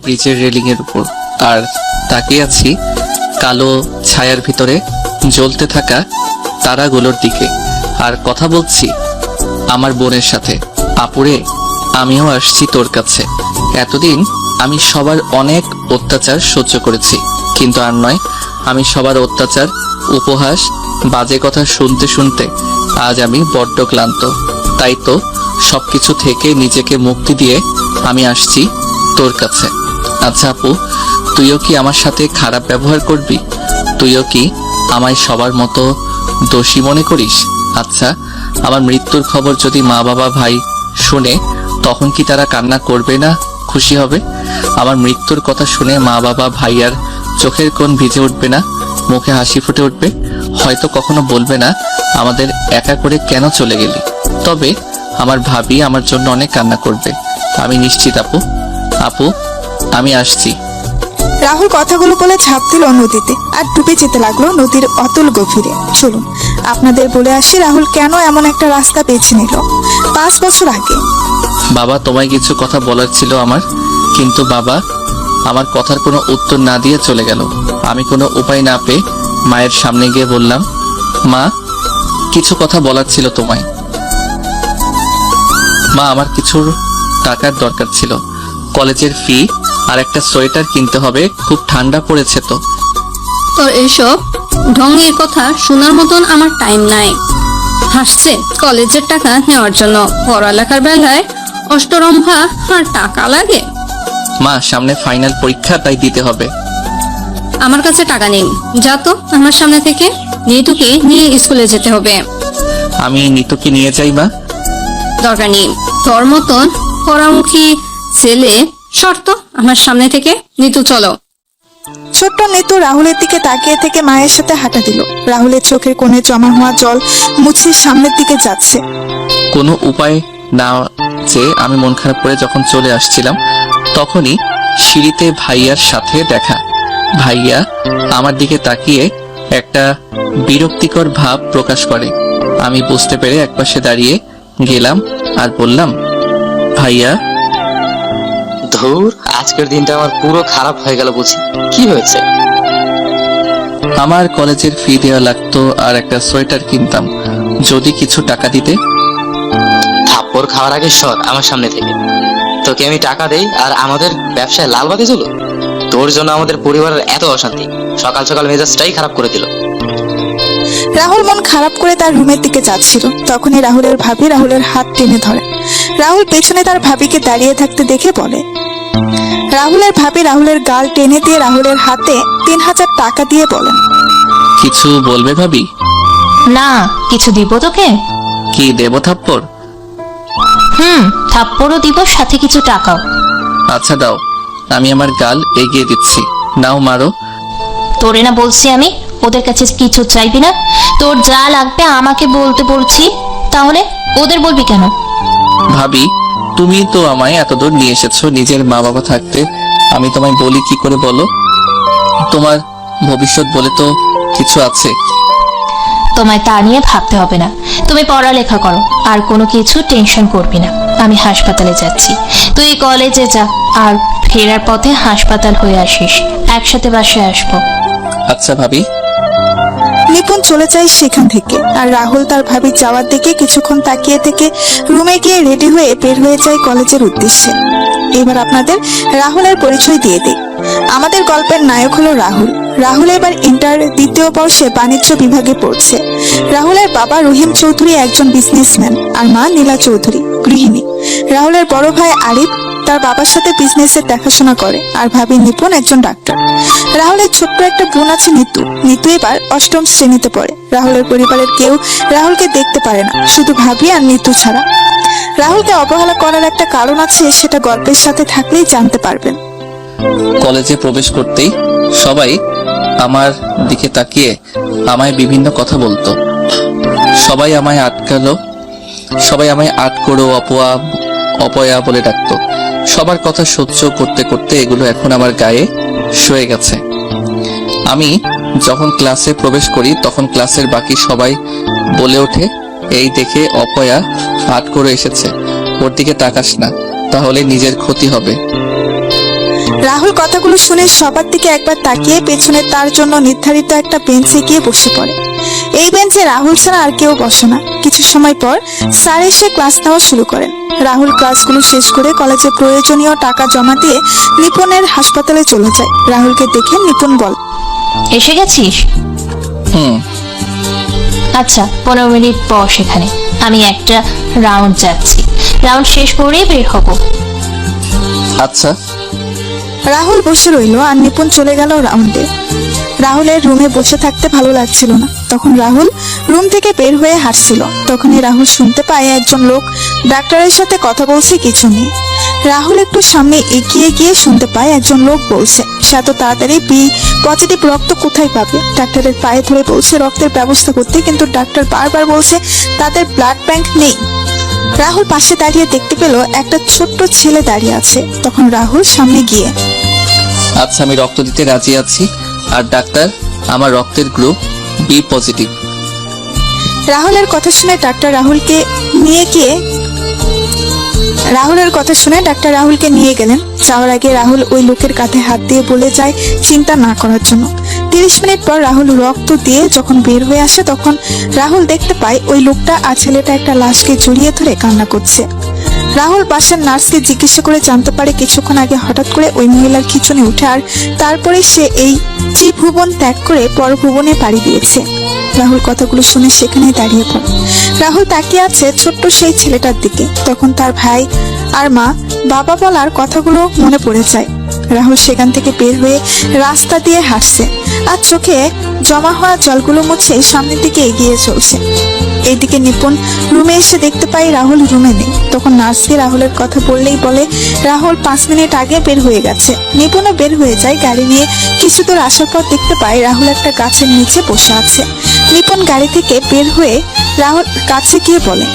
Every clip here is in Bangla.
ব্রিজের রেলিং এর উপর আর তাকিয়ে আছি কালো ছায়ার ভিতরে জ্বলতে থাকা তারাগুলোর দিকে আর কথা বলছি আমার বোনের সাথে। আপুরে, আমিও আসছি তোর কাছে। এতদিন আমি সবার অনেক অত্যাচার সহ্য করেছি, কিন্তু আর নয়। আমি সবার অত্যাচার, উপহাস, বাজে কথা শুনতে শুনতে আজ আমি বড্ড ক্লান্ত। তাই তো সবকিছু থেকে নিজেকে মুক্তি দিয়ে আমি আসছি তোর কাছে। আচ্ছা আপু, তুইও কি আমার সাথে খারাপ ব্যবহার করবি? তুইও কি আমায় সবার মতো দোষী মনে করিস? আচ্ছা, আমার মৃত্যুর খবর যদি মা বাবা ভাই শুনে, তখন কি তারা কান্না করবে না, খুশি হবে? আমার মৃত্যুর কথা শুনে মা বাবা ভাইয়ার চোখের কোণ ভিজে উঠবে না, মুখে হাসি ফুটে উঠবে? হয়তো কখনো বলবে না আমাদের একা করে কেন চলে গেলি। তবে আমার ভাবি আমার জন্য অনেক কান্না করবে, আমি নিশ্চিত। আপু আপু আমি আসছি। রাহুল কথাগুলো বলে ঝাঁপ দিল নদীতে আর ডুবে যেতে লাগলো নদীর অতল গভীরে। চলুন আপনাদের বলে আসি রাহুল কেন এমন একটা রাস্তা বেছে নিল 5 বছর আগে। বাবা, তোমায় কিছু কথা বলার ছিল আমার, কিন্তু বাবা আমার কথার কোনো উত্তর না দিয়ে চলে গেল। আমি কোনো উপায় না পেয়ে মায়ের সামনে গিয়ে বললাম, মা কিছু কথা বলার ছিল তোমায়। মা, আমার কিছু টাকার দরকার ছিল, কলেজের ফি আর একটা সোয়েটার কিনতে হবে, খুব ঠান্ডা পড়েছে তো। তোর এসব ঢঙের কথা শোনার মতন আমার টাইম নাই। হাসছে কলেজের টাকা নেওয়ার জন্য, পড়ালেখার বেলায় অষ্টরম্ভা আর টাকা লাগে। মা, সামনে ফাইনাল পরীক্ষা, তাই দিতে হবে। আমার কাছে টাকা নেই, যা তো আমার সামনে থেকে। নিতুকে নিয়ে স্কুলে যেতে হবে। আমি নিতুকে নিয়ে যাই মা। দরকার নেই, তোর মতন পরামুখী ছেলে শর্ত আমার সামনে থেকে। নিতু চলো। ছোট্ট নিতু রাহুলের দিকে তাকিয়ে থেকে মায়ের সাথে হাঁটা দিল। রাহুলের চোখের কোণে জমা হওয়া জল মুছে সামনের দিকে যাচ্ছে। কোনো উপায় না চেয়ে আমি মন খারাপ করে যখন চলে আসছিলাম, তখনই সিঁড়িতে ভাইয়ার সাথে দেখা। ভাইয়া আমার দিকে তাকিয়ে একটা বিরক্তিকর ভাব প্রকাশ করে। আমি বুঝতে পেরে একপাশে দাঁড়িয়ে গেলাম আর বললাম, ভাইয়া। ধুর, আজকের দিনটা আমার পুরো খারাপ হয়ে গেল বুঝি। কি হয়েছে? আমার কলেজের ফি দেওয়া লাগতো আর একটা সোয়েটার কিনতাম, যদি কিছু টাকা দিতে। থাপ্পড় খাওয়ার আগে সর আমার সামনে থেকে। তোকে আমি টাকা দেই আর আমাদের ব্যবসায় লাল বাতি জ্বলো? তোর জন্য আমাদের পরিবারের এত অশান্তি, সকাল সকাল মেজাজটাই খারাপ করে দিল। রাহুল মন খারাপ করে তার রুমের দিকে যাচ্ছিল। তখনই রাহুলের ভাবি রাহুলের হাত টেনে ধরে। রাহুল পেছনে তার ভাবিকে দাঁড়িয়ে থাকতে দেখে বলে, রাহুলের ভাবি রাহুলের গাল টেনে দিয়ে রাহুলের হাতে 3000 টাকা দিয়ে বলেন, কিছু বলবে ভাবি? না, কিছু দিব তোকে। কি দেব, থাপ্পড়? থাপ্পড়ও দিব, সাথে কিছু টাকাও। আচ্ছা দাও, আমি আমার গাল এগিয়ে দিচ্ছি, নাও মারো। তোরে না বলছি আমি ওদের কাছে কিছু চাইবি না। তোর যা লাগবে আমাকে বলতে বলছি, তাহলে ওদের বলবি কেন? ভাবি, তুমি তো আমায় এতদূর নিয়ে এসেছো, নিজের মা বাবা থাকতে আমি তোমায় বলি কি করে বলো? তোমার ভবিষ্যৎ বলে তো কিছু আছে। তোমায় তা নিয়ে ভাবতে হবে না, তুমি পড়ালেখা করো আর কোনো কিছু টেনশন করবি না। আমি হাসপাতালে যাচ্ছি, তুই কলেজে যা আর ফেরার পথে হাসপাতাল হয়ে আসিস, একসাথে বাসায় আসবো। আচ্ছা ভাবি। নিপুণ চলে যায় সেখান থেকে আর রাহুল তার ভাবির যাওয়ার দিকে কিছুক্ষণ তাকিয়ে থেকে রুমে গিয়ে রেডি হয়ে বের হয়ে যায় কলেজের উদ্দেশ্যে। এবার আপনাদের রাহুলের পরিচয় দিয়ে দিই। আমাদের গল্পের নায়ক হলো রাহুল। রাহুল এবার ইন্টার 2য় বর্ষে বাণিজ্য বিভাগে পড়ছে। রাহুলের বাবা রহিম চৌধুরী একজন বিজনেসম্যান আর মা নীলা চৌধুরী গৃহিণী। রাহুলের বড় ভাই আরিফ তার বাবার সাথে বিজনেসের দেখাশোনা করে আর ভাবি নিপুণ একজন ডাক্তার। রাহুলের ছোট্ট একটা বোন আছে নিতু। নিতু এবার 8ম শ্রেণীতে পড়ে। রাহুলের পরিবারের কেউ রাহুলকে দেখতে পারে না, শুধু ভাবি আর নিতু ছাড়া। রাহুলকে অবহেলা করার একটা কারণ আছে, সেটা গল্পের সাথে থাকলেই জানতে পারবেন। কলেজে প্রবেশ করতেই সবাই আমার দিকে তাকিয়ে আমায় বিভিন্ন কথা বলতো। সবাই আমায় আটকড়ো, অপয়া বলে ডাকতো। সবার কথা সহ্য করতে করতে এগুলো এখন আমার গায়ে শুয়ে গেছে। আমি যখন ক্লাসে প্রবেশ করি তখন ক্লাসের বাকি সবাই বলে ওঠে, এই দেখে অপয়া আট করে এসেছে। ওর দিকে তাকাস না, তাহলে নিজের ক্ষতি হবে। রাহুল কথাগুলো শুনে সবার দিকে একবার তাকিয়ে পেছনে তার জন্য নির্ধারিত একটা বেঞ্চে গিয়ে বসে পড়ে। এই বেঞ্চে রাহুল ছাড়া আর কেউ বসে না। কিছু সময় পর স্যার এসে ক্লাস নেওয়া শুরু করেন। রাহুল ক্লাসগুলো শেষ করে কলেজে প্রয়োজনীয় টাকা জমা দিয়ে নিপুণের হাসপাতালে চলে যায়। রাহুলকে দেখে নিপুণ বল, এসে গেছিস? হুম। আচ্ছা 15 মিনিট বস এখানে, আমি একটা রাউন্ড যাচ্ছি, রাউন্ড শেষ করেই বের হব। আচ্ছা। রাহুল বসে রইল আর নিপুণ চলে গেল রাউন্ডে। রাহুলের রুমে বসে থাকতে ভালো লাগছিল না। তখন রাহুল রুম থেকে বের হয়ে হাঁটছিল। তখনই রাহুল শুনতে পায় একজন লোক ডাক্তারের সাথে কথা বলছে কিছু নিয়ে। রাহুল একটু সামনে এগিয়ে গিয়ে শুনতে পায় একজন লোক বলছে সে এত তাড়াতাড়ি বি পজিটিভ রক্ত কোথায় পাবে। ডাক্তারের পায়ে ধরে বলছে রক্তের ব্যবস্থা করতে, কিন্তু ডাক্তার বারবার বলছে তাদের ব্লাড ব্যাংক নেই। রাহুল পাশে দাঁড়িয়ে দেখতে পেল একটা ছোট্ট ছেলে দাঁড়িয়ে আছে। তখন রাহুল সামনে গিয়ে, আচ্ছা আমি রক্ত দিতে রাজি আছি। আর ডাক্তার, আমার রক্তের গ্রুপ বি পজিটিভ। রাহুলের কথা শুনে ডাক্তার রাহুলকে নিয়ে গেলেন। যাওয়ার আগে রাহুল ওই লোকের কাঁধে হাত দিয়ে বলে যায় চিন্তা না করার জন্য। 30 মিনিট পর রাহুল রক্ত দিয়ে যখন বের হয়ে আসে, তখন রাহুল দেখতে পায় ওই লোকটা আর ছেলেটা একটা লাশকে জড়িয়ে ধরে কান্না করছে। রাহুল পাশের নার্সকে জিজ্ঞাসা করে জানতে পারে কিছুক্ষণ আগে হঠাৎ করে ওই মহিলার খিঁচুনি উঠে, আর তারপরে সে এই ত্রিভুবন ত্যাগ করে পরভুবনে পাড়ি দিয়েছে। রাহুল কথাগুলো শুনে সেখানেই দাঁড়িয়ে পড়ে। রাহুল তাকিয়ে আছে ছোট্ট সেই ছেলেটার দিকে। তখন তার ভাই আর মা বাবা বলার কথাগুলো মনে পড়ে যায়। রাহুল সেখান থেকে বের হয়ে রাস্তা দিয়ে হাঁটছে আর চোখে জমা হওয়া জলগুলো মুছে সামনের দিকে এগিয়ে চলছে। এইদিকে নিপুণ রুমে এসে দেখতে পাই রাহুল রুমে নেই। তখন নার্সকে রাহুলের কথা বললেই বলে রাহুল 5 মিনিট আগে বের হয়ে গেছে। নিপুণও বের হয়ে যায়। গাড়ি নিয়ে কিছু দূর আসার পর দেখতে পাই রাহুল একটা গাছের নিচে বসে আছে। নিপুণ গাড়ি থেকে বের হয়ে রাহুল কাছে গিয়ে বলে,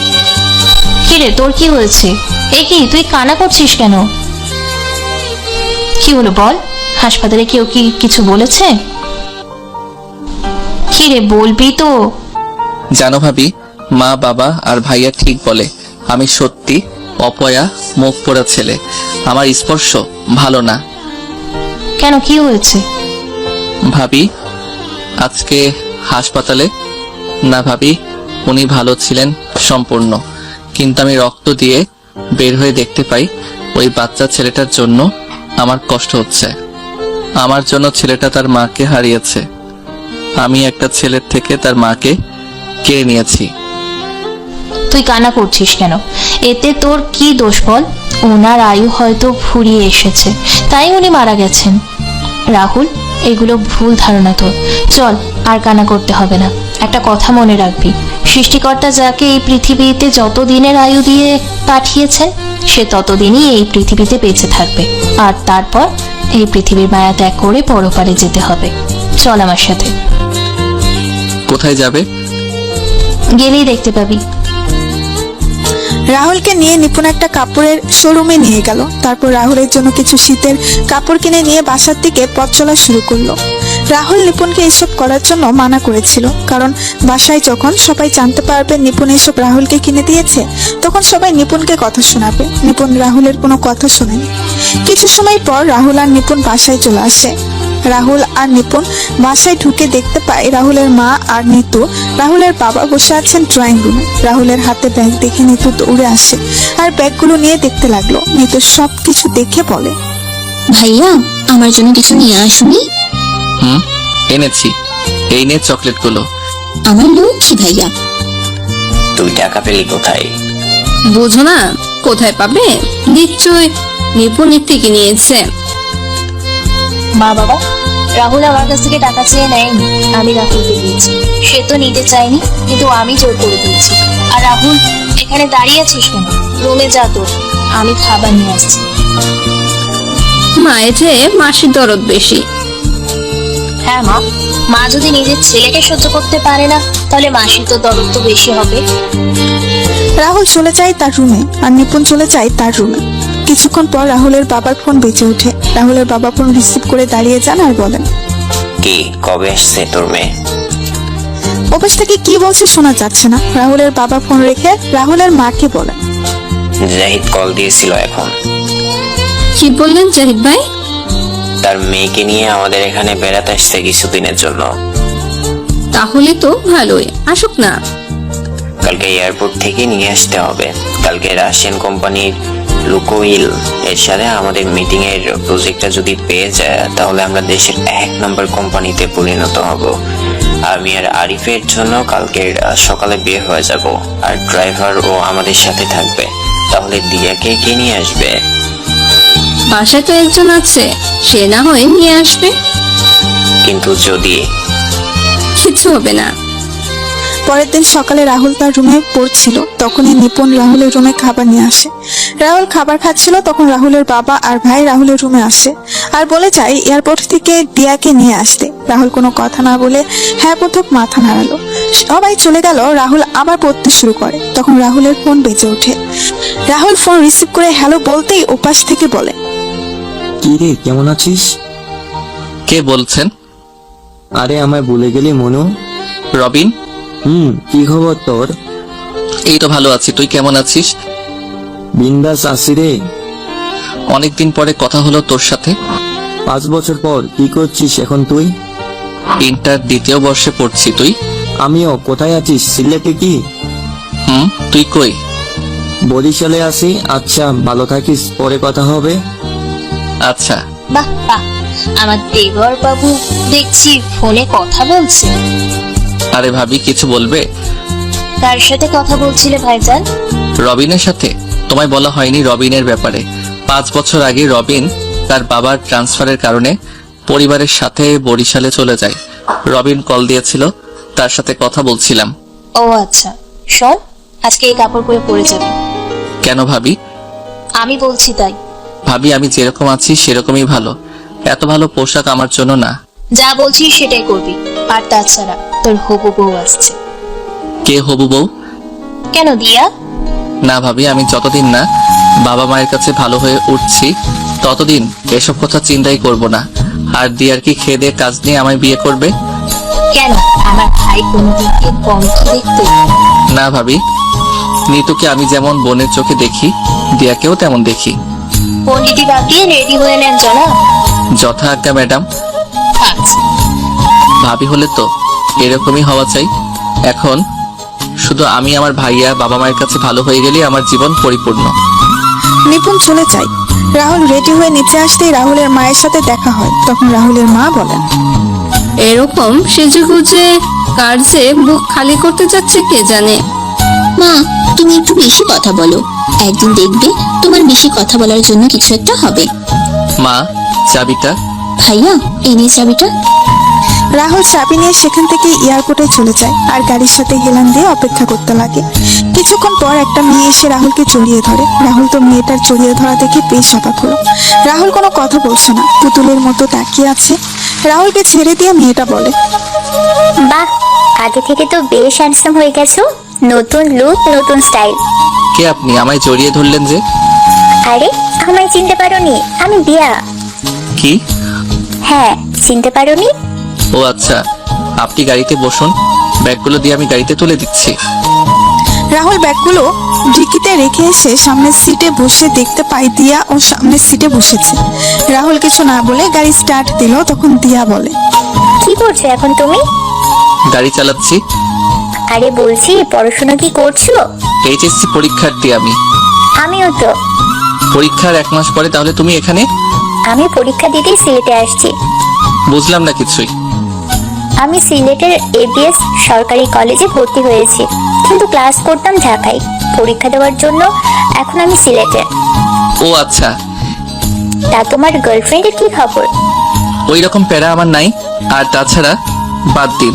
কিরে তোর কি হয়েছে? এ কি তুই কান্না করছিস কেন? কি হলো বল, হাসপাতালে কেউ কি কিছু বলেছে? কিরে বলবি তো? জানো ভাবি, মা বাবা আর ভাইয়া ঠিক বলে আমি সত্যি অপয়া মুখ পোড়া ছেলে। আমার স্পর্শ ভালো না। কেন কি হয়েছে? ভাবি আজকে হাসপাতালে না ভাবি, উনি ভালো ছিলেন সম্পূর্ণ, কিন্তু আমি রক্ত দিয়ে বের হয়ে দেখতে পাই ওই বাচ্চা ছেলেটার জন্য আমার কষ্ট হচ্ছে। আমার জন্য ছেলেটা তার মাকে হারিয়েছে। আমি একটা ছেলের থেকে তার মাকে কেড়ে নিয়েছি। তুই কান্না করছিস কেন? এতে তোর কি দোষ বল? ওনার আয়ু হয়তো ফুরিয়ে এসেছে, তাই উনি মারা গেছেন। রাহুল, এগুলো ভুল ধারণা তোর। চল, আর কান্না করতে হবে না। একটা কথা মনে রাখবি, সৃষ্টিকর্তা যাকে এই পৃথিবীতে যত দিনের আয়ু দিয়ে পাঠিয়েছেন, সে ততদিনই এই পৃথিবীতে বেঁচে থাকবে। আর তারপর এই পৃথিবীর মায়া ত্যাগ করে পরপারে যেতে হবে। চল আমার সাথে। কোথায় যাবে? গেলেই দেখতে পাবি। রাহুলকে নিয়ে নিপুণ একটা কাপড়ের শোরুমে নিয়ে গেল। তারপর রাহুলের জন্য কিছু শীতের কাপড় কিনে নিয়ে বাসার দিকে পথ চলা শুরু করলো। রাহুল নিপুণকে এসব করার জন্য মানা করেছিল, কারণ বাসায় যখন সবাই জানতে পারবে নিপুণ এসব রাহুলকে কিনে দিয়েছে, তখন সবাই নিপুণকে কথা শোনাবে। নিপুণ রাহুলের কোনো কথা শোনেনি। কিছু সময় পর রাহুল আর নিপুণ বাসায় চলে আসে। রাহুল আর নিপুণ বাসায় ঢুকে দেখতে পায় রাহুলের মা আর নিতু রাহুলের বাবা বসে আছেন ড্রয়িং রুমে। রাহুলের হাতে ব্যাগ দেখে নিতু দৌড়ে আসে আর ব্যাগগুলো নিয়ে দেখতে লাগলো। নিতু সবকিছু দেখে বলে, ভাইয়া আমার জন্য কিছু নিয়ে আসুনি? এনেছি, এই নে চকলেটগুলো। আমার লক্ষ্মী ভাইয়া। তুই টাকা পেলি কোথায়? বুঝো না কোথায় পাবে? নিশ্চয় নিপুণের থেকে নিয়েছে। মা বাবা, রাহুল আমার কাছ থেকে টাকা চেয়ে নেয়নি, আমি রাহুলকে দিয়েছি। সে তো নিতে চায়নি, কিন্তু আমি জোর করে দিয়েছি। আর রাহুল, এখানে দাঁড়িয়ে আছিস কেন? রুমে যা তোর, আমি খাবার নিয়ে আসছি। মায়ের চেয়ে মাসির দরদ বেশি। হ্যাঁ মা, মা যদি নিজের ছেলেকে সহ্য করতে পারে না, তাহলে মাসির তো দরদ তো বেশি হবে। রাহুল চলে যায় তার রুমে আর নিপুণ চলে যায় তার রুমে। কিছুক্ষণ পর রাহুলের বাবার ফোন বেজে ওঠে। রাহুলের বাবা ফোন রিসিভ করে দাঁড়িয়ে যান আর বলেন, কি কবে এসছে তোর মেয়ে? ওপাশ থেকে কি বলছে শোনা যাচ্ছে না। রাহুলের বাবা ফোন রেখে রাহুলের মাকে বলেন, জাহিদ কল দিয়েছিল এখন। কি বললেন জাহিদ ভাই? তার মেয়েকে নিয়ে আমাদের এখানে বেড়াতে আসছে কিছুদিনের জন্য। তাহলে তো ভালোই, আসুক না। কালকে এয়ারপোর্ট থেকে নিয়ে আসতে হবে। কালকে রাশিয়ান কোম্পানির লুকোইল এর সাথে আমাদের মিটিং এর প্রজেক্টটা যদি পেয়ে যায় তাহলে আমরা দেশের 1 নম্বর কোম্পানিতে পরিণত হব। আমি আর আরিফের জন্য কালকে সকালে বের হয়ে যাব, আর ড্রাইভার ও আমাদের সাথে থাকবে। তাহলে দিয়াকে কে নিয়ে আসবে? বাসায় তো একজন আছে, সে না হয় নিয়ে আসবে। কিন্তু যদি কিছু হবে না। পরের দিন সকালে রাহুল তার রুমে পড়ছিল, তখনই নিপুণ রাহুলের রুমে খাবার নিয়ে আসে। রাহুল খাবার খাচ্ছিল, তখন রাহুলের বাবা আর ভাই রাহুলের রুমে আসে আর বলে যায় এয়ারপোর্ট থেকে দিয়াকে নিয়ে আসতে। রাহুল কোনো কথা না বলে হ্যাঁ প্রথম মাথা নাড়ালো। সবাই চলে গেল, রাহুল আবার পড়তে শুরু করে। তখন রাহুলের ফোন বেজে ওঠে। রাহুল ফোন রিসিভ করে হ্যালো বলতেই ওপাশ থেকে বলে, কি রে, কেমন আছিস? কে বলছেন? আরে আমায় ভুলে গেলি মনু? রবিন। কি খবর তোর? এই তো ভালো আছি, তুই কেমন আছিস? বিন্দাস আছি রে। অনেকদিন পরে কথা হলো তোর সাথে। 5 বছর পর কি করছিস এখন তুই? ইন্টার দ্বিতীয় বর্ষে পড়ছি, তুই? আমিও। কোথায় আছিস? সিলেটে কি? তুই কই? বরিশালে আছি। আচ্ছা, ভালো থাকিস, পরে কথা হবে। আচ্ছা। বাহ বাহ, আমার দেবর বাবু দেখছি ফোনে কথা বলছে। আরে ভাবি, কিছু বলবে? কার সাথে কথা বলছিলে ভাইজান? রবিনের সাথে। তোমায় বলা হয়নি রবিনের ব্যাপারে। 5 বছর আগে রবিন তার বাবার ট্রান্সফারের কারণে পরিবারের সাথে বরিশালে চলে যায়। রবিন কল দিয়েছিল, তার সাথে কথা বলছিলাম। ও আচ্ছা, শোন, আজকে এই কাপড় পরে পড়ে যাবে। কেন ভাবি? আমি বলছি তাই। ভাবি, আমি যেরকম আছি সেরকমই ভালো। এত ভালো পোশাক আমার জন্য না। যা বলছিস সেটাই করবি। আর তাছাড়া তোর হবু বউ আসছে। কে হবু বউ? কেন দিয়া? না ভাবি, আমি যতদিন না বাবা মায়ের কাছে ভালো হয়ে উঠছি ততদিন এসব কথা চিন্তাই করব না। আর দিয়ার কি খেয়ে দিয়ে কাজ নিয়ে আমায় বিয়ে করবে? কেন, আমার ভাই কোনো দিক দিয়ে কম কি দেখতে? না ভাবি, নিতুকে আমি যেমন বোনের চোখে দেখি দিয়াকেও তেমন দেখি। পন্ডিতি বাদ দিয়ে রেডি হয়ে নেন জনাব। যথা আজ্ঞা ম্যাডাম। আচ্ছা। ভাবি হলে তো এরকমই হওয়া চাই। এখন শুধু আমি আমার ভাইয়া বাবা মায়ের কাছে ভালো হয়ে গেলেই আমার জীবন পরিপূর্ণ। নিপুণ চলে যায়। রাহুল রেডি হয়ে নিচে আসতেই রাহুলের মায়ের সাথে দেখা হয়। তখন রাহুলের মা বলেন, এরকম সেজেগুজে কার যে বুক খালি করতে যাচ্ছে কে জানে। মা, তুমি একটু বেশি কথা বলো। একদিন দেখবে তোমার বেশি কথা বলার জন্য কিছু একটা হবে। মা, চাবিটা। ভাইয়া, এনে চাবিটা। রাহুল চাবি নিয়ে সেখান থেকে এয়ারপোর্টে চলে যায় আর গাড়ির সাথে হেলান দিয়ে অপেক্ষা করতে লাগে। কিছুক্ষণ পর একটা মেয়ে এসে রাহুলকে জড়িয়ে ধরে। রাহুল তো মেয়েটার জড়িয়ে ধরা দেখে বেশ অবাক হলো। রাহুল কোনো কথা বলছে না, পুতুলের মতো তাকিয়ে আছে। রাহুলকে ছেড়ে দিয়ে মেয়েটা বলে, বাহ, আগে থেকে তো বেশ হ্যান্ডসাম হয়ে গেছো। নতুন লুক, নতুন স্টাইল। কে আপনি? আমায় জড়িয়ে ধরলেন যে? আরে, আমায় চিনতে পারোনি? আমি দিয়া। কি? হ্যাঁ, চিনতে পারোনি? ও আচ্ছা, আপনি গাড়িতে বসুন, ব্যাগগুলো দিয়ে আমি গাড়িতে তুলে দিচ্ছি। রাহুল ব্যাগগুলো ডিকিতে রেখে এসে সামনের সিটে বসে দেখতে পায় দিয়া ও সামনের সিটে বসেছে। রাহুল কিছু না বলে গাড়ি স্টার্ট দিল। তখন দিয়া বলে, কি করছো এখন তুমি? গাড়ি চালাচ্ছি। আরে বলছি, পড়াশোনা কি করছো? এইচএসসি পরীক্ষার্থী আমি। আমিও তো। পরীক্ষার 1 মাস পরে তাহলে তুমি এখানে? আমি পরীক্ষা দিতেই সিলেটে আসছি। বুঝলাম না কিছুই। আমি সিলেটের এবিএস সরকারি কলেজে ভর্তি হয়েছি, কিন্তু ক্লাস করতাম ঢাকায়। পরীক্ষা দেওয়ার জন্য এখন আমি সিলেটে। ও আচ্ছা। তা তোমার গার্লফ্রেন্ডের কি খবর? ওই রকম প্যারা আমার নাই। আর তাছাড়া বাদ দিন।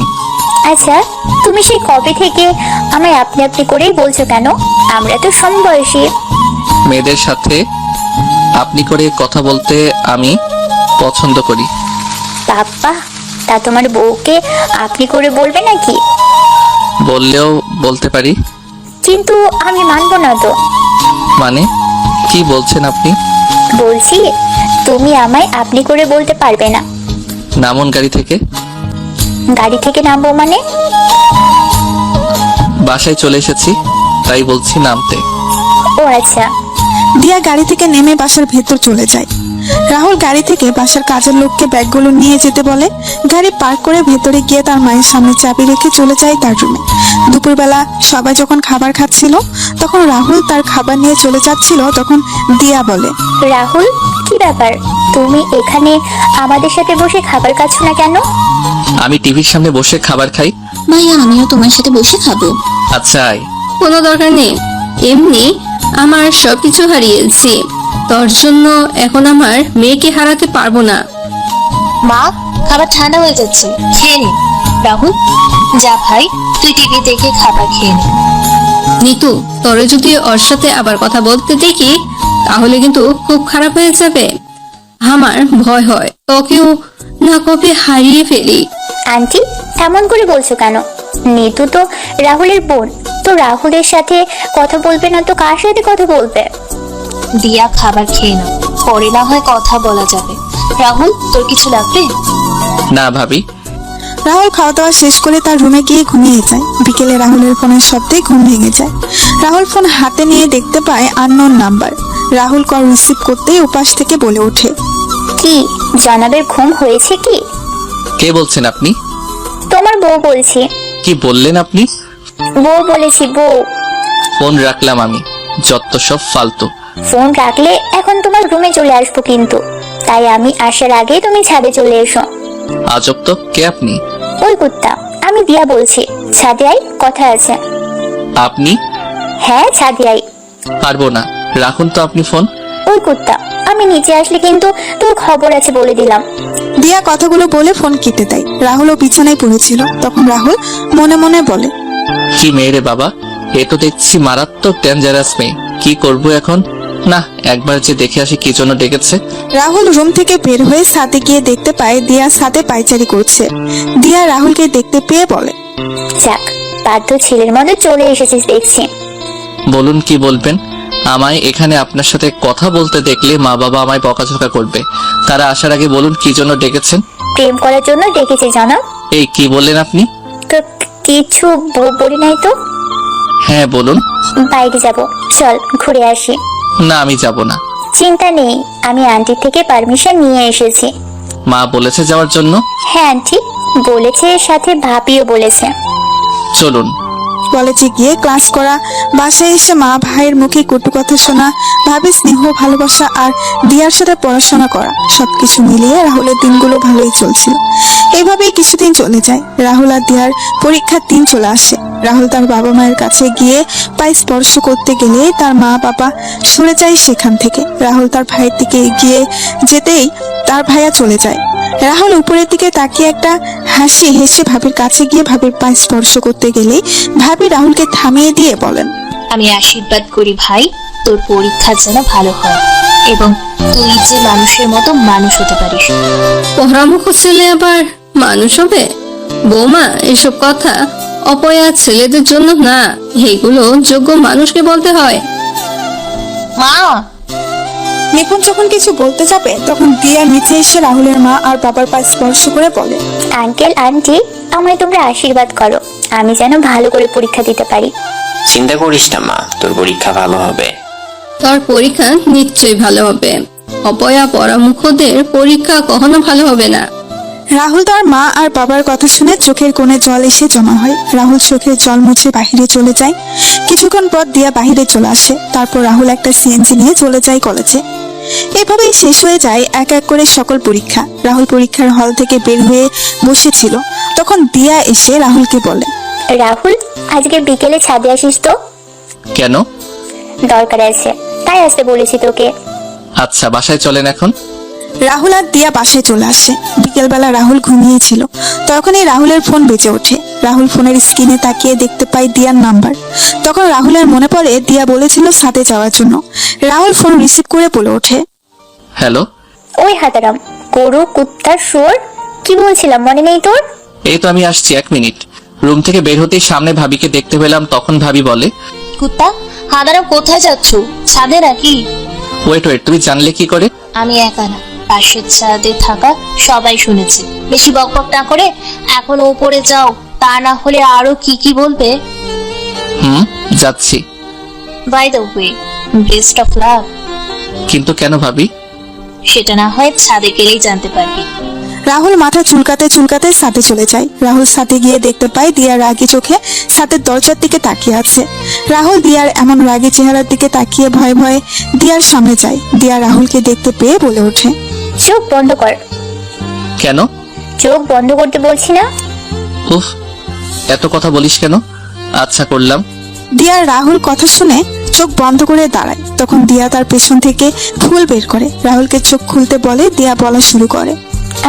আচ্ছা, তুমি সেই কবে থেকে আমায় আপনি আপনি করেই বলছো কেন? আমরা তো সমবয়সী। মেয়েদের সাথে আপনি করে কথা বলতে আমি পছন্দ করি। বাপ্পা, তা তোমার বউকে আপনি করে বলবে নাকি? বললেও বলতে পারি। কিন্তু আমি মানবো না তো। মানে কি বলছেন আপনি? বলছি, তুমি আমায় আপনি করে বলতে পারবে না। নামুন গাড়ি থেকে। গাড়ি থেকে নামবো মানে? বাসায় চলে এসেছি, তাই বলছি নামতে। ও আচ্ছা। দিয়া গাড়ি থেকে নেমে বাসার ভেতর চলে যায়। রাহুল গাড়ি থেকে বাসার কাজের লোককে ব্যাগগুলো নিয়ে যেতে বলে। গাড়ি পার্ক করে ভেতরে গিয়ে তার মায়ের সামনে চাবি রেখে চলে যায় তার রুমে। দুপুরবেলা সবাই যখন খাবার খাচ্ছিল, তখন রাহুল তার খাবার নিয়ে চলে যাচ্ছিল, তখন দিয়া বলে, রাহুল, কি ব্যাপার? তুমি এখানে আমাদের সাথে বসে খাবার খাচ্ছ না কেন? আমি টিভির সামনে বসে খাবার খাই। মাইয়া, আমিও তোমার সাথে বসে খাবো। আচ্ছা আয়। কোনো দরকার নেই, এমনি আমার সবকিছু হারিয়েছি, তোর জন্য এখন আমার মেয়েকে হারাতে পারবো না। মা, খাবার ঠান্ডা হয়ে যাচ্ছে, খেয়ে নে। রাহুল, যা ভাই, তুই টিভি দেখে খাবার খেয়ে নে। নিতু, তোরে যদি ওর সাথে আবার কথা বলতে দেখি তাহলে কিন্তু খুব খারাপ হয়ে যাবে। আমার ভয় হয় তোকেও না কবে হারিয়ে ফেলি। আন্টি, এমন করে বলছো কেন? নিতু তো রাহুলের বোন, তো রাহুলের সাথে কথা বলবে না তো কার সাথে কথা বলবে? দিয়া, খাবার খেয়ে নাও, পরে না হয় কথা বলা যাবে। রাহুল, তোর কিছু লাগবে? না ভাবি। রাহুল খাওয়া দাওয়া শেষ করে তার রুমে গিয়ে ঘুমিয়ে যায়। বিকেলে রাহুলের ফোনের শব্দে ঘুম ভেঙে যায়। রাহুল ফোন হাতে নিয়ে দেখতে পায় unknown number. Rahul call receive করতেই উপাস থেকে বলে ওঠে, কি জনাবের ঘুম হয়েছে কি? কে বলছেন আপনি? তোমার বউ বলছি। কি বললেন আপনি? বউ বলেছি, বউ। ফোন রাখলাম আমি, যত সব ফালতু। ফোন রাখলে এখন তোমার রুমে চলে আসবো কিন্তু, তাই আমি আসার আগে তুমি ছাদে চলে এসো। আজব তো, কে আপনি? ওই কুত্তা, আমি দিয়া বলছি, ছাদে আই, কথা আছে। আপনি? হ্যাঁ ছাদিয়াই। পারবো না, রাখুন তো আপনি ফোন। ওই কুত্তা, আমি নিচে আসলে কিন্তু তোর খবর আছে বলে দিলাম। দিয়া কথাগুলো বলে ফোন কেটে দেয়। রাহুলও বিছানায় পড়েছিল। তখন রাহুল মনে মনে বলে, কি মেয়ে রে বাবা, এ তো দেখছি মারাত্মক ডেঞ্জারাস মেয়ে। কি করব এখন? না, একবার যে দেখে আসি কি জন্য ডেকেছে। রাহুল রুম থেকে বের হয়ে ছাদে গিয়ে দেখতে পায় দিয়া ছাদে পায়চারি করছে। দিয়া রাহুলকে দেখতে পেয়ে বলে, যাক, বাধ্য ছেলের মধ্যে চলে এসেছিস দেখছি। বলুন কি বলবেন? আমায় এখানে আপনার সাথে কথা বলতে দেখলে মা বাবা আমায় বকাঝকা করবে। তারা আসার আগে বলুন কি জন্য ডেকেছেন। প্রেম করার জন্য ডেকেছি জানাব। এই কি বললেন আপনি? তো কিছু বলি নাই তো। হ্যাঁ বলুন। বাইরে যাব, চল ঘুরে আসি। না, আমি যাব না। চিন্তা নেই, আমি আন্টি থেকে পারমিশন নিয়ে এসেছি। মা বলেছে যাওয়ার জন্য? হ্যাঁ আন্টি বলেছে, সাথে ভাবিও বলেছে। চলুন। কলেজে গিয়ে ক্লাস করা, বাসায় এসে মা ভাইয়ের মুখে কটু কথা শোনা, ভাবি স্নেহ ভালোবাসা আর দিয়ার সাথে পড়াশোনা করা, সবকিছু মিলিয়ে রাহুলের দিনগুলো ভালোই চলছিল। এভাবেই কিছুদিন চলে যায়। রাহুল আর দিয়ার পরীক্ষার দিন চলে আসে। রাহুল তার বাবা মায়ের কাছে গিয়ে পায়ে স্পর্শ করতে গেলে তার মা বাবা সরে যায় সেখান থেকে। রাহুল তার ভাইয়ের দিকে এগিয়ে যেতেই তার ভাইয়া চলে যায়। রাহুল উপরের দিকে তাকিয়ে একটা হাসি হেসে ভাবির কাছে গিয়ে ভাবির পায়ে স্পর্শ করতে গেলেই ভাবি রাহুলকে থামিয়ে দিয়ে বলেন, আমি আশীর্বাদ করি ভাই, তোর পরীক্ষা যেন ভালো হয় এবং তুই যে মানুষের মতো মানুষ হতে পারিস। পরামুখ ছেলে আবার মানুষ হবে? বৌমা, এসব কথা অপয়া ছেলেদের জন্য না, এগুলো যোগ্য মানুষকে বলতে হয়। মা, নিপুণ যখন কিছু বলতে যাবে তখন দিয়া নিচে এসে রাহুলের মা আর বাবার পায়ে স্পর্শ করে বলে, আঙ্কেল আন্টি, আমায় তোমরা আশীর্বাদ করো, আমি যেন ভালো করে পরীক্ষা দিতে পারি। চিন্তা করিস না মা, তোর পরীক্ষা ভালো হবে। তোর পরীক্ষা নিশ্চয়ই ভালো হবে। অপয়া পরামুখদের পরীক্ষা কখনো ভালো হবে না। রাহুল তার মা আর বাবার কথা শুনে চোখের কোণে জল এসে জমা হয়। রাহুল চোখের জল মুছে বাহিরে চলে যায়। কিছুক্ষণ পর দিয়া বাহিরে চলে আসে। তারপর রাহুল একটা সিএনজি নিয়ে চলে যায় কলেজে। এভাবেই শেষ হয়ে যায় এক এক করে সকল পরীক্ষা। রাহুল পরীক্ষার হল থেকে বের হয়ে বসেছিল। তখন দিয়া এসে রাহুলকে বলে, রাহুল, আজকে বিকেলে ছাদে আসিস তো। কেন? দরকার আছে, তাই আসতে বলেছি তোকে। আচ্ছা, বাসায় চলেন এখন। রাহুল আর দিয়া বাসায় চলে আসে। বিকেলবেলা রাহুল ঘুমিয়েছিল। তখনই রাহুলের ফোন বেজে ওঠে। রাহুল ফোনের স্ক্রিনে তাকিয়ে দেখতে পায় দিয়ার নাম্বার। তখন রাহুলের মনে পড়ে দিয়া বলেছিল ছাদে যাওয়ার জন্য। রাহুল ফোন রিসিভ করে বলে ওঠে, হ্যালো। ওই হাতারাম, গরু কুত্তা শুয়োর, কি বলছিলাম মনে নেই তোর? এই তো আমি আসছি, 1 মিনিট। রুম থেকে বের হতেই সামনে ভাবিকে দেখতে পেলাম। তখন ভাবি বলে, কুত্তা হাদারা কোথায় যাচ্ছ? ছাদে নাকি? ওয়েট, তুমি জানলে কি করে? আমি একা না, পাশের ছাদে থাকা সবাই শুনেছে। বেশি বকবক না করে এখন উপরে যাও, তা না হলে আরো কি কি বলবে। যাচ্ছি। By the way, best of luck. কিন্তু কেন ভাবি? সেটা না হয় ছাদে গেলেই জানতে পারবি। রাহুল মাথা চুলকাতে চুলকাতে ছাদে চলে যায়। রাহুল ছাদে গিয়ে দেখতে পায় দিয়া রাগী চোখে ছাদের দরজার দিকে তাকিয়ে আছে। রাহুল দিয়ার এমন রাগী চেহারার দিকে তাকিয়ে ভয়ে ভয়ে দিয়ার সামনে যায়। দিয়া রাহুলকে দেখতে পেয়ে বলে ওঠে, চোখ বন্ধ কর। কেন? চোখ বন্ধ করতে বলছি না? উফ, এত কথা বলিস কেন? আচ্ছা করলাম। দিয়ার রাহুল কথা শুনে চোখ বন্ধ করে দাঁড়ায়। তখন দিয়া তার পেছন থেকে ফুল বের করে রাহুলকে চোখ খুলতে বলে। দিয়া বলা শুরু করে,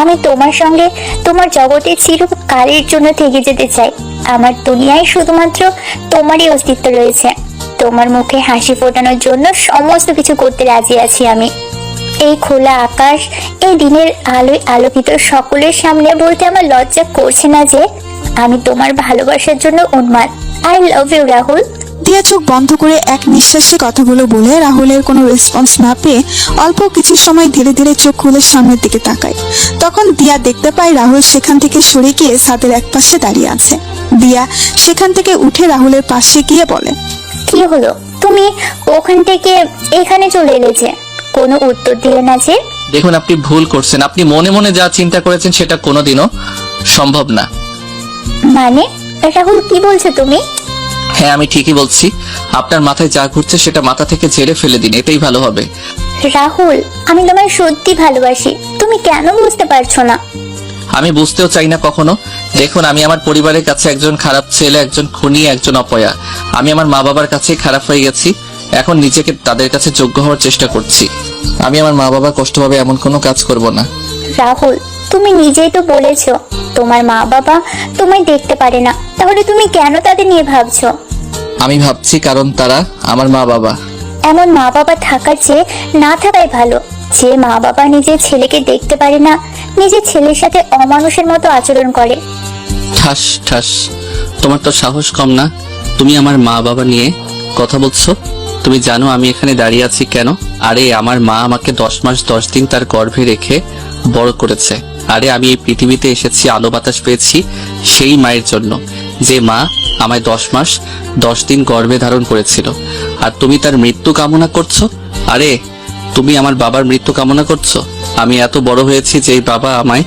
আমি তোমার সঙ্গে তোমার জগতে চিরকালের জন্য থেকে যেতে চাই। আমার দুনিয়ায় শুধুমাত্র তোমারই অস্তিত্ব রয়েছে। তোমার মুখে হাসি ফোটানোর জন্য সমস্ত কিছু করতে রাজি আছি আমি। এই খোলা আকাশ, এই দিনের আলোয় আলোকিত সকলের সামনে বলতে আমার লজ্জা করছে না যে আমি তোমার ভালোবাসার জন্য উন্মাদ। I love you Rahul. দিয়া চোখ বন্ধ করে এক নিঃশ্বাসে কথাগুলো বলে রাহুলের কোনো রেসপন্স না পেয়ে অল্প কিছু সময় ধীরে ধীরে চোখ খুলে সামনের দিকে তাকায়। তখন দিয়া দেখতে পায় রাহুল সেখান থেকে সরে গিয়ে ছাদের এক পাশে দাঁড়িয়ে আছে। দিয়া সেখান থেকে উঠে রাহুলের পাশে গিয়ে বলে, কি হলো, তুমি ওখান থেকে এখানে চলে এলে যে? কোনো উত্তর দিলে না যে? দেখুন, আপনি ভুল করছেন। আপনি মনে মনে যা চিন্তা করেছেন সেটা কোনোদিনও সম্ভব না। মানে রাহুল, কি বলছো তুমি? হ্যাঁ, আমি ঠিকই বলছি। আপনার মাথায় যা ঘুরছে সেটা মাথা থেকে ঝেড়ে ফেলে দিন, এটাই ভালো হবে। রাহুল, আমি তোমায় সত্যি ভালোবাসি। তুমি কেন বুঝতে পারছো না? আমি বুঝতেও চাই না কখনো। দেখুন, আমি আমার পরিবারের কাছে একজন খারাপ ছেলে, একজন খুনি, একজন অপয়া। আমি আমার মা বাবার কাছে খারাপ হয়ে গেছি। এখন নিজেকে তাদের কাছে যোগ্য হওয়ার চেষ্টা করছি। আমি আমার মা বাবা কষ্ট পাবে এমন কোনো কাজ করব না। রাহুল, তুমি নিজেই তো বলেছো তোমার মা বাবা তোমায় দেখতে পারে না, তাহলে তুমি কেন তাদের নিয়ে ভাবছো? আমি ভাবছি কারণ তারা আমার মা বাবা। এমন মা বাবা থাকার চেয়ে না থাকাই ভালো। যে মা বাবা নিজের ছেলেকে দেখতে পারে না, নিজের ছেলের সাথে অমানুষের মতো আচরণ করে। ঠাস ঠাস, তোমার তো সাহস কম না। তুমি আমার মা বাবা নিয়ে কথা বলছো? তুমি জানো আমি এখানে দাঁড়িয়ে আছি কেন? আরে আমার মা আমাকে 10 মাস 10 দিন তার গর্ভে রেখে বড় করেছে। আরে আমি এই পৃথিবীতে এসেছি, আলো বাতাস পেয়েছি সেই মায়ের জন্য, যে মা আমায় 10 মাস 10 দিন গর্ভে ধারণ করেছিল। আর তুমি তার মৃত্যু কামনা করছো? আরে তুমি আমার বাবার মৃত্যু কামনা করছো? আমি এত বড় হয়েছি যে বাবা আমায়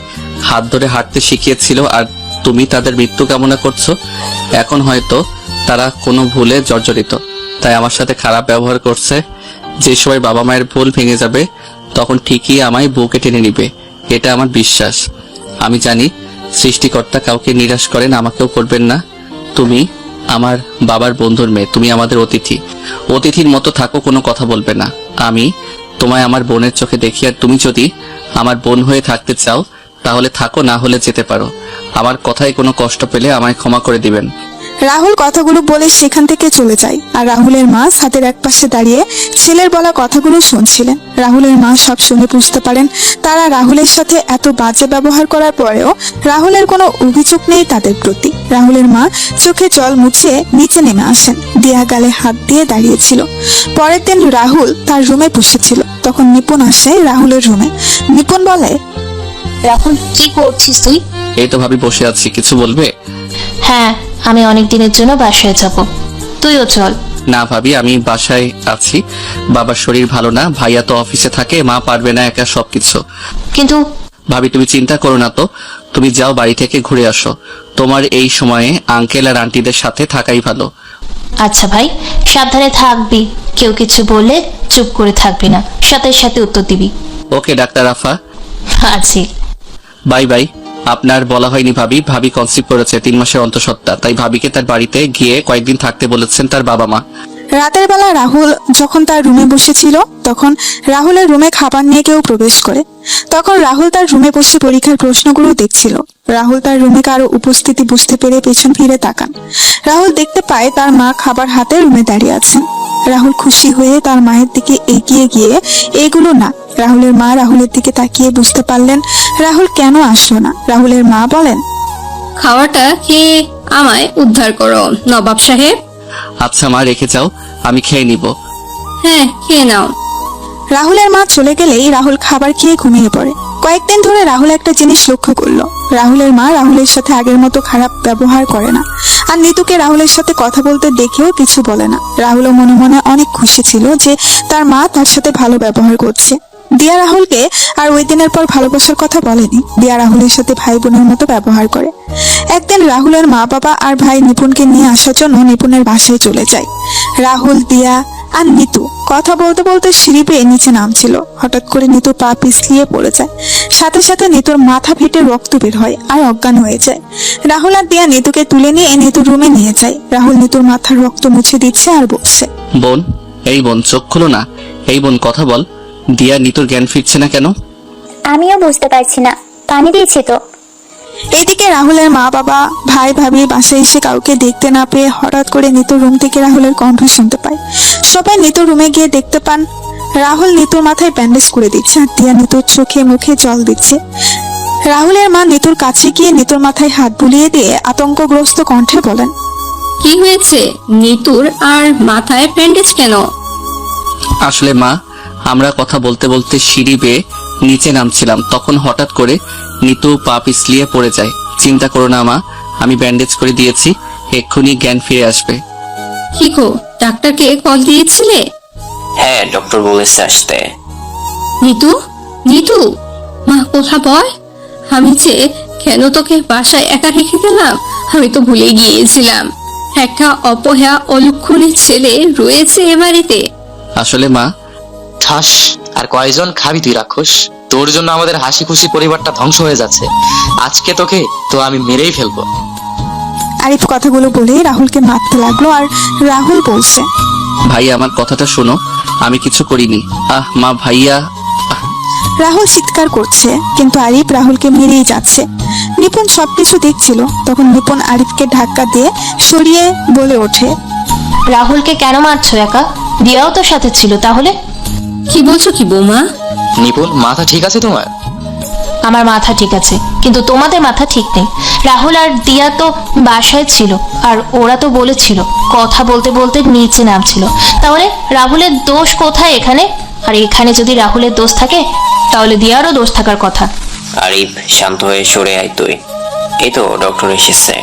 হাত ধরে হাঁটতে শিখিয়েছিল, আর তুমি তাদের মৃত্যু কামনা করছো। এখন হয়তো তারা কোনো ভুলে জর্জরিত, তাই আমার সাথে খারাপ ব্যবহার করছে। যে সময় বাবা মায়ের ভুল ভেঙে যাবে তখন ঠিকই আমায় বুকে টেনে নিবে, এটা আমার বিশ্বাস। আমি জানি সৃষ্টিকর্তা কাউকে নিরাশ করেন, আমাকেও করবেন না। তুমি আমার বাবার বন্ধুর মেয়ে, তুমি আমাদের অতিথি। অতিথির মতো থাকো, কোনো কথা বলবে না। আমি তোমায় আমার বোনের চোখে দেখি, আর তুমি যদি আমার বোন হয়ে থাকতে চাও তাহলে থাকো, না হলে যেতে পারো। আমার কথায় কোনো কষ্ট পেলে আমায় ক্ষমা করে দিবেন। রাহুল কথাগুলো বলে সেখান থেকে চলে যায়। আর রাহুলের মা ছাদের এক পাশে দাঁড়িয়ে ছেলের বলা কথাগুলো শুনছিলেন। রাহুলের মা সব শুনে বুঝতে পারেন তারা রাহুলের সাথে এত বাজে ব্যবহার করার পরেও রাহুলের কোনো অভিযোগ নেই তাদের প্রতি। রাহুলের মা চোখে জল মুছে নিচে নেমে আসেন। দিয়া গালে হাত দিয়ে দাঁড়িয়েছিল। পরের দিন রাহুল তার রুমে বসেছিল। তখন নিপুণ আসে রাহুলের রুমে। নিপুণ বলে, রাহুল, কি করছিস তুই? এই তো ভাবি বসে আছি, কিছু বলবে? হ্যাঁ, আমি অনেক দিনের জন্য বাসায় যাব, তুইও চল। না ভাবি, আমি বাসায় আছি, বাবার শরীর ভালো না, ভাইয়া তো অফিসে থাকে, মা পারবে না একা সবকিছু। কিন্তু ভাবি তুমি চিন্তা করো না তো, তুমি যাও বাড়ি থেকে ঘুরে আসো। তোমার এই সময়ে আঙ্কেল আর আন্টিদের সাথে থাকাই ভালো। আচ্ছা ভাই, সাবধানে থাকবি। কেউ কিছু বললে চুপ করে থাকবি না, সাথে সাথে উত্তর দিবি। ওকে ডাক্তার আফা, আছি। Bye bye. আপনার বলা হয়নি ভাবি, ভাবি কনসিভ করেছে 3 মাসের অন্তঃসত্ত্বা, তাই ভাবিকে তার বাড়িতে গিয়ে কয়েকদিন থাকতে বলেছেন তার বাবা মা। রাতের বেলা রাহুল যখন তার রুমে বসেছিল তখন রাহুলের রুমে খাবার নিয়ে কেউ প্রবেশ করে। তখন রাহুল তার রুমে বসে পরীক্ষার প্রশ্নগুলো দেখছিল। রাহুল তার রুমে কারো উপস্থিতি বুঝতে পেরে পেছন ফিরে তাকান। রাহুল দেখতে পায় তার মা খাবার হাতে রুমে দাঁড়িয়ে আছেন। রাহুল খুশি হয়ে তার মায়ের দিকে এগিয়ে গিয়ে এগুলো না। রাহুলের মা রাহুলের দিকে তাকিয়ে বুঝতে পারলেন রাহুল কেন আসলো না। রাহুলের মা বলেন, খাওয়াটা খেয়ে আমায় উদ্ধার করো নবাব সাহেব। আচ্ছা মা, রেখে যাও, আমি খেয়ে নিব। হ্যাঁ, খেয়ে নাও। রাহুলের মা চলে গেলেই রাহুল খাবার খেয়ে ঘুমিয়ে পড়ে। কয়েকদিন ধরে রাহুল একটা জিনিস লক্ষ্য করলো, রাহুলের মা রাহুলের সাথে আগের মতো খারাপ ব্যবহার করে না, আর নিতুকে রাহুলের সাথে কথা বলতে দেখেও কিছু বলে না। রাহুলও মনে মনে অনেক খুশি ছিল যে তার মা তার সাথে ভালো ব্যবহার করছে। দিয়া রাহুলকে আর ওই দিনের পর ভালোবাসার কথা বলেনি। দিয়া রাহুলের সাথে ভাই বোনের মতো ব্যবহার করে। একদিন রাহুলের মা বাবা আর ভাই নিপুণকে নিয়ে আসার জন্য নিপুণের বাসায় চলে যায়। রাহুল, দিয়া আর নিতু কথা বলতে বলতে সিঁড়ি বেয়ে নিচে নামছিল। হঠাৎ করে নিতু পা পিছলিয়ে পড়ে যায়। সাথে সাথে নিতুর মাথা ফেটে রক্ত বের হয় আর অজ্ঞান হয়ে যায়। রাহুল আর দিয়া নিতুকে তুলে নিয়ে নিতুর রুমে নিয়ে যায়। রাহুল নিতুর মাথার রক্ত মুছে দিচ্ছে আর বলছে, বোন, এই বোন চোখ খুলো না। এই বোন কথা বল। দিয়া নিতুর জ্ঞান ফিরছে না কেন? আমিও বুঝতে পারছি না, পানি দিয়েছি তো। এদিকে রাহুলের মা বাবা, ভাই ভাবি বাসায় এসে কাউকে দেখতে না পেয়ে হঠাৎ করে নিতুর রুম থেকে রাহুলের কণ্ঠ শুনতে পায়। সবাই নিতুর রুমে গিয়ে দেখতে পান রাহুল নিতুর মাথায় ব্যান্ডেজ করে দিচ্ছে আর দিয়া নিতুর চোখে মুখে জল দিচ্ছে। রাহুলের মা নিতুর কাছে গিয়ে নিতুর মাথায় হাত বুলিয়ে দিয়ে আতঙ্কগ্রস্ত কণ্ঠে বলেন, কি হয়েছে নিতুর, আর মাথায় ব্যান্ডেজ কেন? আসলে মা, আমরা কথা বলতে বলতে সিঁড়ি বেয়ে নিচে নামছিলাম, তখন হঠাৎ করে নিতু পা পিছলিয়ে পড়ে যায়। চিন্তা করো না মা, আমি ব্যান্ডেজ করে দিয়েছি, এক্ষুনি জ্ঞান ফিরে আসবে। কি গো, ডাক্তারকে কল দিয়েছিলে? হ্যাঁ, ডক্টর বলেছে আসতে। নিতু, নিতু, মা কথা বল। আমি যে কেন তোকে বাসায় একা রেখে গেলাম, আমি তো ভুলে গিয়েছিলাম। একটা অপয়া অলক্ষণের ছেলে রয়েছে এ বাড়িতে। আসলে মা, ঠাস, আর কয়জন খাবি তুই রাক্ষস? তোর জন্য আমাদের হাসি খুশি পরিবারটা ধ্বংস হয়ে যাচ্ছে। আজকে তোকে তো আমি মেরেই ফেলবো। আরিফ কথাগুলো বলে রাহুলকে মারতে লাগলো আর রাহুল বলছে, ভাই আমার কথাটা শোনো, আমি কিছু করিনি। মা, ভাইয়া। রাহুল চিৎকার করছে কিন্তু আরিফ রাহুলকে মেরেই যাচ্ছে। নিপুণ সবকিছু দেখছিল। তখন নিপুণ আরিফকে ধাক্কা দিয়ে সরিয়ে বলে ওঠে, রাহুলকে কেন মারছো একা? দিয়াও তো সাথে ছিল তাহলে? কি বলছো কি বৌমা? নিপুণ, মাথা ঠিক আছে তোমার? আমার মাথা ঠিক আছে, কিন্তু তোমাদের মাথা ঠিক নেই। রাহুল আর দিয়া তো বাসায় ছিল, আর ওরা তো বলেছিল কথা বলতে বলতে নিচে নামছিল। তাহলে রাহুলের দোষ কোথায় এখানে? আর এখানে যদি রাহুলের দোষ থাকে তাহলে দিয়ারও দোষ থাকার কথা। আরিফ, শান্ত হয়ে সরে আয় তুই। এই তো ডক্টর এসেছে।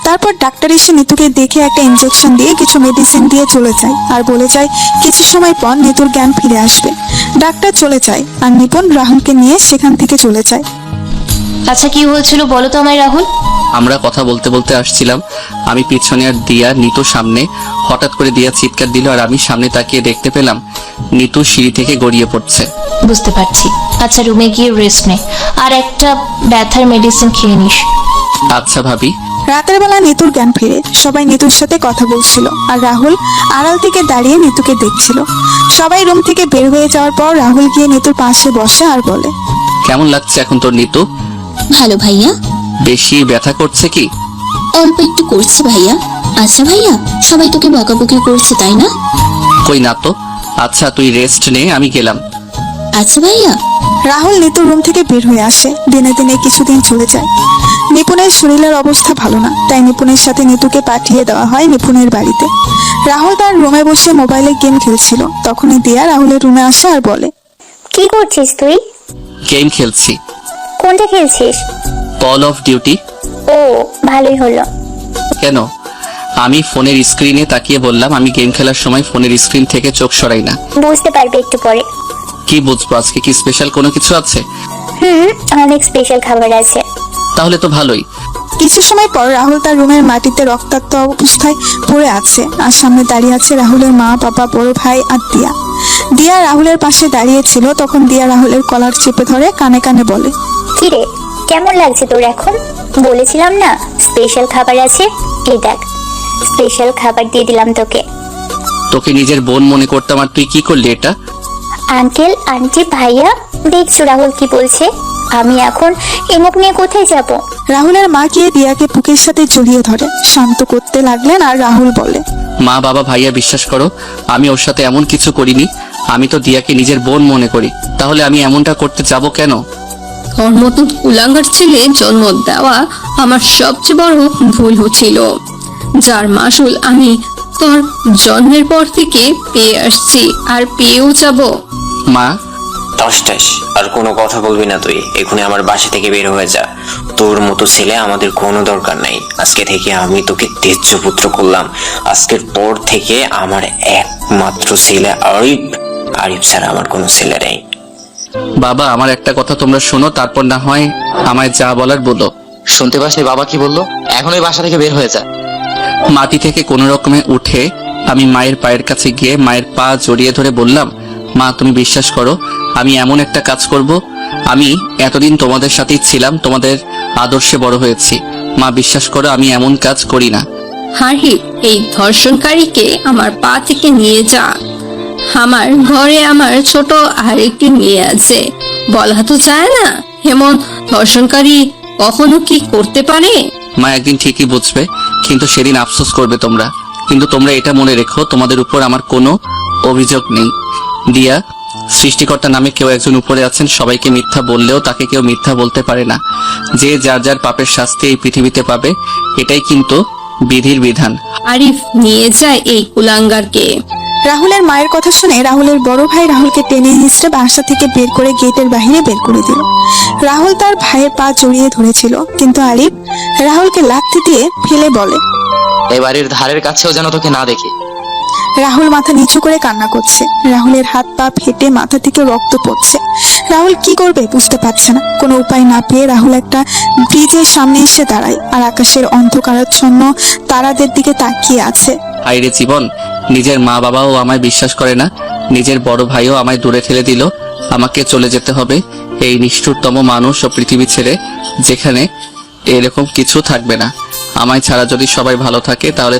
তারপর ডাক্তার এসে নিতুকে দেখে একটা ইনজেকশন দিয়ে কিছু মেডিসিন দিয়ে চলে যায় আর বলে যায় কিছু সময় পর নিতুর জ্ঞান ফিরে আসবে। ডাক্তার চলে যায় আর নিপুণ রাহুলকে নিয়ে সেখান থেকে চলে যায়। আচ্ছা, কি হয়েছিল বলো তো আমায় রাহুল? আমরা কথা বলতে বলতে আসছিলাম, আমি পিছনে আর দিয়া নিতু সামনে। হঠাৎ করে দিয়া চিৎকার দিল আর আমি সামনে তাকিয়ে দেখতে পেলাম নিতু সিঁড়ি থেকে গড়িয়ে পড়ছে। বুঝতে পারছি। আচ্ছা, রুমে গিয়ে রেস্ট নে আর একটা ব্যথার মেডিসিন খেয়ে নিস। আচ্ছা ভাবি। রাতের বেলা নিতুর জ্ঞান ফিরে। সবাই নিতুর সাথে কথা বলছিল আর রাহুল আড়াল থেকে দাঁড়িয়ে নিতুকে দেখছিল। সবাই রুম থেকে বের হয়ে যাওয়ার পর রাহুল গিয়ে নিতুর পাশে বসে আর বলে, কেমন লাগছে এখন তোর নিতু? ভালো ভাইয়া। বেশি ব্যথা করছে কি? অল্প একটু করছে ভাইয়া। আচ্ছা ভাইয়া, সবাই তোকে বকাবকি করছে তাই না? কই না তো। আচ্ছা তুই রেস্ট নে, আমি গেলাম। আচ্ছা ভাইয়া। রাহুল নিতুর রুম থেকে বের হয়ে আসে। দিনে দিনে কিছুদিন চলে যায়। নিপুণের শরীরের অবস্থা ভালো না, তাই নিপুণের সাথে নিতুকে পাঠিয়ে দেওয়া হয় নিপুণের বাড়িতে। রাহুল তার রুমে বসে মোবাইলে গেম খেলছিল। তখনই দিয়া রাহুলের রুমে আসে আর বলে, কি করছিস তুই? গেম খেলছি। কোনটা খেলছিস? Call of Duty. ও, ভালোই হলো। কেন? আমি ফোনের স্ক্রিনে তাকিয়ে বললাম, আমি গেম খেলার সময় ফোনের স্ক্রিন থেকে চোখ সরাই না। বুঝতে পারবি একটু পরে। কি বুঝবো? আজকে কি স্পেশাল কোনো কিছু আছে? অনেক স্পেশাল খাবার আছে। তাহলে তো ভালোই। কিছু সময় পর রাহুল তার রুমের মাটিতে রক্তাক্ত অবস্থায় পড়ে আছে আর সামনে দাঁড়িয়ে আছে রাহুলের মা, বাবা, বড় ভাই আর দিয়া। দিয়া রাহুলের পাশে দাঁড়িয়ে ছিল। তখন দিয়া রাহুলের কলার চেপে ধরে কানে কানে বলে, কিরে, কেমন লাগছে তোর এখন? বলেছিলাম না স্পেশাল খাবার আছে, এই দেখ স্পেশাল খাবার দিয়ে দিলাম তোকে। তোকে নিজের বোন মনে করতাম আর তুই কি করলি এটা? আঙ্কেল, আন্টি, ভাইয়া, দেখছো রাহুল কি বলছে? আমি এখন এমুক নিয়ে কোথায় যাব? রাহুলের মা গিয়ে দিয়াকে বুকের সাথে জড়িয়ে ধরে শান্ত করতে লাগলেন আর রাহুল বলে, মা, বাবা, ভাইয়া, বিশ্বাস করো আমি ওর সাথে এমন কিছু করিনি। আমি তো দিয়াকে নিজের বোন মনে করি, তাহলে আমি এমনটা করতে যাব কেন? ওর মতন কুলাঙ্গার ছেলে জন্ম দেওয়া আমার সবচেয়ে বড় ভুল হচ্ছিল, যার মাসুল আমি তোর জন্মের পর থেকে পেয়ে আসছি আর পেয়েও যাব। মা, দশটাস আর কোনো কথা বলবি না তুই। এখনই আমার বাসা থেকে বের হয়ে যা। তোর মতো ছেলে আমাদের কোনো দরকার নাই। আজকে থেকে আমি তোকে তেজ্য পুত্র করলাম। আজকের পর থেকে আমার একমাত্র ছেলে আরিফ। আরিফ ছাড়া আমার কোনো ছেলে নেই। বাবা আমার একটা কথা তোমরা শোনো, তারপর না হয় আমায় যা বলার বলো। শুনতে পাসনি বাবা কি বললো? এখন ওই বাসা থেকে বের হয়ে যা। মাটি থেকে কোনো রকমে উঠে আমি মায়ের পায়ের কাছে গিয়ে মায়ের পা জড়িয়ে ধরে বললাম, মা তুমি বিশ্বাস করো আমি এমন একটা কাজ করব। আমি এতদিন তোমাদের সাথেই ছিলাম, তোমাদের আদর্শে বড় হয়েছি। মা বিশ্বাস করো আমি এমন কাজ করি না। হারিফ, এই ধর্ষণকারীকে আমার পা থেকে নিয়ে যা। আমার ঘরে আমার ছোট আরেকটি মেয়ে আছে, বলা তো যায় না এমন ধর্ষণকারী কখনো কি করতে পারে। মা একদিন ঠিকই বুঝবে, কিন্তু সেদিন আফসোস করবে তোমরা। কিন্তু তোমরা এটা মনে রেখো তোমাদের উপর আমার কোনো অভিযোগ নেই। দিয়া, সৃষ্টিকর্তা নামে কেউ একজন উপরে আছেন, সবাইকে মিথ্যা বললেও তাকে কেউ মিথ্যা বলতে পারে না। যে যার যার পাপের শাস্তি এই পৃথিবীতে পাবে, এটাই কিন্তু বিধির বিধান। আরিফ নিয়ে যায় এই কুলাঙ্গারকে। রাহুলের মায়ের কথা শুনে রাহুলের বড় ভাই রাহুলকে টেনে হিঁচড়ে বাসা থেকে বের করে গেটের বাইরে বের করে দিল। রাহুল তার ভাইয়ের পা জড়িয়ে ধরেছিল, কিন্তু আরিফ রাহুলকে লাথি দিয়ে ফেলে বলে, এই বাড়ির ধারের কাছেও যেন তোকে না দেখি। রাহুল মাথা নিচু করে কান্না করছে। রাহুলের হাত পা ফেটে মাথা থেকে রক্ত পড়ছে। রাহুল কি করবে বুঝতে পারছে না। কোনো উপায় না পেয়ে রাহুল একটা ব্রিজের সামনে এসে দাঁড়ায় আর আকাশের অন্ধকারাচ্ছন্ন তারাদের দিকে তাকিয়ে আছে। হায়রে জীবন, নিজের মা বাবাও আমায় বিশ্বাস করে না, নিজের বড় ভাইও আমায় দূরে ঠেলে দিল। আমাকে চলে যেতে হবে এই নিষ্ঠুরতম মানুষ ও পৃথিবী ছেড়ে, যেখানে এরকম কিছু থাকবে না। আমায় ছাড়া যদি সবাই ভালো থাকে তাহলে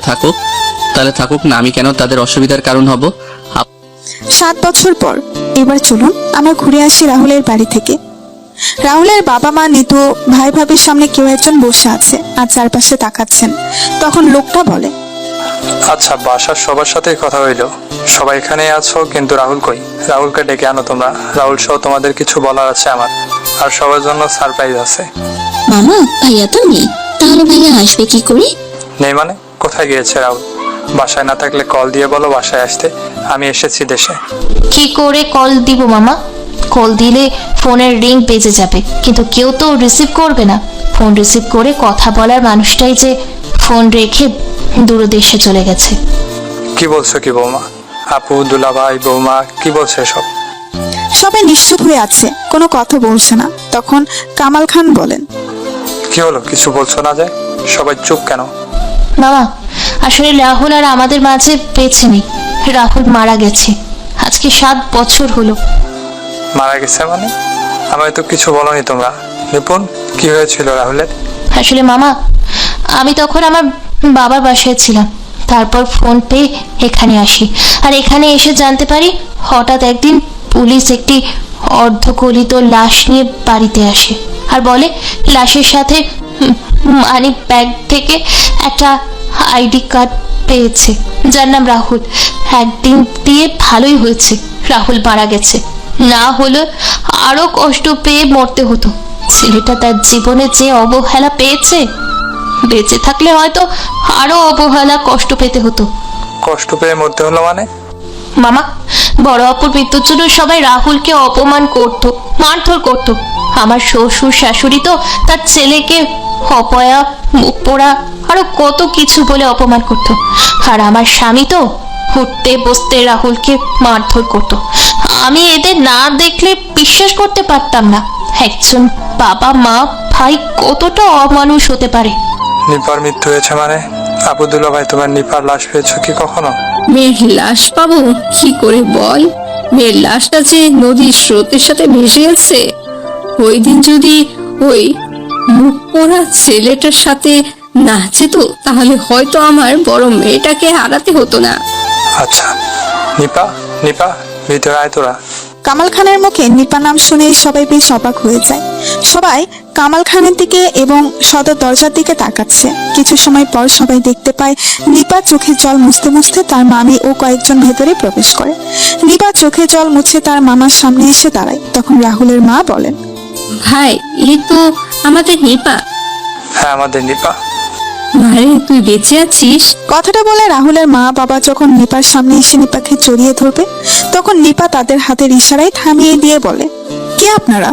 থাকুক না, আমি কেন তাদের অসুবিধার কারণ হব? 7 বছর পর এবার চলুন আমরা ঘুরে আসি রাহুলের বাড়ি থেকে। রাহুলের বাবা মা, নিতু, ভাই ভাবির সামনে কেউ একজন বসে আছে আর চারপাশে তাকাচ্ছেন। তখন লোকটা বলে, আচ্ছা, বাসার সবার সাথেই কথা হইলো, সবাই এখানেই আছো, কিন্তু রাহুল কই? রাহুলকে ডেকে আনো তোমরা। রাহুল সহ তোমাদের কিছু বলার আছে আমার, আর সবার জন্য সারপ্রাইজ আছে। মামা, ভাইয়া তো নেই, তাহলে ভাইয়া আসবে কি করে? নেই মানে? কোথায় গিয়েছে রাহুল? বাসায় না থাকলে কল দিয়ে বলো বাসায় আসতে, আমি এসেছি দেশে। কি করে কল দিব মামা? কল দিলে ফোনের রিং বেজে যাবে, কিন্তু কেউ তো রিসিভ করবে না। ফোন রিসিভ করে কথা বলার মানুষটাই যে ফোন রেখে দূরদেশে চলে গেছে। কি বলছো কি বৌমা? আপু, দুলাভাই, বৌমা কি বলছে সব? সবাই নিশ্চুপ হয়ে আছে, কোনো কথা বলছে না। তখন কামাল খান বলেন, কি হলো, কিছু বলছো না যে? সবাই চুপ কেন? মামা, আসলে রাহুল আর আমাদের মাঝে বেঁচে নেই। রাহুল মারা গেছে, আজকে 7 বছর হলো। মারা গেছে মানে? আমায় তো কিছু বলোনি তোমরা। নিপুণ, কি হয়েছিল রাহুলের? আসলে মামা, আমি তখন আমার বাবার বাসায় ছিলাম, তারপর ফোন পেয়ে এখানে আসি। আর এখানে এসে জানতে পারি হঠাৎ একদিন পুলিশ একটি অর্ধগলিত লাশ নিয়ে বাড়িতে আসে আর বলে লাশের সাথে মানি ব্যাগ থেকে একটা আইডি কার্ড পেয়েছে, যার নাম রাহুল। একদিন দিয়ে ভালোই হয়েছে, রাহুল মারা গেছে, না হলে আরো কষ্ট পেয়ে মরতে হতো। ছেলেটা তার জীবনে যে অবহেলা পেয়েছে, বেঁচে থাকলে হয়তো আরো অবহেলা কষ্ট পেতে হতো। কষ্ট পেয়ে মরতে হলো মানে? মামা, বড় অপুর মৃত্যুর জন্য সবাই রাহুলকে অপমান করত, মারধর করত। আমার শ্বশুর শাশুড়ি তো তার ছেলেকে অপয়া, মুখ পোড়া, আরো কত কিছু বলে অপমান করত। আর আমার স্বামী তো উঠতে বসতে রাহুলকে মারধর করত। আমি এদের না দেখলে বিশ্বাস করতে পারতাম না একজন বাবা মা ভাই কতটা অমানুষ হতে পারে। নিপার মৃত্যু হয়েছে মানে? আপু, দুলাভাই, তোমার নিপার লাশ পেয়েছো কি কখনো? মেয়ের লাশ পাবো কি করে বল? মেয়ের লাশটা যে নদীর স্রোতের সাথে ভেসে গেছে। ওই দিন যদি ওই মুখ পোড়া ছেলেটার সাথে না যেত, তাহলে হয়তো আমার বড় মেয়েটাকে হারাতে হতো না। আচ্ছা, নিপা, নিপা, ভিতরে আয় তোরা। কামাল খানের মুখে নিপা নাম শুনে সবাই বেশ অবাক হয়ে যায়। সবাই কামাল খানের দিকে এবং সদর দরজার দিকে তাকাচ্ছে। কিছু সময় পর সবাই দেখতে পায় নিপা চোখের জল মুছতে মুছতে তার মামি ও কয়েকজন ভেতরে প্রবেশ করে। নিপা চোখের জল মুছে তার মামার সামনে এসে দাঁড়ায়। তখন রাহুলের মা বলেন, ভাই, এই তো আমাদের নিপা। হ্যাঁ, আমাদের নিপা। মারে তুই বেঁচে আছিস? কথাটা বলে রাহুলের মা বাবা যখন নিপার সামনে এসে নিপাকে জড়িয়ে ধরবে, তখন নিপা তাদের হাতের ইশারায় থামিয়ে দিয়ে বলে, কে আপনারা?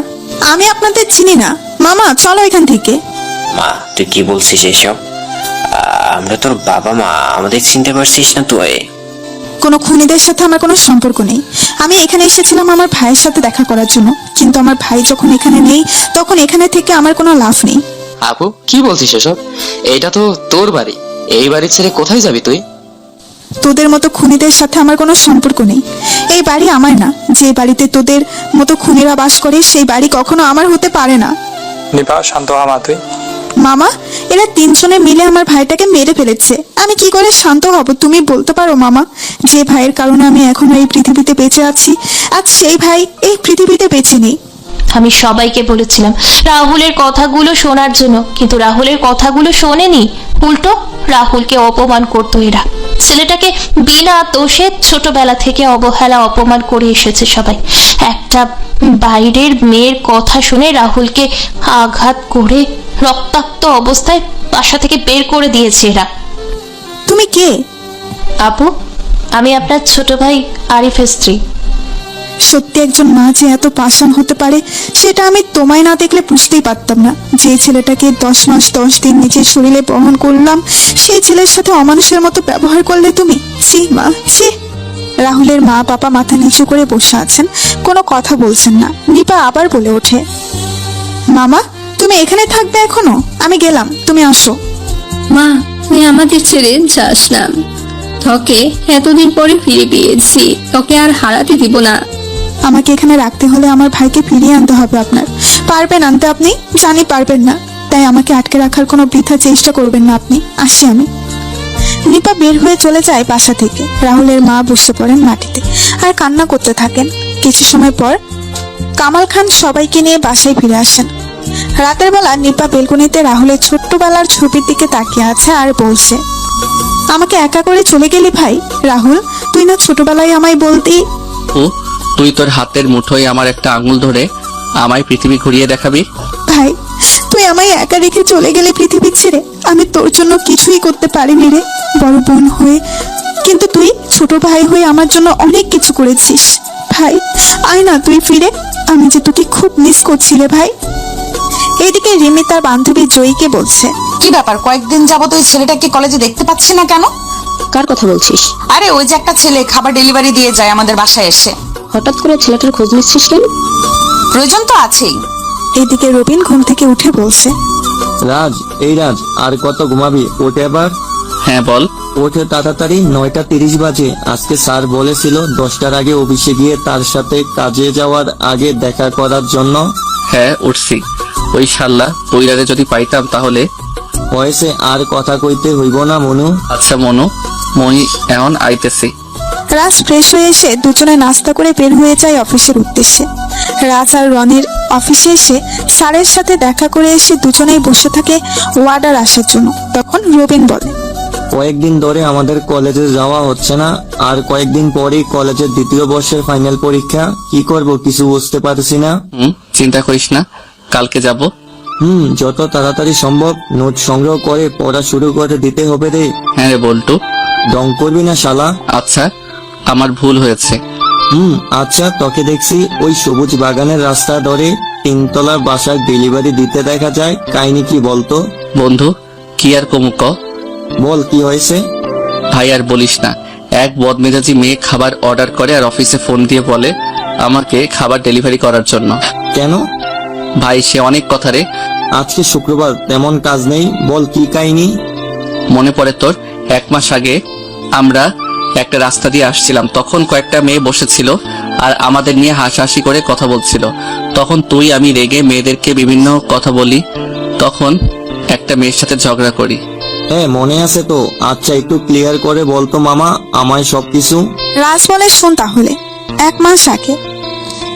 আমি আপনাদের চিনি না। মামা চলো এখান থেকে। মা তুই কি বলছিস এসব? আমরা তোর বাবা মা, আমাদের চিনতে পারছিস না তুই? কোনো খুনিদের সাথে আমার কোনো সম্পর্ক নেই। আমি এখানে এসেছিলাম আমার ভাইয়ের সাথে দেখা করার জন্য, কিন্তু আমার ভাই যখন এখানে নেই, তখন এখানে থেকে আমার কোনো লাভ নেই। আপু কি বলছিস এসব? এইটা তো তোর বাড়ি, এই বাড়ি ছেড়ে কোথায় যাবি তুই? তোদের মতো খুনিদের সাথে আমার কোনো সম্পর্ক নেই। এই বাড়ি আমার না। যে বাড়িতে তোদের মতো খুনিরা বাস করে, সেই বাড়ি কখনো আমার হতে পারে না। নিপা শান্ত হ মা তুই। মামা, এরা তিনজনে মিলে আমার ভাইটাকে মেরে ফেলেছে। আমি কি করে শান্ত হব তুমি বলতে পারো মামা? যে ভাইয়ের কারণে আমি এখনো এই পৃথিবীতে বেঁচে আছি, আজ সেই ভাই এই পৃথিবীতে বেঁচে নেই। আমি সবাইকে বলেছিলাম রাহুলের কথাগুলো শোনার জন্য, কিন্তু রাহুলের কথাগুলো শোনেনি। উল্টো রাহুলকে অপমান করতো এরা। ছেলেটাকে বিনা দোষে ছোটবেলা থেকে অবহেলা অপমান করে এসেছে সবাই। একটা বাইরের মেয়ের কথা শুনে রাহুলকে আঘাত করে রক্তাক্ত অবস্থায় বাসা থেকে বের করে দিয়েছে এরা। তুমি কে? আপু, আমি আপনার ছোট ভাই আরিফের স্ত্রী। সত্যি একজন মা যে এত পাষাণ হতে পারে, সেটা আমি তোমায় না দেখলে বুঝতেই পারতাম না। যে ছেলেটাকে 10 মাস 10 দিন নিজের শরীরে বহন করলাম, সেই ছেলের সাথে অমানুষের মতো ব্যবহার করলে তুমি। ছি মা, ছি। রাহুলের মা বাবা মাথা নিচু করে বসে আছেন, কোনো কথা বলছেন না। নিপা আবার বলে ওঠে, মামা তুমি এখানে থাকবে এখনো? আমি গেলাম, তুমি আসো। মা তুই আমাদের ছেড়ে যাস না। তোকে এতদিন পরে ফিরে পেয়েছি, তোকে আর হারাতে দিব না। আমাকে এখানে রাখতে হলে আমার ভাইকে ফিরিয়ে আনতে হবে আপনার। পারবেন আনতে আপনি? জানি পারবেন না, তাই আমাকে আটকে রাখার কোনো বৃথা চেষ্টা করবেন না আপনি। আসি আমি। নিপা বের হয়ে চলে যায় বাসা থেকে। রাহুলের মা বসে পড়েন মাটিতে আর কান্না করতে থাকেন। কিছু সময় পর কামাল খান সবাইকে নিয়ে বাসায় ফিরে আসেন। রাতের বেলা নিপা বেলকনিতে রাহুলের ছোট্টবেলার ছবির দিকে তাকিয়ে আছে আর বলছে, আমাকে একা করে চলে গেলি ভাই। রাহুল, তুই না ছোটবেলায় আমায় বলতি। ও, তুই তোর হাতের মুঠোয় আমার একটা আঙুল ধরে আমায় পৃথিবী ঘুরিয়ে দেখাবি? ভাই, তুই আমায় একা রেখে চলে গেলে পৃথিবী ছেড়ে। আমি তোর জন্য কিছুই করতে পারিনি রে, বড় বোন হয়ে। কিন্তু তুই ছোট ভাই হয়ে আমার জন্য অনেক কিছু করেছিস। ভাই আয় না তুই ফিরে, আমি যে তোকে খুব মিস করছি রে ভাই। এদিকে রিমি তার বান্ধবী জয়ীকে বলছে, কি ব্যাপার, কয়েকদিন যাবত ওই ছেলেটাকে কলেজে দেখতে পাচ্ছি না কেন? কার কথা বলছিস? আরে ওই যে একটা ছেলে খাবার ডেলিভারি দিয়ে যায় আমাদের বাসায় এসে। হঠাৎ করে ছেলেটার খোঁজ নিচ্ছিস কেন? প্রয়োজন তো আছেই। এদিকে রবিন ঘুম থেকে উঠে বলছে, রাজ, এই রাজ, আর কত ঘুমাবি? ওঠে এবার। হ্যাঁ বল। ওঠে তাড়াতাড়ি, 9:30 বাজে। আজকে স্যার বলেছিল 10টার আগে অফিসে গিয়ে তার সাথে কাজে যাওয়ার আগে দেখা করার জন্য। হ্যাঁ উঠছি। ওই শাল্লা পইরারে যদি পাইতাম তাহলে। হয়েছে, আর কথা কইতে হইব না মনু। আচ্ছা মনু, মই এখন আইতেছি। রাজ ফ্রেশ হয়ে এসে দুজনে নাস্তা করে বের হয়ে যায় অফিসের উদ্দেশ্যে। রাজ আর রনির অফিসে এসে স্যারের সাথে দেখা করে এসে দুজনেই বসে থাকে ওয়ার্ডার আসার জন্য। তখন রবিন বলে, কয়েকদিন ধরে আমাদের কলেজে যাওয়া হচ্ছে না, আর কয়েকদিন পরেই কলেজের 2য় বর্ষের ফাইনাল পরীক্ষা। কি করব কিছু বুঝতে পারছি না। চিন্তা করিস না, কালকে যাব। যত তাড়াতাড়ি সম্ভব নোট সংগ্রহ করে পড়া শুরু করে দিতে হবে রে। হ্যাঁ রে বল্টু। ডং করবি না শালা। আচ্ছা, আমার ভুল হয়েছে। আচ্ছা, তোকে দেখছি ওই সবুজ বাগানের রাস্তা ধরে 3তলার বাসায় ডেলিভারি দিতে দেখা যায়। কাহিনী কি বলতো? বন্ধু, কি আর কমু ক। বল কি হয়েছে? ভাই আর বলিস না, এক বদমেজাজি মেয়ে খাবার অর্ডার করে আর অফিসে ফোন দিয়ে বলে আমাকে খাবার ডেলিভারি করার জন্য। কেন? ভাই সে অনেক কথা রে। আজকে শুক্রবার, তেমন কাজ নেই, বল কি কাহিনী। মনে পড়ে তোর, 1 মাস আগে আমরা একটা রাস্তা দিয়ে আসছিলাম, তখন কয়েকটা মেয়ে বসেছিল আর আমাদের নিয়ে হাসাহাসি করে কথা বলছিল। তখন তুই আমি রেগে মেয়েদেরকে বিভিন্ন কথা বলি, তখন একটা মেয়ের সাথে ঝগড়া করি। হ্যাঁ মনে আছে তো। আচ্ছা একটু ক্লিয়ার করে বলতো মামা আমায় সবকিছু। রাজ বলে, শোন তাহলে। 1 মাস আগে।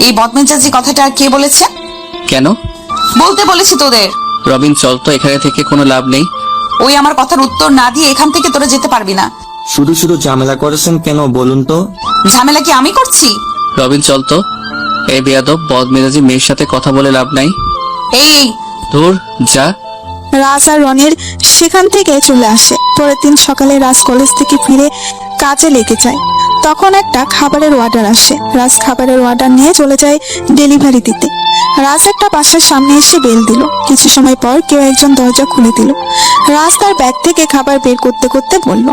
এই বদমেজাজি কথাটা কে বলেছে? কেন বলতে বলেছি তোদের? রবিন চল তো, এখানে থেকে কোনো লাভ নেই। ওই আমার কথার উত্তর না দিয়ে এখান থেকে তোরা যেতে পারবি না। শুধু শুধু ঝামেলা করেছেন কেন বলুন তো? ঝামেলা কি আমি করছি? রবিন চল তো, এই বেয়াদব বদমেজাজি মেয়ের সাথে কথা বলে লাভ নাই। এই ধুর যা। রাজ আর রনির সেখান থেকে চলে আসে। পরের দিন সকালে রাজ কলেজ থেকে ফিরে কাজে লেগে যায়। তখন একটা খাবারের অর্ডার আসে। রাজ খাবারের অর্ডার নিয়ে চলে যায় ডেলিভারি দিতে। রাজ একটা বাসার সামনে এসে বেল দিল। কিছু সময় পর কেউ একজন দরজা খুলে দিল। রাজ তার ব্যাগ থেকে খাবার বের করতে করতে বলল,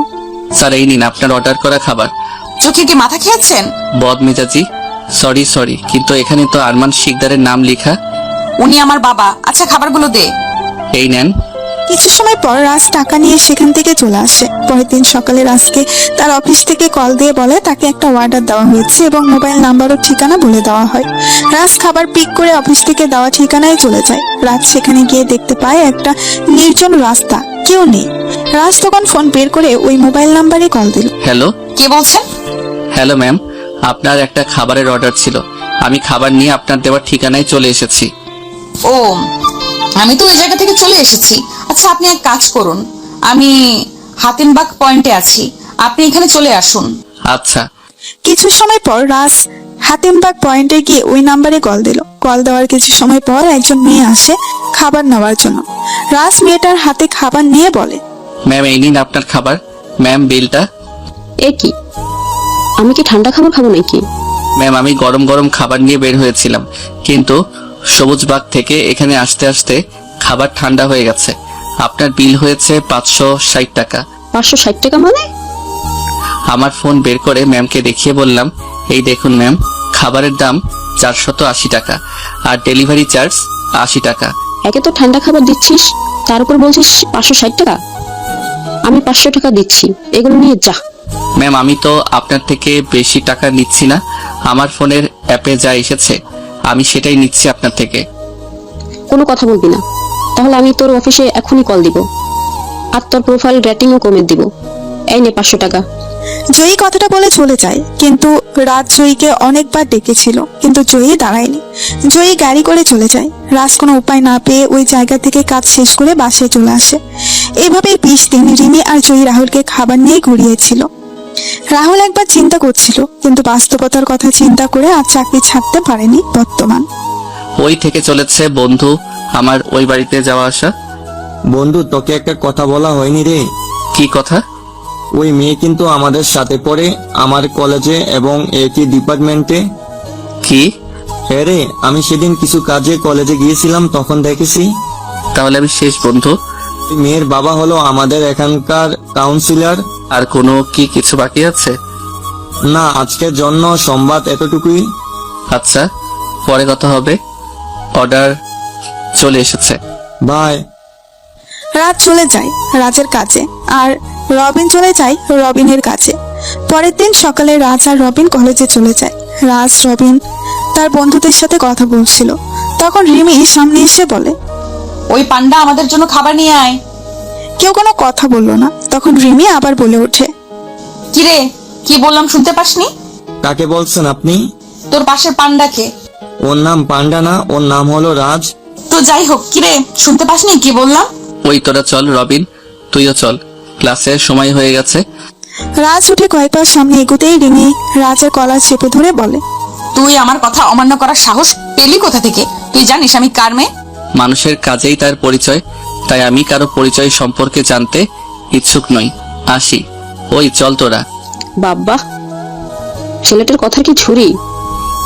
স্যার এই নিন আপনার অর্ডার করা খাবার। চোখে কি মাথা খেয়েছেন? বদমেজাজি, সরি কিন্তু এখানে তো আরমান শিকদারের নাম লেখা। উনি আমার বাবা। আচ্ছা খাবারগুলো দে। এই নেন। কিছু সময় পর রাজ টাকা নিয়ে সেখান থেকে চলে আসে। পরের দিন সকালে রাজকে তার অফিস থেকে কল দিয়ে বলে তাকে একটা অর্ডার দেওয়া হয়েছে এবং মোবাইল নাম্বার ও ঠিকানা বলে দেওয়া হয়। রাজ খাবার পিক করে অফিস থেকে দেওয়া ঠিকানায় চলে যায়। রাজ সেখানে গিয়ে দেখতে পায় একটা নির্জন রাস্তা, কেউ নেই। রাজ তখন ফোন বের করে ওই মোবাইল নাম্বারে কল দিল। হ্যালো। কে বলছেন? হ্যালো ম্যাম, আপনার একটা খাবারের অর্ডার ছিল। আমি খাবার নিয়ে আপনার দেওয়ার ঠিকানায় চলে এসেছি। ও, আমি তো ওই জায়গা থেকে চলে এসেছি। আচ্ছা আপনি এক কাজ করুন, আমি হাতিমবাগ পয়েন্টে আছি, আপনি এখানে চলে আসুন। আচ্ছা। কিছু সময় পর রাজ হাতিমবাগ পয়েন্টে গিয়ে ওই নাম্বারে কল দিল। কল দেওয়ার কিছু সময় পর একজন মেয়ে আসে খাবার নেওয়ার জন্য। রাজ মেয়েটার হাতে খাবার নিয়ে বলে, ম্যাম এই নিন আপনার খাবার। ম্যাম বিলটা। এ কি, আমি কি ঠান্ডা খাবার খাবো নাকি? ম্যাম আমি গরম গরম খাবার নিয়ে বের হয়েছিলাম, কিন্তু সবুজবাগ থেকে এখানে আসতে আসতে খাবার ঠান্ডা হয়ে গেছে। আপনার বিল হয়েছে 560 টাকা। 560 টাকা মানে? আমার ফোন বের করে ম্যামকে দেখিয়ে বললাম, এই দেখুন ম্যাম, খাবারের দাম 480 টাকা আর ডেলিভারি চার্জ 80 টাকা। একে তো ঠান্ডা খাবার দিচ্ছিস, তার উপর বলছিস 560 টাকা। আমি 500 টাকা দিচ্ছি, এগুলো নিয়ে যা। ম্যাম আমি তো আপনার থেকে বেশি টাকা নিচ্ছি না, আমার ফোনের অ্যাপে যা এসেছে আমি সেটাই নিচ্ছি আপনার থেকে। কোনো কথা বলবি না, তাহলে আমি তোর অফিসে এখনই কল দিব আর তোর প্রোফাইল রেটিংও কমে দিব। এই নে 500 টাকা। জয়ী কথাটা বলে চলে যায়, কিন্তু রাজ জয়ীকে অনেকবার ডেকেছিল কিন্তু জয়ী দাঁড়ায়নি। জয়ী গাড়ি করে চলে যায়। রাজ কোনো উপায় না পেয়ে ওই জায়গা থেকে কাজ শেষ করে বাসায় চলে আসে। এভাবেই 20 দিন রিমি আর জয়ী রাহুলকে খাবার নিয়ে ঘুরিয়েছিল। রাহুল একবার চিন্তা করছিল, কিন্তু বাস্তবতার কথা চিন্তা করে আর চাকরি ছাড়তে পারেনি। বর্তমান ওই থেকে চলেছে বন্ধু আমার ওই বাড়িতে যাওয়া আসা। বন্ধু তোকে একটা কথা বলা হয়নি রে। কি কথা? ওই মেয়ে কিন্তু আমাদের সাথে পড়ে, আমার কলেজে এবং একই ডিপার্টমেন্টে। কি? হ্যাঁ রে, আমি সেদিন কিছু কাজে কলেজে গিয়েছিলাম, তখন দেখেছি। তাহলে আমি শেষ বন্ধু। ওই মেয়ের বাবা হলো আমাদের এখানকার কাউন্সিলর। আর কোনো কিছু বাকি আছে? না, আজকের জন্য সংবাদ এতটুকুই। আচ্ছা, পরে কথা হবে। অর্ডার চলে এসেছে। বাই। রাজ চলে যায় রাজের কাজে, আর রবিন চলে যায় রবিনের কাছে। পরের দিন সকালে রাজ আর রবিন কলেজে চলে যায়। রাজ রবিন তার বন্ধুদের সাথে কথা বলছিল, তখন রিমি সামনে এসে বলে, ওই পান্ডা আমাদের জন্য খাবার নিয়ে আয়। কেউ কোনো কথা বললো না। তখন রিমি আবার বলে ওঠে, কিরে, কি বললাম শুনতে পাসনি? কাকে বলছেন আপনি? তোর পাশের পান্ডাকে। ওর নাম পান্ডা না, ওর নাম হলো রাজ। তো যাই হোক, কিরে শুনতে পাসনি কি বললাম? ওই তোরা চল রবিন, তুইও চল, ক্লাসের সময় হয়ে গেছে। রাজ উঠে কয়েক পা সামনে এগোতেই রিমি রাজের কলার চেপে ধরে বলে, তুই আমার কথা অমান্য করার সাহস পেলি কোথা থেকে? তুই জানিস আমি কার মেয়ে? মানুষের কাজেই তার পরিচয়, তাই আমি কারো পরিচয় সম্পর্কে জানতে ইচ্ছুক নই। আসি। ওই চল তোরা। বাবা, ছেলেটার কথার কি ছুরি!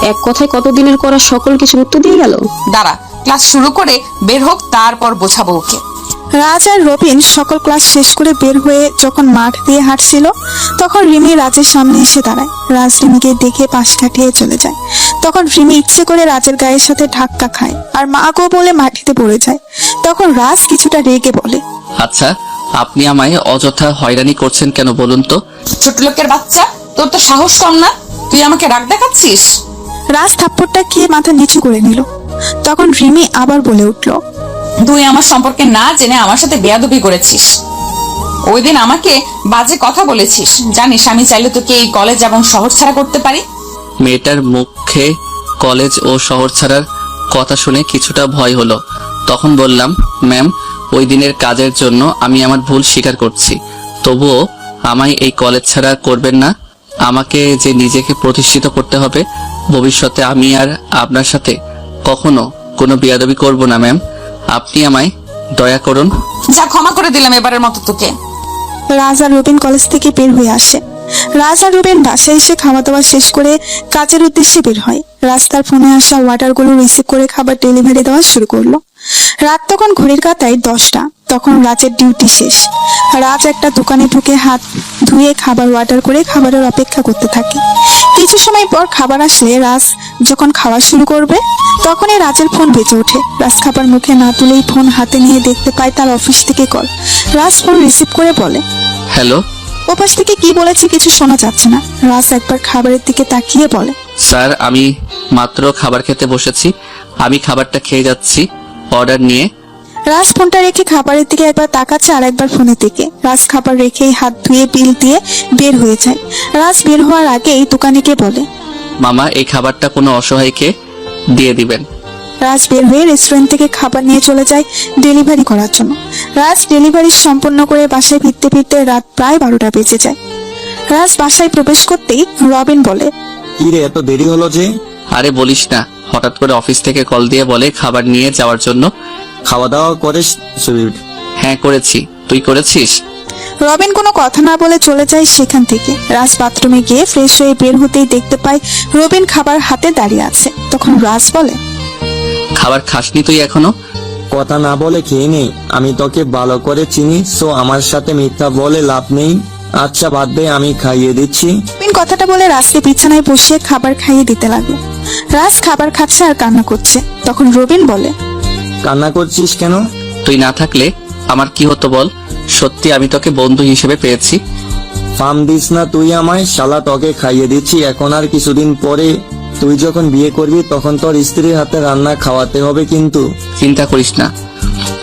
এক কথায় কতদিনের করা সকল কিছু উত্তর দিয়ে গেল। দাঁড়া, ক্লাস শুরু করে বের হোক, তারপর বোঝাবো ওকে। রাজ আর রবিন সকল ক্লাস শেষ করে বের হয়ে যখন মাঠ দিয়ে হাঁটছিল, তখন রিমি রাজের সামনে এসে দাঁড়ায়। রাজ রিমিকে দেখে পাশ কাটিয়ে চলে যায়। তখন রিমি ইচ্ছে করে রাজের গায়ের সাথে ধাক্কা খায় আর মা গো বলে মাটিতে পড়ে যায়। তখন রাজ কিছুটা রেগে বলে, আচ্ছা, আপনি আমায় অযথা হয়রানি করছেন কেন বলুন তো? ছোট লোকের বাচ্চা, তোর তো সাহস কম না, তুই আমাকে রাগ দেখাচ্ছিস? রাজ থাপ্পড়টা খেয়ে মাথা নিচু করে নিল। তখন রিমি আবার বলে উঠল, তুই আমার সম্পর্কে না জেনে আমার সাথে বেয়াদবি করেছিস। ওই দিন আমাকে বাজে কথা বলেছিস, জানিস আমি চাইলে তোকে এই কলেজ এবং শহর ছাড়া করতে পারি। মেয়েটার মুখে কলেজ ও শহর ছাড়ার কথা শুনে কিছুটা ভয় হলো। তখন বললাম, ম্যাম ওই দিনের কাজের জন্য আমি আমার ভুল স্বীকার করছি, তবুও আমায় এই কলেজ ছাড়া করবেন না। আমাকে যে নিজেকে প্রতিষ্ঠিত করতে হবে, ভবিষ্যতে আমি আর আপনার সাথে কখনো কোনো বেয়াদবি করব না ম্যাম। আপনি আমায় দয়া করুন। যা, ক্ষমা করে দিলাম এবারের মতো তোকে। রাজ আর রুবিন কলেজ থেকে বের হয়ে আসে। রাজ আর রুবিন বাসায় এসে খাওয়া দাওয়া শেষ করে কাজের উদ্দেশ্যে বের হয়। রাজ তার ফোনে আসা অর্ডারগুলো রিসিভ করে খাবার ডেলিভারি দেওয়া শুরু করলো। রাত তখন ঘড়ির কাঁটায় 10টা। তখন রাজের ডিউটি শেষ। রাজ একটা দোকানে ঢুকে হাত ধুয়ে খাবার অর্ডার করে খাবারের অপেক্ষা করতে থাকে। কিছু সময় পর খাবার আসলে রাজ যখন খাওয়া শুরু করবে তখনই রাজের ফোন বেজে ওঠে। রাজ খাবার মুখে না তুলেই ফোন হাতে নিয়ে দেখতে পায় তার অফিস থেকে কল। রাজ ফোন রিসিভ করে বলে, হ্যালো ওপাশ থেকে কি বলেছে কিছু শোনা যাচ্ছে না। রাজ একবার খাবারের দিকে তাকিয়ে বলে, স্যার, আমি মাত্র খাবার খেতে বসেছি। আমি খাবারটা খেয়ে যাচ্ছি অর্ডার নিয়ে। রাজ ফোনটা রেখে খাবারের দিকে একবার তাকাচ্ছে আর একবার ফোনের দিকে। রাজ খাবার রেখেই হাত ধুয়ে বিল দিয়ে বের হয়ে যায়। রাজ বের হওয়ার আগেই দোকানিকে বলে, মামা, এই খাবারটা কোনো অসহায়কে দিয়ে দিবেন। রাজ বের হয়ে রেস্টুরেন্ট থেকে খাবার নিয়ে চলে যায় ডেলিভারি করার জন্য। রাজ ডেলিভারি সম্পন্ন করে বাসায় ফিরতে ফিরতে রাত প্রায় 12টা বেজে যায়। রাজ বাসায় প্রবেশ করতেই রবিন বলে, কি রে, এত দেরি হলো যে? আরে বলিস না, হঠাৎ করে অফিস থেকে কল দিয়ে বলে খাবার নিয়ে যাওয়ার জন্য। খাওয়া দাওয়া করিস সুইট? হ্যাঁ করেছি, তুই করেছিস? রবিন কোনো কথা না বলে চলে যায় সেখান থেকে। রাজ বাথরুমে গিয়ে ফ্রেশ হয়ে বের হতেই দেখতে পায় রবিন খাবার হাতে দাঁড়িয়ে আছে। তখন রাজ বলে, খাবার খাসনি তুই এখনো? কথা না বলে খেয়ে নেই। আমি তোকে ভালো করে চিনি, সো আমার সাথে মিথ্যা বলে লাভ নেই। আচ্ছা বাদ দে, আমি খাইয়ে দিচ্ছি। রবিন কথাটা বলে রাজকে বিছানায় বসিয়ে খাবার খাইয়ে দিতে লাগলো। রাজ খাবার খাচ্ছে আর কান্না করছে। তখন রবিন বলে, কান্না করছিস কেন? তুই না থাকলে আমার কি হতো বল? সত্যি আমি তোকে বন্ধু হিসেবে পেয়েছি। ফার্ম দিস না তুই আমায়, শালা তোকে খাইয়ে দিচ্ছি। এখন আর কিছুদিন পরে তুই যখন বিয়ে করবি তখন তোর স্ত্রীর হাতে রান্না খাওয়াতে হবে কিন্তু। চিন্তা করিস না,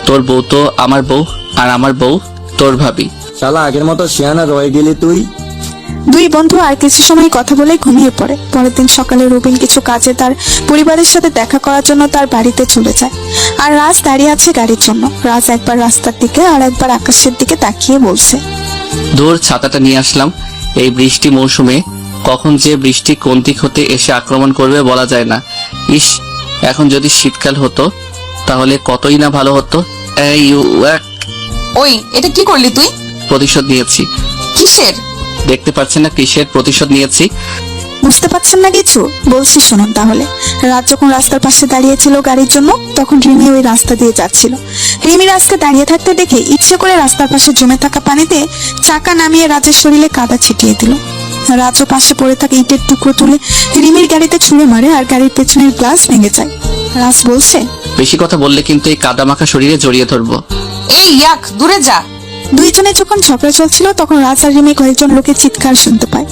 তোর বউ তো আমার বউ আর আমার বউ তোর ভাবি। শালা আগের মতো শিয়ানা রয়ে গেলি তুই। দুই বন্ধু আর কিছু সময় কথা বলে ঘুমিয়ে পড়ে। পরের দিন সকালে রবিন কিছু কাজে তার পরিবারের সাথে দেখা করার জন্য তার বাড়িতে চলে যায়। আর রাজ দাঁড়িয়ে আছে গাড়ির জন্য। রাজ একবার রাস্তার দিকে আর একবার আকাশের দিকে তাকিয়ে বলছে, দূর, ছাতাটা নিয়ে আসলাম। এই বৃষ্টি মৌসুমে কখন যে বৃষ্টি কোন দিক হতে এসে আক্রমণ করবে বলা যায় না। ইস, এখন যদি শীতকাল হতো তাহলে কতই না ভালো হতো। ওই, এটা কি করলি তুই? প্রতিশোধ নিয়েছি। কিসের? দেখতে পাচ্ছেন না কিসের প্রতিশোধ নিয়েছি? বুঝতে পারছেন না কিছু? বলছি শুনুন তাহলে। রাজ যখন রাস্তার পাশে দাঁড়িয়েছিল গাড়ির জন্য তখন রিমি ওই রাস্তা দিয়ে যাচ্ছিল। রিমি রাজকে দাঁড়িয়ে থাকতে দেখে ইচ্ছে করে রাস্তার পাশে জমে থাকা পানিতে চাকা নামিয়ে রাজের শরীরে কাদা ছিটিয়ে দিল। রাজও পাশে পড়ে থাকা ইটের টুকরো তুলে রিমির গাড়িতে ছুঁড়ে মারে আর গাড়ির পেছনের গ্লাস ভেঙে যায়। রাজ বলছে, বেশি কথা বললে কিন্তু এই কাদা মাখা শরীরে জড়িয়ে ধরবো। এই ইয়াক, দূরে যা। দুইজনে যখন ঝগড়া চলছিল তখন রাজ আর রিমি কয়েকজন লোকের চিৎকার শুনতে পায়।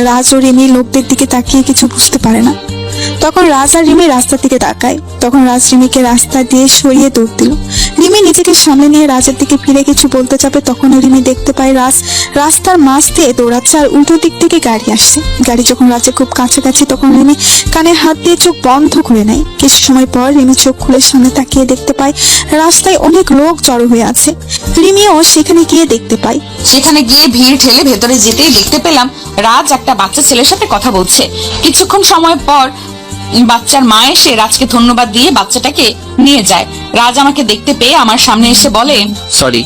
রাজ ও রিমি লোকদের দিকে তাকিয়ে কিছু বুঝতে পারে না। তখন রাজ আর রিমি রাস্তার দিকে তাকায়। তখন রাজ রিমিকে রাস্তা দিয়ে সরিয়ে দৌড় দিল। রিমি নিজেকে সামনে নিয়ে রাজের দিকে ফিরে কিছু বলতে যাবে তখন রিমি দেখতে পায় রাজ রাস্তার মাঝ দিয়ে দৌড়াচ্ছে আর উল্টো দিক থেকে গাড়ি আসছে। গাড়ি যখন রাজের খুব কাছাকাছি তখন রিমি কানে হাত দিয়ে চোখ বন্ধ করে নেয়। কিছু সময় পর রিমি চোখ খুলে সামনে তাকিয়ে দেখতে পায় রাস্তায় অনেক লোক জড়ো হয়ে আছে। রিমিও সেখানে গিয়ে দেখতে পায়। সেখানে গিয়ে ভিড় ঠেলে ভেতরে যেতেই দেখতে পেলাম রাজ একটা বাচ্চা ছেলের সাথে কথা বলছে। কিছুক্ষণ সময় পর বাচ্চার মা এসে রাজকে ধন্যবাদ দিয়ে বাচ্চাটাকে নিয়ে যায়। রাজ আমাকে দেখতে পেয়ে আমার সামনে এসে বলে, সরি,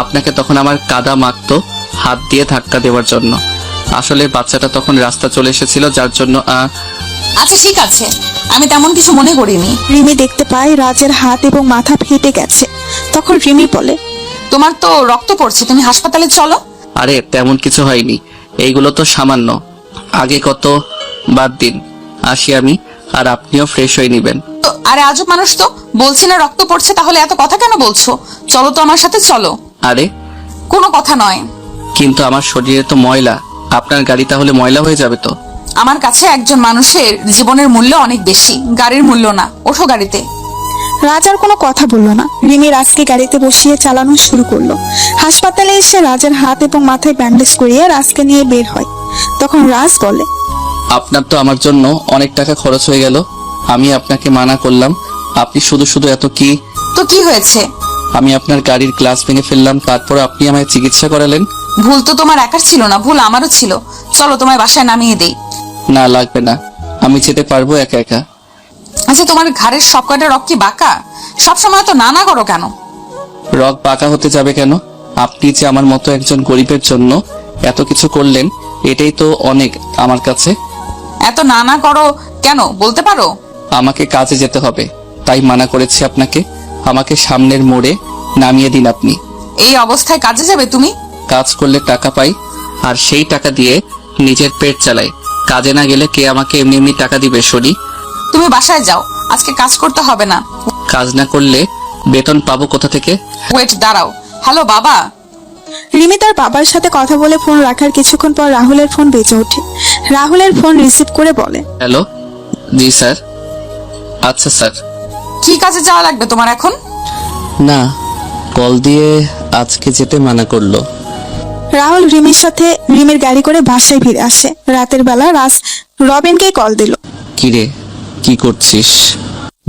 আপনাকে তখন আমার কাদা মাখতো হাত দিয়ে ধাক্কা দেওয়ার জন্য। আসলে বাচ্চাটা তখন রাস্তা চলে এসেছিল যার জন্য। আচ্ছা ঠিক আছে, আমি তেমন কিছু মনে করিনি। রিমি দেখতে পায় রাজের হাত এবং মাথা ফেটে গেছে। তখন রিমি বলে, তোমার তো রক্ত পড়ছে, তুমি হাসপাতালে চলো। আরে তেমন কিছু হয়নি, এইগুলো তো সামান্য। আগে কত, বাদ দিন, আসি আমি, আর আপনিও ফ্রেশ হয়ে নিবেন। তো আরে আজব মানুষ তো, বলছি না রক্ত পড়ছে, তাহলে এত কথা কেন বলছো? চলো তো আমার সাথে, চলো। আরে কোনো কথা নয়। কিন্তু আমার শরীরে তো ময়লা, আপনার গাড়ি তাহলে ময়লা হয়ে যাবে তো। আমার কাছে একজন মানুষের জীবনের মূল্য অনেক বেশি, গাড়ির মূল্য না। ওঠো গাড়িতে। রাজ আর কোনো কথা বললো না। রিমি রাজকে গাড়িতে বসিয়ে চালানো শুরু করলো। হাসপাতালে এসে রাজের হাত এবং মাথায় ব্যান্ডেজ করিয়ে রাজকে নিয়ে বের হয়। তখন রাজ বলে, আপনার তো আমার জন্য অনেক টাকা খরচ হয়ে গেল। আমি আপনাকে মানা করলাম, আপনি শুধু শুধু এত কি। তো কি হয়েছে? আমি আপনার গাড়ির গ্লাস ভেঙে ফেললাম, তারপর আপনি আমায় চিকিৎসা করালেন। ভুল তো তোমার একার ছিল না, ভুল আমারও ছিল। চলো তোমায় বাসায় নামিয়ে দেই। না লাগবে না, আমি যেতে পারবো একা একা। আচ্ছা, তোমার ঘাড়ের সব কয়টা রক কি বাঁকা? সবসময় তো না না করো কেন? রগ বাঁকা হতে যাবে কেন? আপনি যে আমার মতো একজন গরিবের জন্য এত কিছু করলেন, এটাই তো অনেক আমার কাছে। এত না না করো কেন বলতে পারো? আমাকে কাজে যেতে হবে, তাই মানা করেছি আপনাকে। আমাকে সামনের মোড়ে নামিয়ে দিন আপনি। এই অবস্থায় কাজে যাবে তুমি? কাজ করলে টাকা পাই, আর সেই টাকা দিয়ে নিজের পেট চালাই। কাজে না গেলে কে আমাকে এমনি এমনি টাকা দিবে শুনি? তুমি বাসায় যাও, আজকে কাজ করতে হবে না। কাজ না করলে বেতন পাবো কোথা থেকে? ওয়েট, দাঁড়াও। হ্যালো বাবা। রিমি তার বাবার সাথে কথা বলে ফোন রাখার কিছুক্ষণ পর রাহুলের ফোন বেজে ওঠে। রাহুলের ফোন রিসিভ করে বলে, হ্যালো। জি স্যার। আচ্ছা স্যার। কি কাজে যাওয়া লাগবে তোমার এখন? না, কল দিয়ে আজকে যেতে মানা করলো। রাহুল রিমির সাথে রিমির গাড়ি করে বাসায় ফিরে আসে। রাতের বেলা রাজ রবিনকে কল দিল। কিরে, কি করছিস?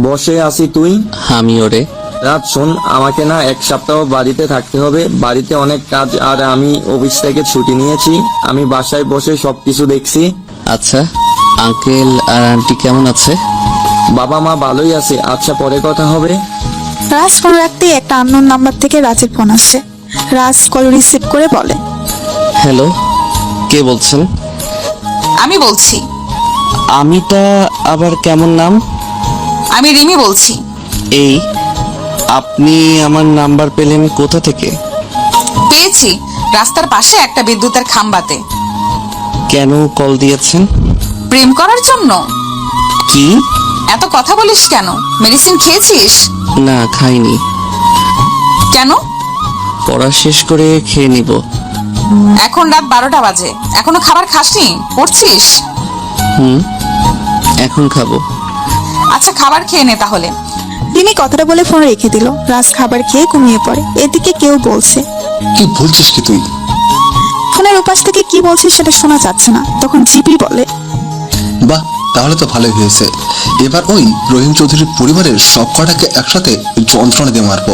বসে আছি, তুই? আমি ওরে। রাত শোন, আমাকে না 1 সপ্তাহ বাড়িতে থাকতে হবে। বাড়িতে অনেক কাজ, আর আমি অফিস থেকে ছুটি নিয়েছি। আমি বাসায় বসে সবকিছু দেখছি। আচ্ছা, আঙ্কেল আর আন্টি কেমন আছে? বাবা মা ভালোই আছে। আচ্ছা, পরে কথা হবে। রাজ ফোন রাখতেই একটা আননোন নাম্বার থেকে রাজের ফোন আসে। রাজ কল রিসিভ করে বলে, হ্যালো, কে বলছেন? আমি বলছি। আমিটা আবার কেমন নাম? আমি রিমি বলছি। এই, আপনি আমার নাম্বার পেলেন কোথা থেকে? পেয়েছি রাস্তার পাশে একটা বিদ্যুতের খাম্বাতে। কেন কল দিয়েছেন? প্রেম করার জন্য। কি? এত কথা বলিস কেন? মেডিসিন খেয়েছিস? না, খাইনি। কেন? পড়া শেষ করে খেয়ে নিব। এখন রাত 12টা বাজে, এখনো খাবার খাসনি? পড়ছিস? এখন খাবো। আচ্ছা, খাবার খেয়ে নে তাহলে। রিমি কথাটা বলে ফোন রেখে দিল। রাজ খাবার খেয়ে ঘুমিয়ে পড়ে। এদিকে কেউ বলছে, কি বলছিস কি তুই? ফোনের উপাস থেকে কি বলছে সেটা শোনা যাচ্ছে না। তখন জিপি বলে, বাহ, তাহলে তো ভালোই হয়েছে। এবার ওই রহিম চৌধুরীর পরিবারের সব কটাকে একসাথে যন্ত্রণা দিয়ে মারবো।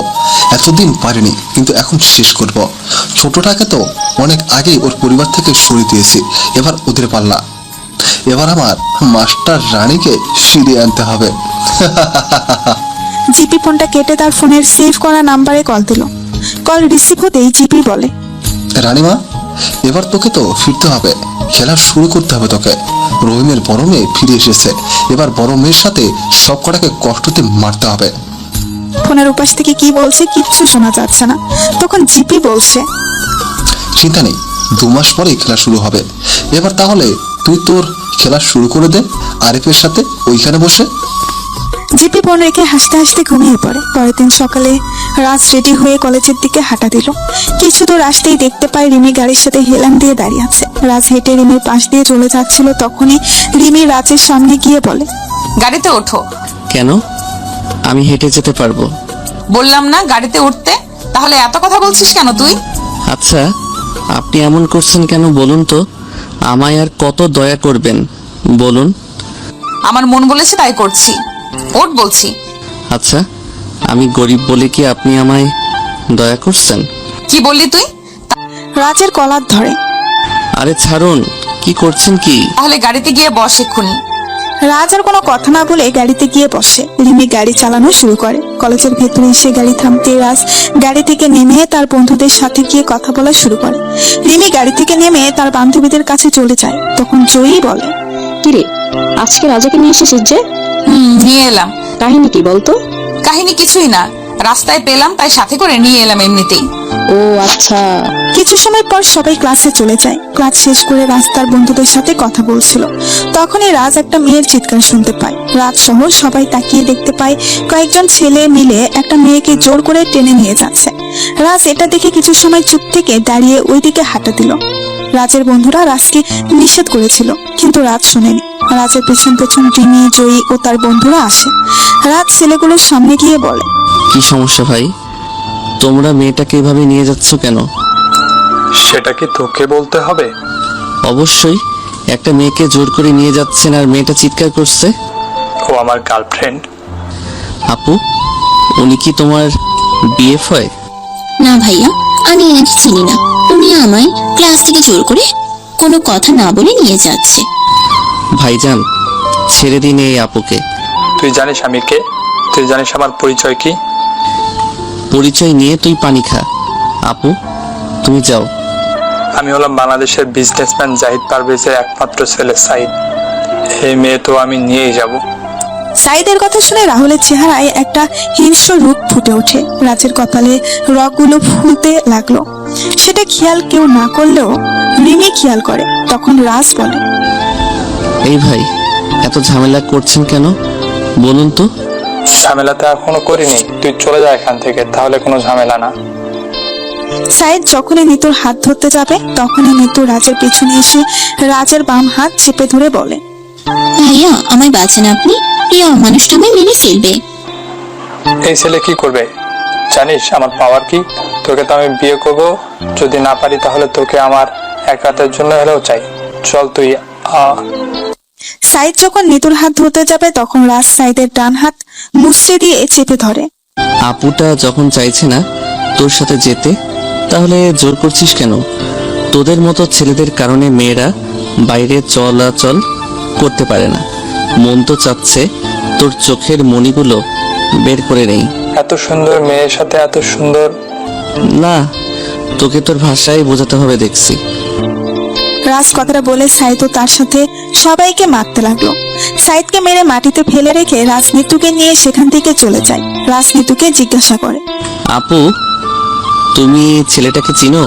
এতদিন পারিনি, কিন্তু এখন শেষ করব। ছোটটাকে তো অনেক আগেই ওর পরিবার থেকে সরিয়ে দিয়েছি, এবার ওদের পাল্লা। এবার আমার মাস্টার রানীকে ফিরিয়ে আনতে হবে। জিপি ফোনটা কেটে তার ফোনের সেভ করা নাম্বারে কল দিল। কল রিসিভ হতেই জিপি বলে, রানীমা, এবার তোকে তো ফিরতে হবে, খেলা শুরু করতে হবে তোকে। রহিমের বড় মেয়ে ফিরে এসেছে, এবার বড় মেয়ের সাথে সব কটাকে কষ্টতে মারতে হবে। ফোনের উপাস থেকে কি বলছে কিচ্ছু শোনা যাচ্ছে না। তখন জিপি বলছে, চিন্তা নেই, 2 মাস পরেই খেলা শুরু হবে। এবার তাহলে তুই তোর খেলা শুরু করে দে আরিফের সাথে ওইখানে বসে। জিপি ফোন রেখে হাসতে হাসতে ঘুমিয়ে পড়ে। পরের দিন সকালে রাজ রেডি হয়ে কলেজের দিকে হাঁটা দিল। কিছু দূর আসতেই দেখতে পায় রিমি গাড়ির সাথে হেলান দিয়ে দাঁড়িয়ে আছে। রাজ হেঁটে রিমির পাশ দিয়ে চলে যাচ্ছিল। তখনই রিমি রাজের সামনে গিয়ে বলে, গাড়িতে ওঠো। কেন? আমি হেঁটে যেতে পারবো। বললাম না গাড়িতে উঠতে? তাহলে এত কথা বলছিস কেন তুই? আচ্ছা, আপনি এমন করছেন কেন বলুন তো? আমায় আর কত দয়া করবেন বলুন? আমার মন বলেছে তাই করছি। ওঠ বলছি। আচ্ছা, আমি গরিব বলে কি আপনি আমায় দয়া করছেন? কি বললি তুই? রাজের কলার ধরে। আরে ছাড়ুন, কি করছেন কি? তাহলে গাড়িতে গিয়ে বস এক্ষুনি। রাজ আর কোনো কথা না বলে গাড়িতে গিয়ে বসে। রিমি গাড়ি চালানো শুরু করে। কলেজের ভেতরে এসে গাড়ি থামতে রাজ গাড়ি থেকে নেমে তার বন্ধুদের সাথে গিয়ে কথা বলা শুরু করে। রিমি গাড়ি থেকে নেমে তার বান্ধবীদের কাছে চলে যায়। তখন জয়ী বলে, কিরে, আজকে রাজাকে নিয়ে এসেছিস যে? নিয়ে এলাম। কাহিনী কি বলতো? কাহিনী কিছুই না, রাস্তায় পেলাম তাই সাথে করে নিয়ে এলাম এমনিতেই। ও আচ্ছা। কিছু সময় পর সবাই ক্লাসে চলে যায়। ক্লাস শেষ করে রাজ তার বন্ধুদের সাথে কথা বলছিল। তখনই রাজ একটা মেয়ের চিৎকার শুনতে পায়। রাজ সহ সবাই তাকিয়ে দেখতে পায় কয়েকজন ছেলে মিলে একটা মেয়েকে জোর করে টেনে নিয়ে যাচ্ছে। রাজ এটা দেখে কিছু সময় চুপ থেকে দাঁড়িয়ে ওইদিকে হাঁটা দিল। রাজের বন্ধুরা রাজকে নিষেধ করেছিল, কিন্তু রাজ শোনেনি। রাজের পেছন পেছন রিমি, জয়ী ও তার বন্ধুরা আসে। রাজ ছেলেগুলোর সামনে গিয়ে বলে, কি সমস্যা ভাই? তোমরা মেয়েটাকে এভাবে নিয়ে যাচ্ছ কেন? সেটা কি তোকে বলতে হবে? অবশ্যই, একটা মেয়েকে জোর করে নিয়ে যাচ্ছেন আর মেয়েটা চিৎকার করছে। ও আমার গার্লফ্রেন্ড। আপু, উনি কি তোমার বিএফ হয়? না ভাইয়া, আমি এনাকে চিনি না। উনি আমায় ক্লাস থেকে জোর করে কোনো কথা না বলে নিয়ে যাচ্ছে। ভাইজান, ছেড়ে দিন এই আপুকে। তুই জানিস আমি কে? তুই জানিস আমার পরিচয় কি? পরিচয় নিয়ে তুই পানি খা। আপু তুমি যাও। আমি হলাম বাংলাদেশের বিজনেসম্যান জাহিদ পারভেজের একমাত্র ছেলে সাইদ। এই মেয়ে তো আমি নিয়েই যাব। সাইদের কথা শুনে রাহুলের চেহারায় একটা হিংস্র রূপ ফুটে ওঠে। রাজের কপালে রগগুলো ফুলতে লাগলো। সেটা খেয়াল কেউ না করলেও রিমি খেয়াল করে। তখন রাজ বলে, এই ভাই এত ঝামেলা করছেন কেন বলুন তো? ঝামেলা তো এখনো করিনি, তুই চলে যা এখান থেকে, তাহলে কোনো ঝামেলা না। সাইদ যখনই নিতুর হাত ধরতে যাবে তখনই নিতু রাজের পেছনে এসে রাজের বাম হাত চেপে ধরে বলে, ভাইয়া আমায় বাঁচান আপনি, এই মানুষটা আমায় মেরে ফেলবে। এই ছেলে কি করবে জানিস আমার পাওয়ার কি? তোকে তো আমি বিয়ে করব, যদি না পারি তাহলে তোকে আমার এক রাতের জন্য হলেও চাই। চল তুই সাইদ যখন নিতুর হাত ধরতে যাবে তখন রাজ সাইদের ডান হাত মুচড়ে দিয়ে চেপে ধরে। আপুটা যখন চাইছে না তোর সাথে যেতে, তাহলে জোর করছিস কেন? তোদের মতো ছেলেদের কারণে মেয়েরা বাইরে চলাচল করতে পারে না। মন তো চাচ্ছে তোর চোখের মণিগুলো বের করে নেই। এত সুন্দর মেয়ের সাথে এত সুন্দর। না, তোকে তোর ভাষায় বোঝাতে হবে দেখছি। রাজ কথাটা বলে সাইদও তার সাথে সবাইকে মারতে লাগলো। সাইদকে মেরে মাটিতে ফেলে রেখে রাজ নিতুকে নিয়ে সেখান থেকে চলে যায়। রাজ নিতুকে জিজ্ঞাসা করে, আপু তুমি ছেলেটাকে চিনো?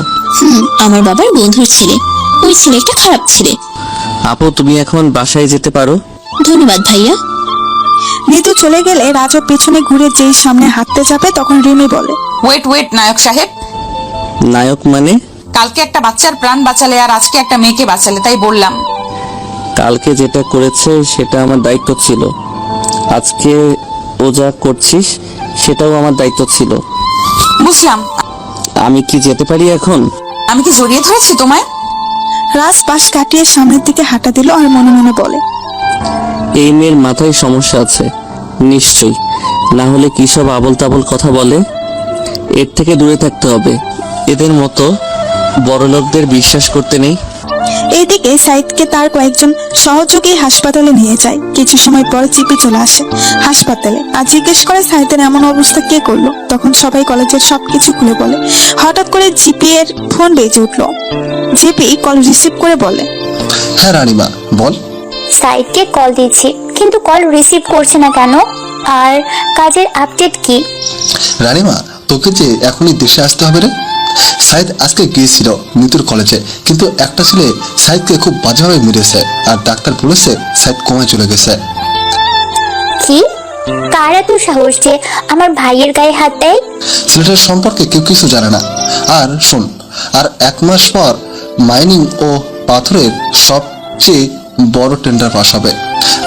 আমার বাবার বন্ধুর ছেলে, ওই ছেলেটা খারাপ ছেলে। আপু তুমি এখন বাসায় যেতে পারো। ধন্যবাদ ভাইয়া। নিতু চলে গেলে রাজও পেছনে ঘুরে যেই সামনে হাঁটতে যাবে তখন রিমি বলে, ওয়েট নায়ক সাহেব, নায়ক মানে? কালকে একটা বাচ্চার প্রাণ বাঁচালে আর আজকে একটা মেয়েকে বাঁচালে, তাই বললাম। কালকে যেটা করেছে সেটা আমার দায়িত্ব ছিল, আজকে ও যা করছিস সেটাও আমার দায়িত্ব ছিল। বুঝলাম। আমি কি যেতে পারি এখন? আমি কি জড়িয়ে ধরেছি তোমায়? রাজ পাশ কাটিয়ে সামনের দিকে হাঁটা দিল আর মনে মনে বলে, এই মেয়ের মাথায় সমস্যা আছে নিশ্চয়ই, না হলে কি সব আবল তাবল কথা বলে। এর থেকে দূরে থাকতে হবে, এদের মতো বড়লোকদের বিশ্বাস করতে নেই। এইদিকে সাইদকে তার কয়েকজন সহযোগী হাসপাতালে নিয়ে যায়। কিছু সময় পর জিপি চলে আসে হাসপাতালে আর জিজ্ঞেস করে সাইদের এমন অবস্থা কে করলো। তখন সবাই কলেজের সবকিছু খুলে বলে। হঠাৎ করে জিপি এর ফোন বেজে উঠলো। জিপি কল রিসিভ করে বলে, হ্যাঁ রানীমা বল। সাইদকে কল দিয়েছি কিন্তু কল রিসিভ করছে না কেন? আর কাজের আপডেট কি? রানীমা তোকে যে এখনই দেশে আসতে হবে রে। সাইদ আজকে গিয়েছিল নিতুর কলেজে, কিন্তু একটা ছেলে সাইদকে খুব বাজেভাবে মেরেছে আর ডাক্তার বলেছে সাইদ কমায় চলে গেছে। কি? কার এত সাহস যে আমার ভাইয়ের গায়ে হাত দেয়? ছেলেটার সম্পর্কে কেউ কিছু জানে না। আর শোন, আর 1 মাস পর মাইনিং ও পাথরের সবচেয়ে বড় টেন্ডার পাস হবে।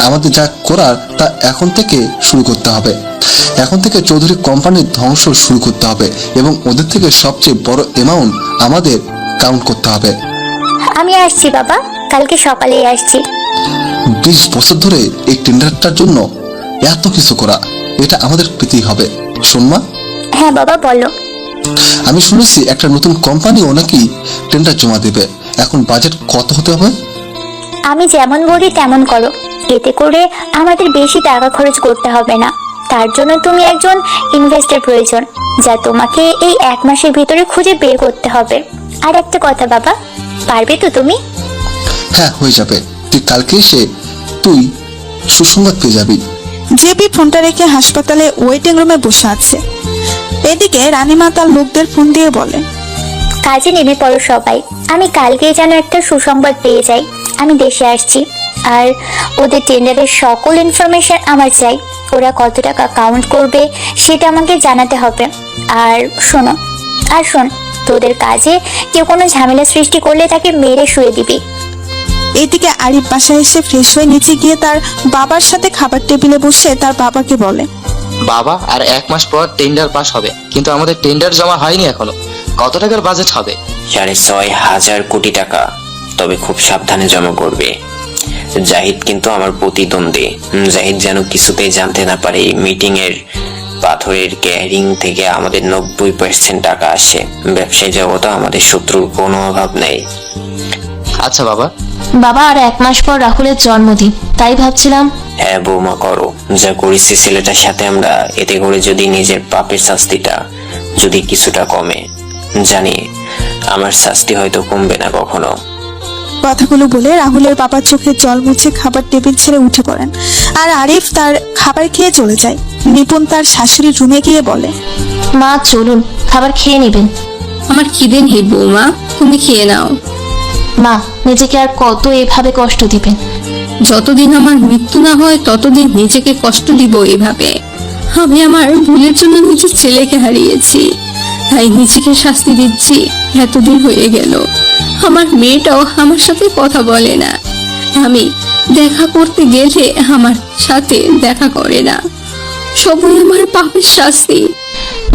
আমাদের যা করার তা এখন থেকে শুরু করতে হবে। এখন থেকে চৌধুরী কোম্পানির ধ্বংস শুরু করতে হবে এবং ওদের থেকে সবচেয়ে বড় অ্যামাউন্ট আমাদের কাউন্ট করতে হবে। আমি আসছি বাবা, কালকে সকালেই আসছি। 20 বছর ধরে এই টেন্ডারটার জন্য এত কিছু করা, এটা আমাদের পেতেই হবে। শোন মা। হ্যাঁ বাবা বলো। আমি শুনেছি একটা নতুন কোম্পানিও নাকি টেন্ডার জমা দেবে। এখন বাজেট কত হতে হবে? আমি যেমন বলি তেমন করো, এতে করে আমাদের বেশি টাকা খরচ করতে হবে না। তার জন্য তুমি একজন ইনভেস্টর প্রয়োজন, যা তোমাকে এই 1 মাসের ভিতরে খুঁজে বের করতে হবে। আর একটা কথা বাবা, পারবে তো তুমি? হ্যাঁ হয়ে যাবে, তুই কালকে এসে তুই সুসংবাদ পেয়ে যাবি। জেপি ফোনটা রেখে হাসপাতালে ওয়েটিং রুমে বসে আছে। এদিকে রানীমা তার লোকদের ফোন দিয়ে বলে, কাজে নেমে পড়ো সবাই, আমি কালকেই যেন একটা সুসংবাদ পেয়ে যাই। আমি দেশে আসছি আর ওদের টেন্ডারের সকল ইনফরমেশন আমার চাই। ওরা কত টাকা কাউন্ট করবে সেটা আমাকে জানাতে হবে। আর শোন, তোদের কাজে কেউ কোনো ঝামেলা সৃষ্টি করলে তাকে মেরে শুয়ে দিবি। এইদিকে আরিফ বাসায় এসে ফ্রেশ হয়ে নিচে গিয়ে তার বাবার সাথে খাবার টেবিলে বসে তার বাবাকে বলে, বাবা আর 1 মাস পর টেন্ডার পাস হবে, কিন্তু আমাদের টেন্ডার জমা হয়নি এখনো। কত টাকার বাজেট হবে? 6,500 কোটি টাকা, তবে খুব সাবধানে জমা করবে। জাহিদ কিন্তু আমার প্রতিদ্বন্দ্বী। জাহিদ যেন কিছুতেই জানতে না পারে মিটিং এর পাথরের ক্যারিং থেকে আমাদের 90% টাকা আসে। ব্যবসায়ী জগতে আমাদের শত্রুর কোনো অভাব নেই। আচ্ছা বাবা। বাবা আর 1 মাস পর রাহুলের জন্মদিন, তাই ভাবছিলাম। হ্যাঁ বৌমা করো, যা করেছি ছেলেটার সাথে আমরা, এতে করে যদি নিজের পাপের শাস্তিটা যদি কিছুটা কমে। জানি আমার শাস্তি হয়তো কমবে না কখনো। কথাগুলো বলে রাহুলের বাবা চোখের জল মুছে খাবার টেবিল ছেড়ে উঠে পড়েন আর আরিফ তার খাবার খেয়ে চলে যায়। নিপুণ তার শাশুড়ির রুমে গিয়ে বলে, মা চলুন, খাবার খেয়ে নেবেন। আমার খিদে নেই বৌমা, তুমি খেয়ে নাও। মা, নিজেকে আর কত এভাবে কষ্ট দিবেন? যতদিন আমার মৃত্যু না হয় ততদিন নিজেকে কষ্ট দিব এভাবে। আমি আমার ভুলের জন্য নিজের ছেলেকে হারিয়েছি, তাই নিজেকে শাস্তি দিচ্ছি। এতদিন হয়ে গেল আমার মেয়েটাও আমার সাথে কথা বলে না, আমি দেখা করতে গেলে আমার সাথে দেখা করে না। সবই আমার পাপের শাস্তি।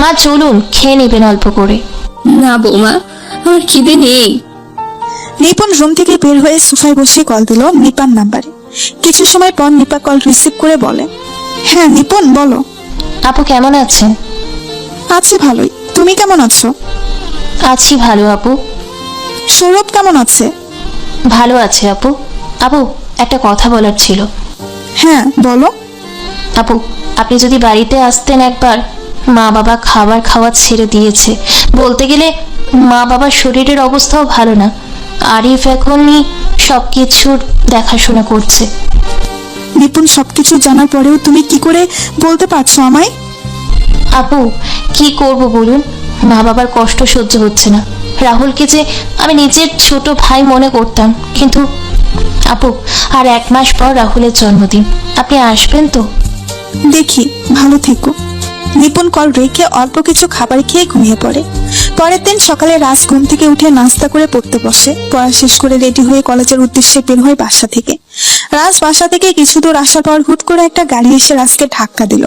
মা চলুন, খেয়ে নেবেন অল্প করে। না বৌমা, আমার খিদে নেই। নিপুণ রুম থেকে বের হয়ে সোফায় বসে কল দিল নিপার নাম্বারে। কিছু সময় পর নিপা কল রিসিভ করে বলে, হ্যাঁ নিপুণ বলো। আপু কেমন আছেন? আছি ভালোই, তুমি কেমন আছো? আছি ভালো আপু। সৌরভ কেমন আছে? ভালো আছে আপু। আপু, একটা কথা বলার ছিল। হ্যাঁ বলো। আপু, আপনি যদি বাড়িতে আসতেন একবার। মা বাবা খাবার খাওয়া ছেড়ে দিয়েছে, বলতে গেলে মা বাবার শরীরের অবস্থাও ভালো না। আরিফ এখনই সবকিছুর দেখাশোনা করছে। নিপুণ সবকিছু জানার পরেও তুমি কি করে বলতে পারছো আমায়? আপু, কি করব বলুন, মা বাবার কষ্ট সহ্য হচ্ছে না। রাহুলকে যে আমি নিজের ছোট ভাই মনে করতাম, কিন্তু আপু, আর 1 মাস পর রাহুলের জন্মদিন, আপনি আসবেন তো? দেখি, ভালো থেকো। নিপুণ কল রেখে অল্প কিছু খাবার খেয়ে ঘুমিয়ে পড়ে। পরের দিন সকালে রাজ ঘুম থেকে উঠে নাস্তা করে পড়তে বসে। পড়া শেষ করে রেডি হয়ে কলেজের উদ্দেশ্যে বের হয় বাসা থেকে। রাজ বাসা থেকে কিছু দূর আসার পর হুট করে একটা গাড়ি এসে রাজকে ধাক্কা দিল,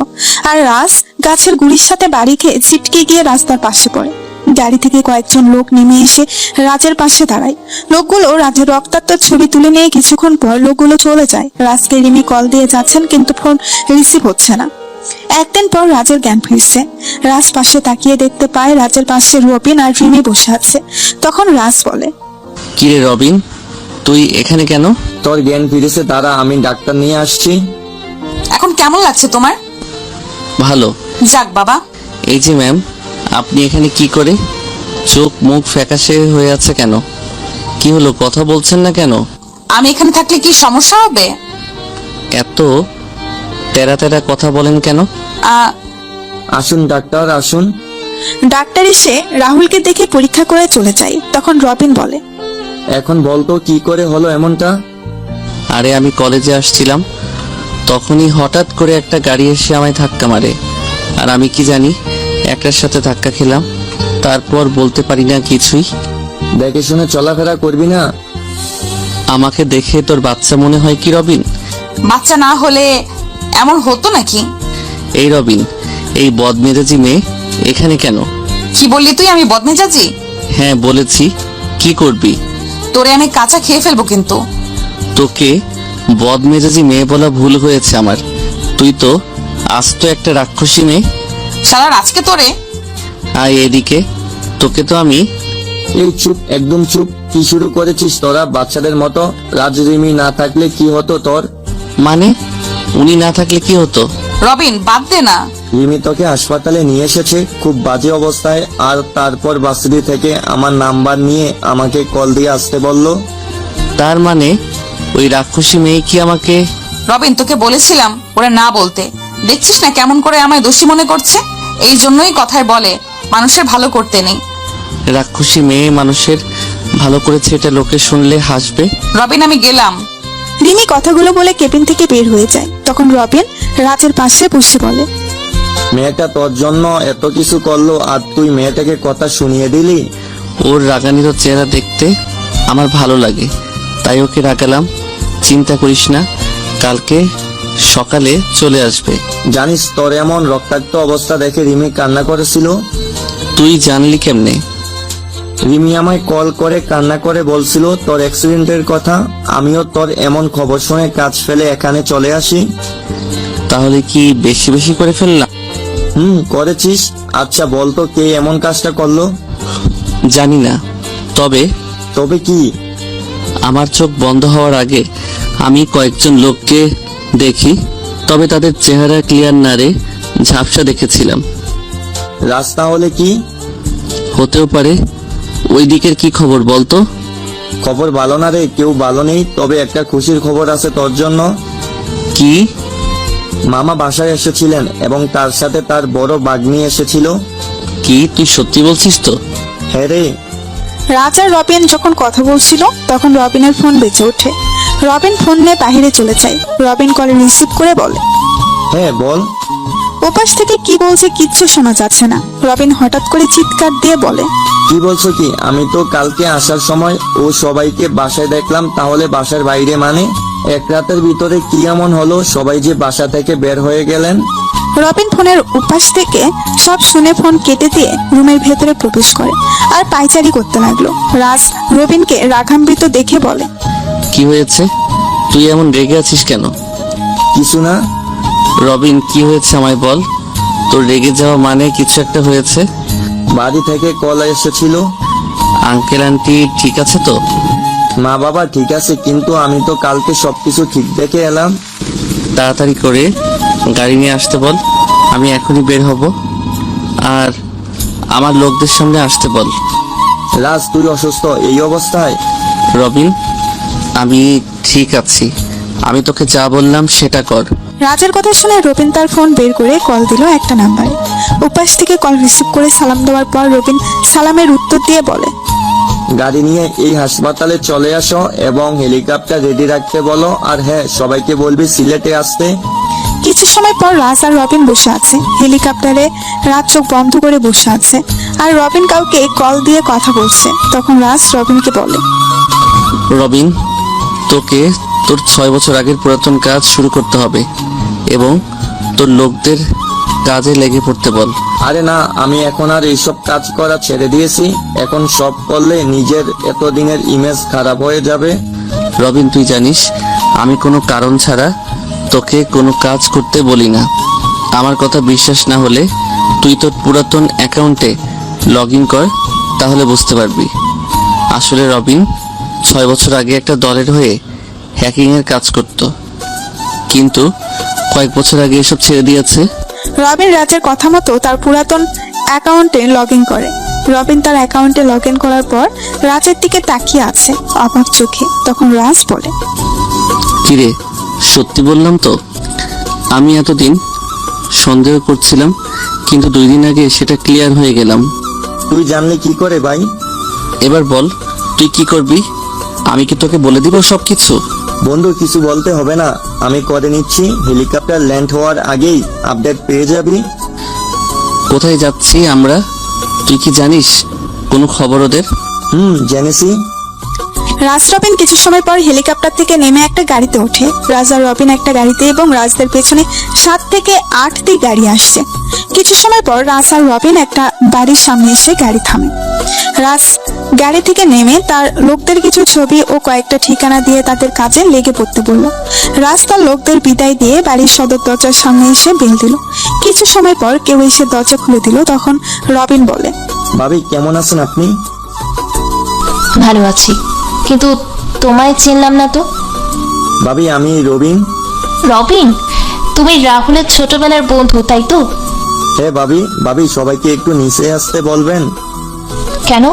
আর রাজ গাছের গুড়ির সাথে বাড়ি খেয়ে ছিটকে গিয়ে রাস্তার পাশে পড়ে। গাড়ি থেকে কয়েকজন লোক নেমে এসে রাজের পাশে দাঁড়ায়। লোকগুলো রাজের রক্তাক্ত ছবি তুলে নিয়ে কিছুক্ষণ পর লোকগুলো চলে যায়। রাজকে রিমি কল দিয়ে যাচ্ছেন, কিন্তু ফোন রিসিভ হচ্ছে না। একদিন পর রাজের জ্ঞান ফিরছে। রাজ পাশে তাকিয়ে দেখতে পায় রাজের পাশে রবিন আর রিমি বসে আছে। তখন রাজ বলে, কিরে রবিন, তুই এখানে কেন? তোর জ্ঞান ফিরেছে, তারা আমি ডাক্তার নিয়ে আসছি। এখন কেমন লাগছে তোমার? ভালো। যাক বাবা। এই যে ম্যাম, আপনি এখানে কি করে? চোখ মুখ ফ্যাকাশে হয়ে আছে কেন? কি হলো, কথা বলছেন না কেন? আমি এখানে থাকলে কি সমস্যা হবে? এত তেরা তেরা কথা বলেন কেন? আসুন ডাক্তার, আসুন। ডাক্তার এসে রাহুলকে দেখে পরীক্ষা করে চলে যায়। তখন রবিন বলে, এখন বলতো কি করে হলো এমনটা? আরে আমি কলেজে আসছিলাম, তখনই হঠাৎ করে একটা গাড়ি এসে আমায় ধাক্কা মারে। আর আমি কি জানি একটার সাথে ধাক্কা খেলাম, তারপর বলতে পারি না কিছুই। দেখে শুনে চলাফেরা করবি না। আমাকে দেখে তোর বাচ্চা মনে হয় কি রবিন? বাচ্চা না হলে এমন হতো নাকি? এই রবিন, এই বদমেজাজি মেয়ে এখানে কেন? কি বললি তুই? আমি বদমেজাজি? হ্যাঁ বলেছি। কি করবি? তোরে আমি কাঁচা খেয়ে ফেলবো কিন্তু। তোকে বদমেজাজি মেয়ে বলা ভুল হয়েছে আমার। তুই তো আস্ত একটা রাক্ষসী মেয়ে। সারা আজকে তোরে। আয় এদিকে, তোকে তো আমি। এই চুপ, একদম চুপ। কি শুরু করেছিস তোরা বাচ্চাদের মতো? রাজ রিমি না থাকলে কি হতো তোর? মানে উনি না থাকলে কি হতো? রবিন বাদ দে না। রিমি তোকে হাসপাতালে নিয়ে এসেছে খুব বাজে অবস্থায়, আর তারপর বাসুরি থেকে আমার নাম্বার নিয়ে আমাকে কল দিয়ে আসতে বলল। তার মানে ওই রাক্ষসী মেয়ে কি আমাকে? রবিন তোকে বলেছিলাম ওরা না বলতে। দেখছিস না কেমন করে আমায় দোষী মনে করছে? এই জন্যই কথায় বলে মানুষের ভালো করতে নেই। রাক্ষসী মেয়ে মানুষের ভালো করেছে, এটা লোকে শুনলে হাসবে। রবিন আমি গেলাম। রিমি কথাগুলো বলে কেবিন থেকে বের হয়ে যায়। তখন রবিন রাজের পাশে বসে বলে, মেয়েটা তোর জন্য এত কিছু করলো, আর তুই মেয়েটাকে কথা শুনিয়ে দিলি? ওর রাগানির চেহারা দেখতে আমার ভালো লাগে, তাই ওকে রাগালাম। চিন্তা করিস না, কালকে সকালে চলে আসবে। জানিস তোর এমন রক্তাক্ত অবস্থা দেখে রিমি কান্না করেছিল। তুই জানলি কেমনে? রিমি আমায় কল করে কান্না করে বলছিল তোর অ্যাক্সিডেন্টের কথা। আমিও তোর এমন খবর শুনে কাজ ফেলে এখানে চলে আসি। তাহলে কি বেশি বেশি করে ফেললাম? করেছিস। আচ্ছা বলতো কে এমন কাজটা করলো? জানি না, তবে তবে কি? আমার চোখ বন্ধ হওয়ার আগে আমি কয়েকজন লোককে দেখি, তবে তাদের চেহারা ক্লিয়ার না রে, ঝাপসা দেখেছিলাম। রাস্তা হলে কি? হতেও পারে। ওই দিকের কি খবর বলতো? খবর ভালো না রে, কেউ ভালো নেই, তবে একটা খুশির খবর আছে তোর জন্য। কি? মামা বাসায় এসেছিলেন এবং তার সাথে তার বড় বাগ্নি এসেছিল। কি তুই সত্যি বলছিস তো? হ্যাঁ রে। রাজ আর রবিন যখন কথা বলছিল তখন রবিনের ফোন বেজে ওঠে। রবিন ফোন নিয়ে বাহিরে চলে যায়। রবিন কল রিসিভ করে বলে, হ্যাঁ বল। ওপাশ থেকে কি বলছে কিচ্ছু শোনা যাচ্ছে না। রবিন হঠাৎ করে চিৎকার দিয়ে বলে, কি বলছো কি? আমি তো কালকে আসার সময় ও সবাইকে বাসায় দেখলাম, তাহলে বাসার বাইরে মানে? এক রাতের ভিতরে কি এমন হলো সবাই যে বাসা থেকে বের হয়ে গেলেন? রবিন ফোনের উপাস থেকে সব শুনে ফোন কেটে দিয়ে রুমের ভেতরে প্রবেশ করে আর পায়চারি করতে লাগলো। রাজ রবিনকে রাগান্বিত দেখে বলে, কি হয়েছে? তুই এমন রেগে আছিস কেন? কিছু না। রবিন, কি হয়েছে আমায় বল। তোর রেগে যাওয়া মানে কিছু একটা হয়েছে। বাড়ি থেকে কল এসেছিল। আঙ্কেল আন্টি ঠিক আছে তো? মা বাবা ঠিক আছে, কিন্তু আমি তো কালকে সবকিছু ঠিক দেখে এলাম। তাড়াতাড়ি করে গাড়ি নিয়ে আসতে বল, আমি এখনই বের হব। আর আমার লোকদের সামনে আসতে বল। রাজ, তুই অসুস্থ এই অবস্থায়? রবিন, আমি ঠিক আছি। আমি তোকে যা বললাম সেটা কর। রাজের কথা শুনে রবিন তার ফোন বের করে কল দিল একটা নাম্বারে। উপাস থেকে কল রিসিভ করে সালাম দেওয়ার পর রবিন সালামের উত্তর দিয়ে বলে, গাড়ি নিয়ে এই হাসপাতালে চলে আসো এবং হেলিকপ্টার রেডি রাখতে বলো। আর হ্যাঁ, সবাইকে বলবি সিলেটে আসতে। কিছু সময় পর রাজ আর রবিন বসে আছে হেলিকপ্টারে। রাজ চোখ বন্ধ করে বসে আছে আর রবিন কাউকে কল দিয়ে কথা বলছে। তখন রাজ রবিনকে বলে, রবিন, তোকে তোর 6 বছর আগের পুরাতন কাজ শুরু করতে হবে এবং তোর লোকদের কাজে লেগে পড়তে বল। আরে না, আমি এখন আর এইসব কাজ করা ছেড়ে দিয়েছি। এখন সব করলে নিজের এতদিনের ইমেজ খারাপ হয়ে যাবে। রবিন, তুই জানিস আমি কোনো কারণ ছাড়া তোকে কোনো কাজ করতে বলি না। আমার কথা বিশ্বাস না হলে তুই তোর পুরাতন অ্যাকাউন্টে লগ ইন কর, তাহলে বুঝতে পারবি। আসলে রবিন 6 বছর আগে একটা দলের হয়ে হ্যাকিংয়ের কাজ করত, কিন্তু কয়েক বছর আগে এসব ছেড়ে দিয়েছে। রবিন রাজের কথা মতো তার পুরাতন অ্যাকাউন্টে লগ ইন করে। রবিন তার অ্যাকাউন্টে লগ ইন করার পর রাজের দিকে তাকিয়ে আছে অবাক চোখে। তখন রাজ বলে, কিরে, সত্যি বললাম তো? আমি এতদিন সন্দেহ করছিলাম, কিন্তু 2 দিন আগে সেটা ক্লিয়ার হয়ে গেলাম। তুই জানলি কি করে ভাই? এবার বল, তুই কি করবি? আমি কি তোকে বলে দিব সবকিছু? বন্ধু, কিছু বলতে হবে না, আমি করে নিচ্ছি। হেলিকপ্টার ল্যান্ড হওয়ার আগেই আপডেট পেয়ে যাবি। কোথায় যাচ্ছি আমরা? তুই কি জানিস কোনো খবর ওদের? জেনেছি। রাজ রবিন কিছু সময় পর হেলিকপ্টার থেকে নেমে একটা গাড়িতে ওঠে। রাজ আর রবিন একটা গাড়িতে এবং রাজদের পেছনে 7 থেকে 8টি গাড়ি আসছে। কিছু সময় পর রাজ আর রবিন একটা বাড়ির সামনে এসে গাড়ি থামে। রাজ গাড়ি থেকে নেমে তার লোকদের কিছু ছবি ও কয়েকটা ঠিকানা দিয়ে তাদের কাজে লেগে পড়তে বলল। রাজ তার লোকদের বিদায় দিয়ে বাড়ির সদর দরজার সামনে এসে বেল দিল। কিছু সময় পর কেউ এসে দরজা খুলে দিল। তখন রবিন বলে, ভাবি কেমন আছেন আপনি? ভালো আছি, কিন্তু তোমায় চিনলাম না তো। ভাবি, আমি রবিন। রবিন, তুমি রাহুলের ছোটবেলার বন্ধু তাই তো? হ্যাঁ ভাবি, সবাইকে একটু নিচে আসতে বলবেন। কেন?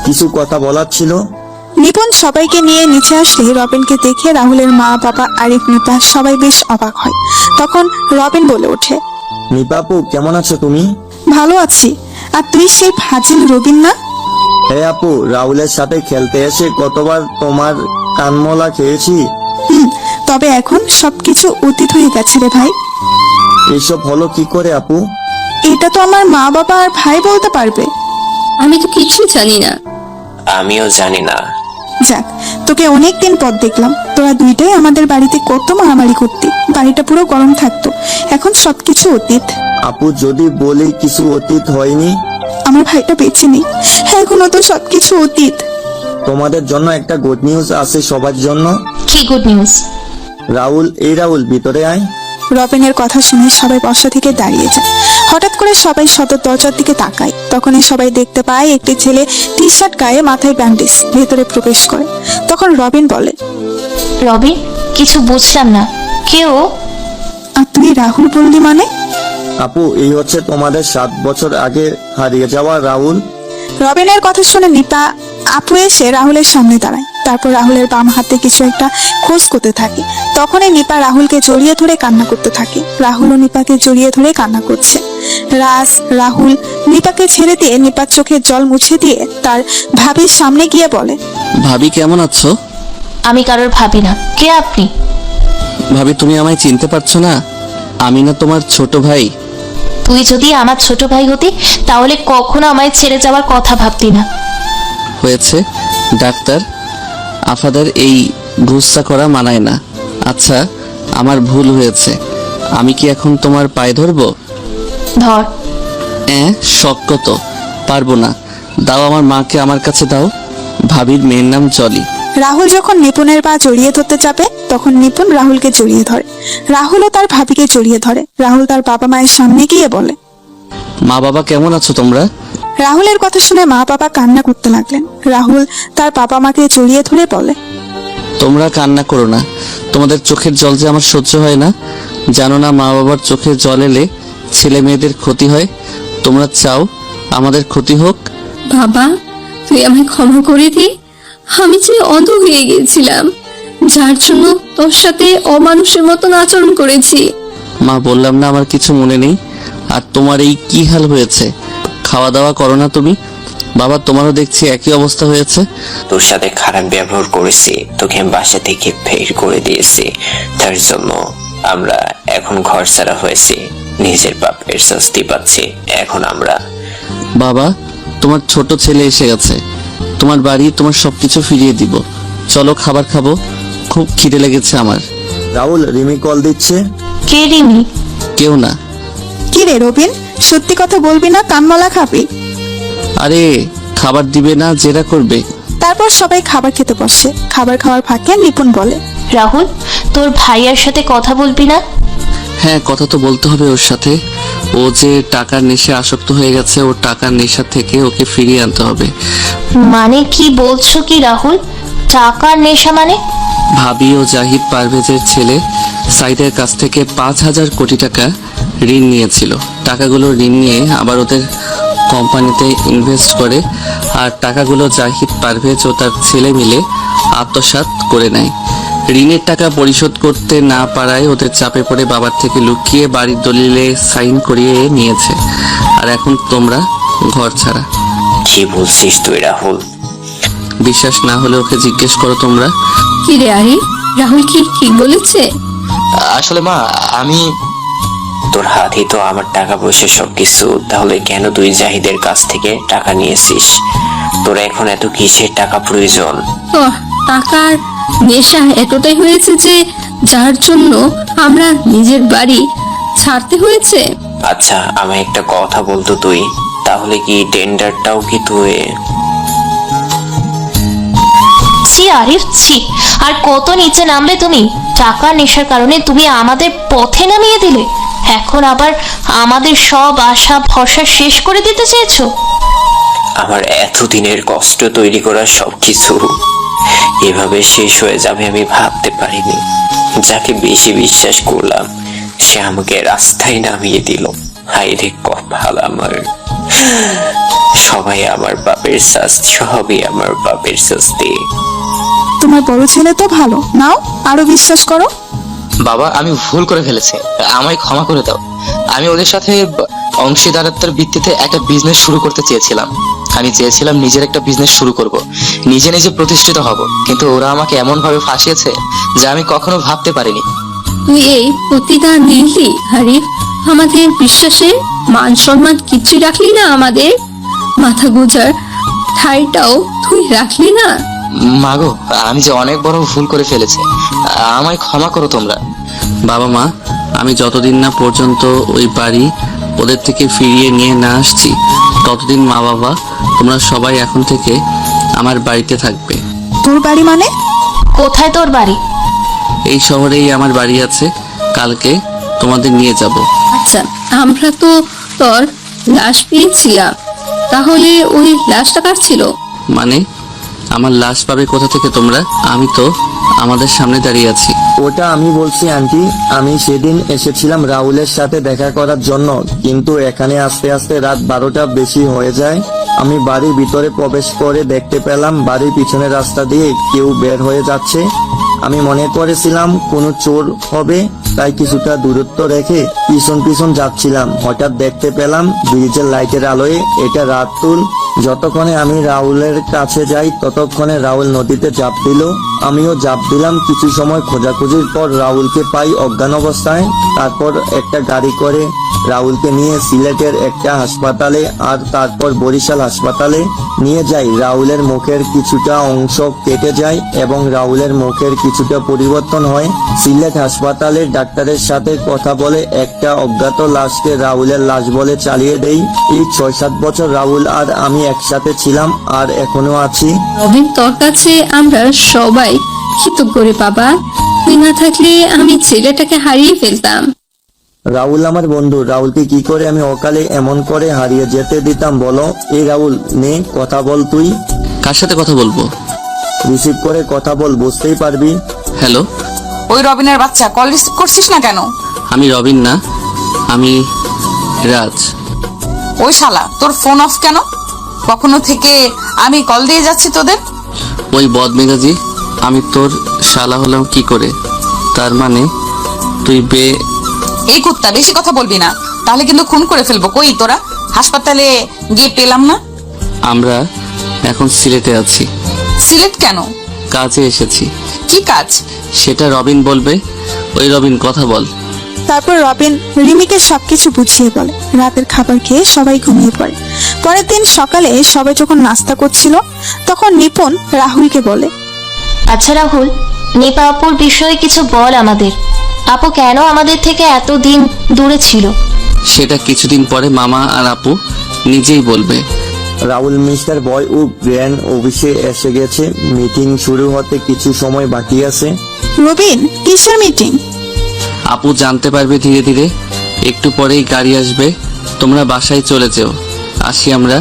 কিছু কথা বলার ছিল। নিপুণ সবাইকে নিয়ে নিচে আসলে রবিনকে দেখে রাহুলের মা বাবা আরিফ নিপা সবাই বেশ অবাক হয়। তখন রবিন বলে ওঠে, নিপাপু, কেমন আছো তুমি? ভালো আছি। আর তুই সেই ফাজিল রবিন না? হ্যাঁ আপু, রাহুলের সাথে খেলতে এসে কতবার তোমার কানমলা খেয়েছি। তবে এখন সবকিছু অতীত হয়ে গেছে রে ভাই। এইসব হলো কি করে আপু? এটা তো আমার মা বাবা আর ভাই বলতে পারবে। আমি তো কিছু জানি না। আমিও জানি না। যাক, তোকে অনেকদিন পর দেখলাম। তোরা দুইটাই আমাদের বাড়িতে কত মারামারি করতি, বাড়িটা পুরো গরম থাকতো। এখন সবকিছু অতীত। আপু, যদি বলি কিছু অতীত হয়নি। আমার ভাইটা বেঁচে নেই, এখনো তো সবকিছু অতীত। তোমাদের জন্য একটা গুড নিউজ আছে সবার জন্য। কি গুড নিউজ? রাহুল ভিতরে আয়। রবিনের কথা শুনে সবাই বসা থেকে দাঁড়িয়ে যায়। হঠাৎ করে সবাই সদর দরজার দিকে তাকায়। তখনই সবাই দেখতে পায় একটি ছেলে টি শার্ট গায়ে, মাথায় ব্যান্ডেজ, ভেতরে প্রবেশ করে। তখন রবিন বলে, রবিন, কিছু বুঝলাম না, কেউ? আর তুই রাহুল বললি মানে? আপু, এই হচ্ছে তোমাদের 7 বছর আগে হারিয়ে যাওয়া রাহুল। রবিনের কথা শুনে নিপা আপু এসে রাহুলের সামনে দাঁড়ায়। তারপর রাহুলের বাম হাতে কিছু একটা খোঁজ করতে থাকে। তখনই নিপা রাহুলকে জড়িয়ে ধরে কান্না করতে থাকে। রাহুলও নিপাকে জড়িয়ে ধরে কান্না করছে। রাহুল নিপাকে ছেড়ে দিয়ে নিপার চোখের জল মুছে দিয়ে তার ভাবির সামনে গিয়ে বলে, ভাবি কেমন আছো? আমি কারোর ভাবি না। কে আপনি? ভাবি তুমি আমায় চিনতে পারছো না? আমি না তোমার ছোট ভাই। তুই যদি আমার ছোট ভাই হতি তাহলে কখনো আমায় ছেড়ে যাওয়ার কথা ভাবতি না। হয়েছে ডাক্তার, আফাদের এই গুস্সা করা মানায় না। আচ্ছা, আমার ভুল হয়েছে। আমি কি এখন তোমার পায়ে ধরবো? ধর। শক্ত তো, পারবো না। দাও, আমার মাকে আমার কাছে দাও। ভাবির মেয়ের নাম জলি। রাহুল যখন নিপুণের পা জড়িয়ে ধরতে যাবে তখন নিপুণ রাহুলকে জড়িয়ে ধরে। রাহুলও তার ভাবিকে জড়িয়ে ধরে। রাহুল তার বাবা মায়ের সামনে গিয়ে বলে, মা বাবা কেমন আছো তোমরা? রাহুলের কথা শুনে মা বাবা কান্না করতে লাগলেন। রাহুল তার বাবা মাকে জড়িয়ে ধরে বলে, তোমরা কান্না করো না। তোমাদের চোখের জল যে আমার সহ্য হয় না। জানো না মা বাবার চোখের জল এলে ছেলে মেয়েদের ক্ষতি হয়? তোমরা চাও আমাদের ক্ষতি হোক? বাবা, তুই আমায় ক্ষমা করে দে। আমি যে অন্ধ হয়ে গিয়েছিলাম, যার জন্য তোর সাথে অমানুষের মতন আচরণ করেছি। মা, বললাম না আমার কিছু মনে নেই। আর তোমার এই কি হাল হয়েছে? খাওয়া দাওয়া করো না তুমি? বাবা, তোমারও দেখছি একই অবস্থা হয়েছে। তোর সাথে খারাপ ব্যবহার করেছি, তোকে বাসা থেকে বের করে দিয়েছি, তার জন্য আমরা এখন ঘর ছাড়া হয়েছি, নিজের পাপের শাস্তি পাচ্ছি এখন আমরা। বাবা, তোমার ছোট ছেলে এসে গেছে। তোমার বাড়ি, তোমার সবকিছু ফিরিয়ে দিব। চলো খাবার খাবো, খুব খিদে লেগেছে আমার। রাহুল, রিমি কল দিচ্ছে। কে রিমি? কেউ না। কি রে রবিন, সত্যি কথা বলবি না কানমলা খাবি? আরে খাবার দিবে না, জেরা করবে। তারপর সবাই খাবার খেতে বসে। খাবার খাওয়ার ফাঁকে নিপুণ বলে, রাহুল, তোর ভাইয়ার সাথে কথা বলবি না? হ্যাঁ, কথা তো বলতে হবে ওর সাথে। ও যে টাকার নেশে আসক্ত হয়ে গেছে, ওর টাকার নেশা থেকে ওকে ফিরিয়ে আনতে হবে। মানে কি বলছো কি রাহুল? টাকার নেশা মানে? ভাবি ও জাহিদ পারভেজের ছেলে সাইদের কাছ থেকে 5,000 কোটি টাকা ঋণ নিয়েছিল। টাকাগুলো ঋণ নিয়ে আবার ওদের কোম্পানিতে ইনভেস্ট করে, আর টাকাগুলো জাহিদ পারভেজ ও তার ছেলে মিলে আত্মসাৎ করে নেয়। ঋণের টাকা পরিশোধ করতে না পারায় ওদের চাপে পড়ে বাবার থেকে লুকিয়ে বাড়ির দলিলে সাইন করিয়ে নিয়েছে। আর এখন তোমরা ঘর ছাড়া। কি বলছিস তুই রাহুল? বিশ্বাস না হলে ওকে জিজ্ঞেস করো তোমরা। কি রে আরে, রাহুল কি ঠিক বলেছে? আসলে মা, আমি তোর হাতেই তো আমার টাকা পয়সা সবকিছু, তাহলে কেন তুই জাহিদের কাছ থেকে টাকা নিয়েছিস? তোর এখন এত কিসের টাকা প্রয়োজন? তো টাকার নেশা এতটাই হয়েছে যে যার জন্য আমরা নিজের বাড়ি ছাড়তে হয়েছে। আচ্ছা, আমায় একটা কথা বলতো তুই, তাহলে কি টেন্ডারটাও কি তুই? ছি আরিফ, ছি। আর কত নিচে নামলে তুমি? টাকার নেশার কারণে তুমি আমাদের পথে নামিয়ে দিলে। এখন আবার আমাদের সব আশা ভরসা শেষ করে দিতে চেয়েছো? আমার এতদিনের কষ্ট তৈরি করা সবকিছু এভাবে শেষ হয়ে যাবে আমি ভাবতে পারিনি। যাকে বেশি বিশ্বাস করলাম সে আমাকে রাস্তায় নামিয়ে দিল। হায় রে কপাল আমার। সবাই আমার পাপের শাস্তি, সবই আমার পাপের শাস্তি। তোমার বড় ছেলে তো ভালো, নাও আরো বিশ্বাস করো। বাবা, আমি ভুল করে ফেলেছি, আমায় ক্ষমা করে দাও। আমি ওদের সাথে অংশীদারত্বের ভিত্তিতে একটা বিজনেস শুরু করতে চেয়েছিলাম। আমি চেয়েছিলাম নিজের একটা বিজনেস শুরু করব, নিজে নিজে প্রতিষ্ঠিত হব, কিন্তু ওরা আমাকে এমন ভাবে ফাঁসিয়েছে যা আমি কখনো ভাবতে পারিনি। তুই এই প্রতিদান দিলি আরিফ, আমাদের বিশ্বাসে মান সম্মান কিছুই রাখলি না, আমাদের মাথা গোজার ঠাইটাও তুই রাখলি না। মাগো, আমি যে অনেক বড় ভুল করে ফেলেছি, আমায় ক্ষমা করো তোমরা। বাবা মা, আমি যতদিন না পর্যন্ত ওই বাড়ি ওদের থেকে ফিরিয়ে নিয়ে না আসছি, ততদিন মা বাবা তোমরা সবাই এখন থেকে আমার বাড়িতে থাকবে। তোর বাড়ি মানে? কোথায় তোর বাড়ি? এই শহরেই আমার বাড়ি আছে, কালকে তোমাদের নিয়ে যাব। আচ্ছা, আমরা তো তোর লাশ পেয়েছিলাম, তাহলে ওই লাশটা কার ছিল? মানে আমার লাশ পাবে কোথা থেকে তোমরা? আমি তো আমাদের সামনে দাঁড়িয়ে আছি। ওটা আমি বলছি আন্টি, আমি সেদিন এসেছিলাম রাহুলের সাথে দেখা করার জন্য, কিন্তু এখানে আস্তে আস্তে রাত 12টা বেশি হয়ে যায়। আমি বাড়ির ভিতরে প্রবেশ করে দেখতে পেলাম বাড়ির পিছনের রাস্তা দিয়ে কেউ বের হয়ে যাচ্ছে। আমি মনে করেছিলাম কোনো চোর হবে, তাই কিছুটা দূরত্ব রেখে পিছন পিছন যাচ্ছিলাম। হঠাৎ দেখতে পেলাম ব্রিজের লাইটের আলোয় এটা রাতুল। যতক্ষণে আমি রাহুলের কাছে যাই ততক্ষণে রাহুল নদীতে ঝাঁপ দিল, আমিও ঝাঁপ দিলাম। কিছু সময় খোঁজাখুঁজির পর রাহুলকে পাই অজ্ঞান অবস্থায়। তারপর একটা গাড়ি করে রাহুলকে নিয়ে সিলেটের একটা হাসপাতালে আর তারপর বরিশাল হাসপাতালে নিয়ে যাই। রাহুলের মুখের কিছুটা অংশ কেটে যায় এবং রাহুলের মুখের কিছুটা পরিবর্তন হয়। সিলেট হাসপাতালের ডাক্তারের সাথে কথা বলে একটা অজ্ঞাত লাশকে রাহুলের লাশ বলে চালিয়ে দেই। এই 6-7 বছর রাহুল আর আমি একসাথে ছিলাম আর এখনো আছি। রবিন, তোর কাছে আমরা সবাই কৃতজ্ঞ রে বাবা। তুই না থাকলে আমি ছেলেটাকে হারিয়ে ফেলতাম। রাহুল আমার বন্ধু, রাহুলকে কি করে আমি অকালে এমন করে হারিয়ে যেতে দিতাম বলো? এই রাহুল, নে কথা বল। তুই কার সাথে কথা বলবো? রিসিভ করে কথা বল, বুঝতেই পারবি। হ্যালো, ওই রবিনের বাচ্চা, কল রিসিভ করছিস না কেন? আমি রবিন না, আমি রাজ। ওই শালা, তোর ফোন অফ কেন? কখনো থেকে আমি কল দিয়ে যাচ্ছি তোদের। ওই বদমেজাজি, আমি তোর শালা হলাম কি করে? তার মানে তুই এই কুত্তা, বেশি কথা বলবি না, তাহলে কিন্তু খুন করে ফেলবো। কই তোরা? হাসপাতালে গিয়ে পেলাম না। আমরা এখন সিলেটে আছি। সিলেট কেন? কাজে এসেছি। কি কাজ? সেটা রবিন বলবে। ওই রবিন, কথা বল। তারপর রবিন রিমিকে সবকিছু বুঝিয়ে বলে। রাতের খাবার খেয়ে সবাই ঘুমিয়ে পড়ে। পরের দিন সকালে সবাই যখন নাস্তা করছিল তখন নিপুণ রাহুলকে বলে, আচ্ছা রাহুল, নিপা আপুর বিষয়ে কিছু বল আমাদের। আপু কেন আমাদের থেকে এতদিন দূরে ছিল? সেটা কিছুদিন পরে মামা আর আপু নিজেই বলবে। রাহুল মিস্টার বয় ও গ্র্যান্ড অফিসে এসে গেছে। মিটিং শুরু হতে কিছু সময় বাকি আছে। রবিন, কিসের মিটিং? আপু জানতে পারবে ধীরে ধীরে। একটু পরেই গাড়ি আসবে, তোমরা বাসায় চলে যেও। আসি আমরা।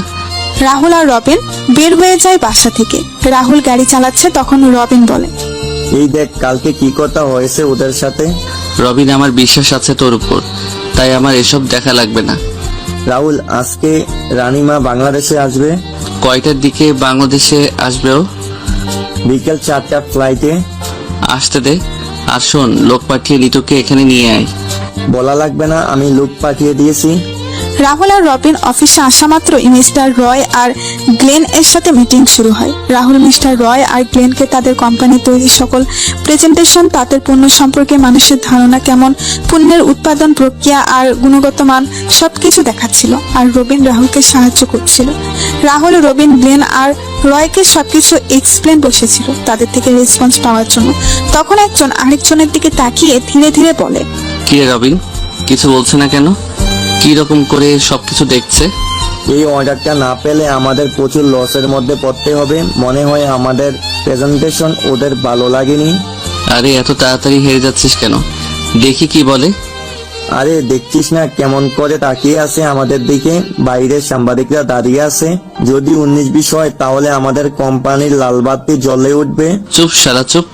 রাহুল আর রবিন বের হয়ে যায় বাসা থেকে। রাহুল গাড়ি চালাচ্ছে, তখন রবিন বলে, এই দেখ কালকে কি কথা হয়েছে ওদের সাথে। রবিন, আমার বিশ্বাস আছে তোর উপর, তাই আমার এসব দেখা লাগবে না। রাহুল, আজকে রানীমা বাংলাদেশে আসবে। কয়টার দিকে বাংলাদেশে আসবেও? বিকেল 4টা ফ্লাইটে। আসতে দে। আর শোন, লোক পাঠিয়ে লিটুকে এখানে নিয়ে আয়। বলা লাগবে না, আমি লোক পাঠিয়ে দিয়েছি। রাহুল আর রবিন অফিসে আসা মাত্রই মিস্টার রয় আর গ্লেন এর সাথে মিটিং শুরু হয়। রাহুল মিস্টার রয় আর গ্লেনকে তাদের কোম্পানির তৈরি সকল প্রেজেন্টেশন, তাদের পণ্য সম্পর্কে মানুষের ধারণা কেমন, পণ্যের উৎপাদন প্রক্রিয়া আর গুণগত মান সবকিছু দেখাচ্ছিল। আর রবিন রাহুলকে সাহায্য করছিল। রাহুল, রবিন, গ্লেন আর রয়কে সবকিছু এক্সপ্লেন বসেছিল তাদের থেকে রেসপন্স পাওয়ার জন্য। তখন একজন আরেকজনের দিকে তাকিয়ে ধীরে ধীরে বলে, কি রে রবিন, কিছু বলছে না কেন? কি রকম করে সবকিছু দেখছে? এই অর্ডারটা না পেলে আমাদের প্রচুর লসের মধ্যে পড়তে হবে। মনে হয় আমাদের প্রেজেন্টেশন ওদের ভালো লাগেনি। আরে এত তাড়াতাড়ি হেরে যাচ্ছিস কেন? দেখি কি বলে। আরে দেখছিস না কেমন করে তাকিয়ে আছে আমাদের দিকে? বাইরের সাংবাদিকরা দাঁড়িয়ে আছে। যদি 19-20 হয় তাহলে আমাদের কোম্পানির লালবাতি জ্বলে উঠবে। চুপ শালা, চুপ।